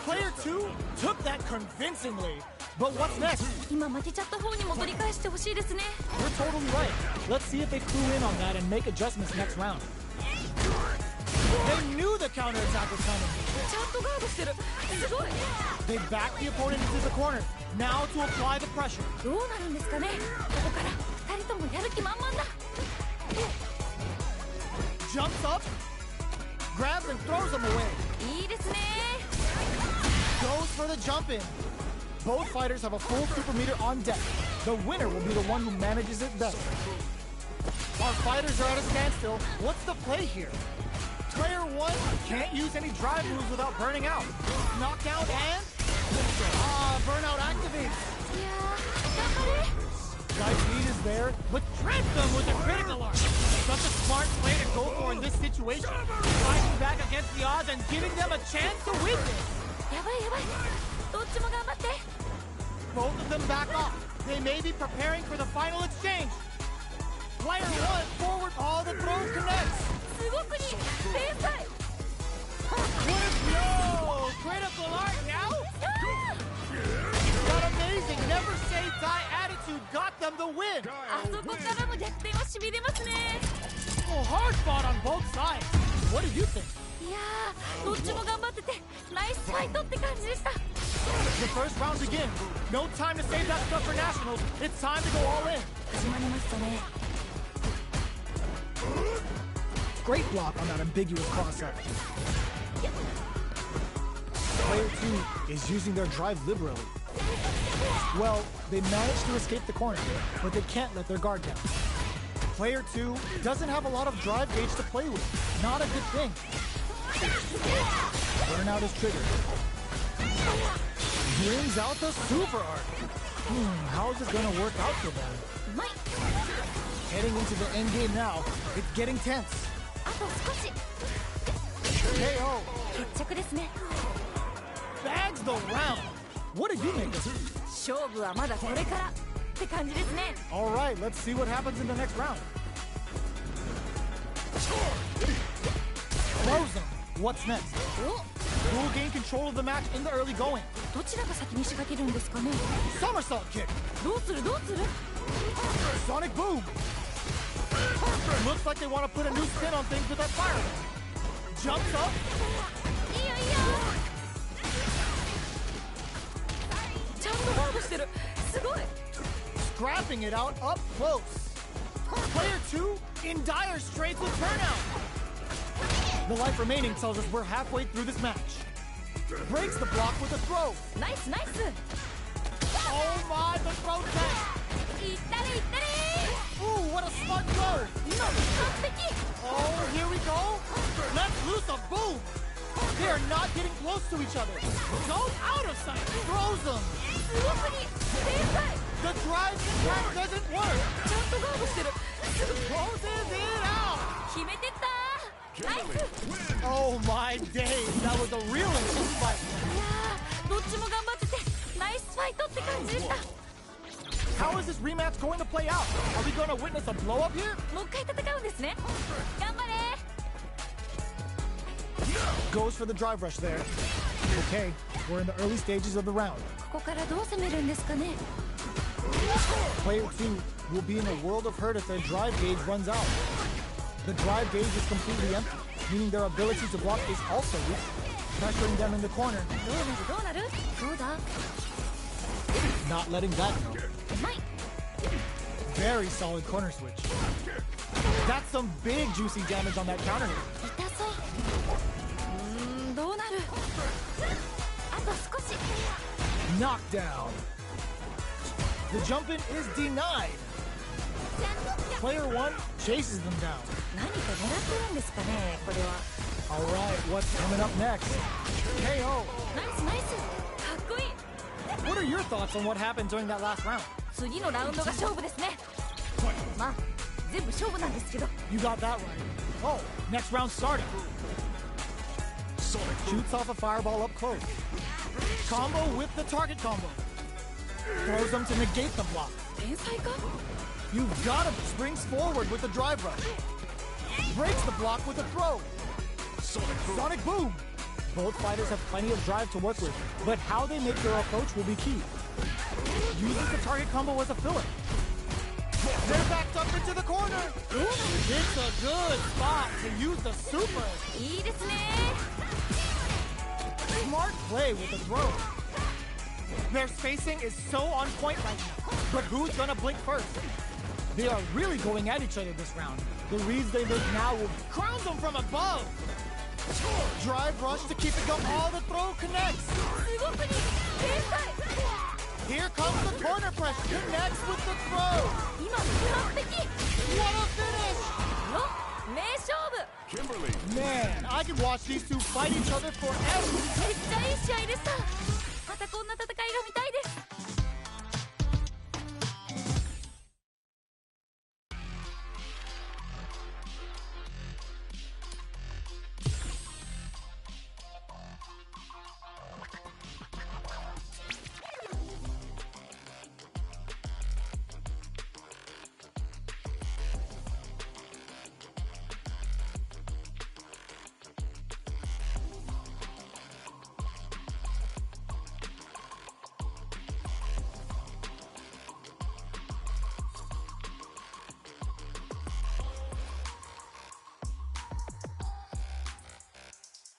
Player 2 took that convincingly. But what's next? 今負けちゃった方にも取り返してほしいですね。 You're totally right. Let's see if they clue in on that and make adjustments next round. They knew the counterattack was coming. ちゃんとガードしてる。すごい。 They back the opponent into the corner. Now to apply the pressure. どうなるんですかね。ここから二人ともやる気満々だ。 Jumps up, grabs and throws them away. いいですね。 Goes for the jump in. Both fighters have a full super meter on deck. The winner will be the one who manages it best. Our fighters are at a standstill. What's the play here? Player 1 can't use any drive moves without burning out. Knockdown and... burnout activates. いやー、頑張れ。 Guy's lead is there, but treads them with a critical arm. Such a smart play to go for in this situation. Fighting back against the odds and giving them a chance to win this. やばいやばい。どっちも頑張って。 Both of them back off. They may be preparing for the final exchange. Player 1 forward. All the throws connects. すごくに天才。 Yo! Critical art now? That amazing never say die attitude got them the win. あそこからの逆転はしびれますね。 Oh, hard fought on both sides. What did you think? いやー、どっちも頑張っててナイスファイトって感じでした。 The first round begins. No time to save that stuff for nationals. It's time to go all in. 始まりましたね。 Great block on that ambiguous cross-up. Player 2 is using their drive liberally. Well, they managed to escape the corner, but they can't let their guard down. Player 2 doesn't have a lot of drive gauge to play with. Not a good thing. Burnout is triggered. Brings out the super art. How is it going to work out for them? うまい。 Heading into the end game now, it's getting tense. あと少し。 KO 決着ですね。 bags the round. What did you make of it? 勝負はまだこれからって感じですね。 All right, let's see what happens in the next round. Throws them. What's next? お、 Who will gain control of the match in the early going? どちらが先に仕掛けるんですかね。 Somersault kick. どうするどうする。 Sonic boom. Looks like they want to put a new spin on things with that fire. Jumps up. いいよいいよ。ちゃんとガードしてる。すごい。 Scrapping it out up close. Player 2 in dire straits with burnout. The life remaining tells us we're halfway through this match. Breaks the block with a throw. ナイスナイス。 Oh my, the throw test. いったれいったれ。 Ooh, what a smart throw. 今完璧。 Oh, here we go. Let's loose a boom. They are not getting close to each other. Goes out of sight. Throws them. すごくに天才。 The drive impact doesn't work. ちゃんとガードしてる。すぐ Closes it out. 決めてったー。ナイス。 Oh my days. That was a real intense fight. いやー、どっちも頑張っててナイスファイトって感じでした。 How is this rematch going to play out? Are we going to witness a blow up here? もう一回戦うんですね。頑張れ。 Goes for the drive rush there. Okay, we're in the early stages of the round. ここからどう攻めるんですかね。 Player 2 will be in a world of hurt if their drive gauge runs out. The drive gauge is completely empty, meaning their ability to block is also weak. pressuring them in the corner. どうなるどうだ Not letting that go. うまい Very solid corner switch. That's some big juicy damage on that counter hit. 痛そうどうなるあと少し Knockdown. The jump in is denied. Player 1 chases them down. 何か狙ってるんですかねこれは Alright, what's coming up next? KO. ナイスナイスかっこいい What are your thoughts on what happened during that last round? 次のラウンドが勝負ですねまあ全部勝負なんですけど You got that right. Oh, next round starting. Shoots off a fireball up close. Combo with the target combo. Throws them to negate the block. 天才か You've got him. Springs forward with the drive rush. Breaks the block with a throw. Sonic boom. Both fighters have plenty of drive to work with, but how they make their approach will be key. Uses the target combo as a filler. They're backed up into the corner. It's a good spot to use the super. いいですね Smart play with the throw. Their spacing is so on point right now. But who's gonna blink first? They are really going at each other this round. The reads they make now will crown them from above. Drive rush to keep it going. All the throw connects. すごくに天才 Here comes the corner press. Connects with the throw. 今の完璧 What a finish! の名勝負 Kimberly. Man, I could watch these two fight each other forever. めっちゃいい試合でしたまたこんな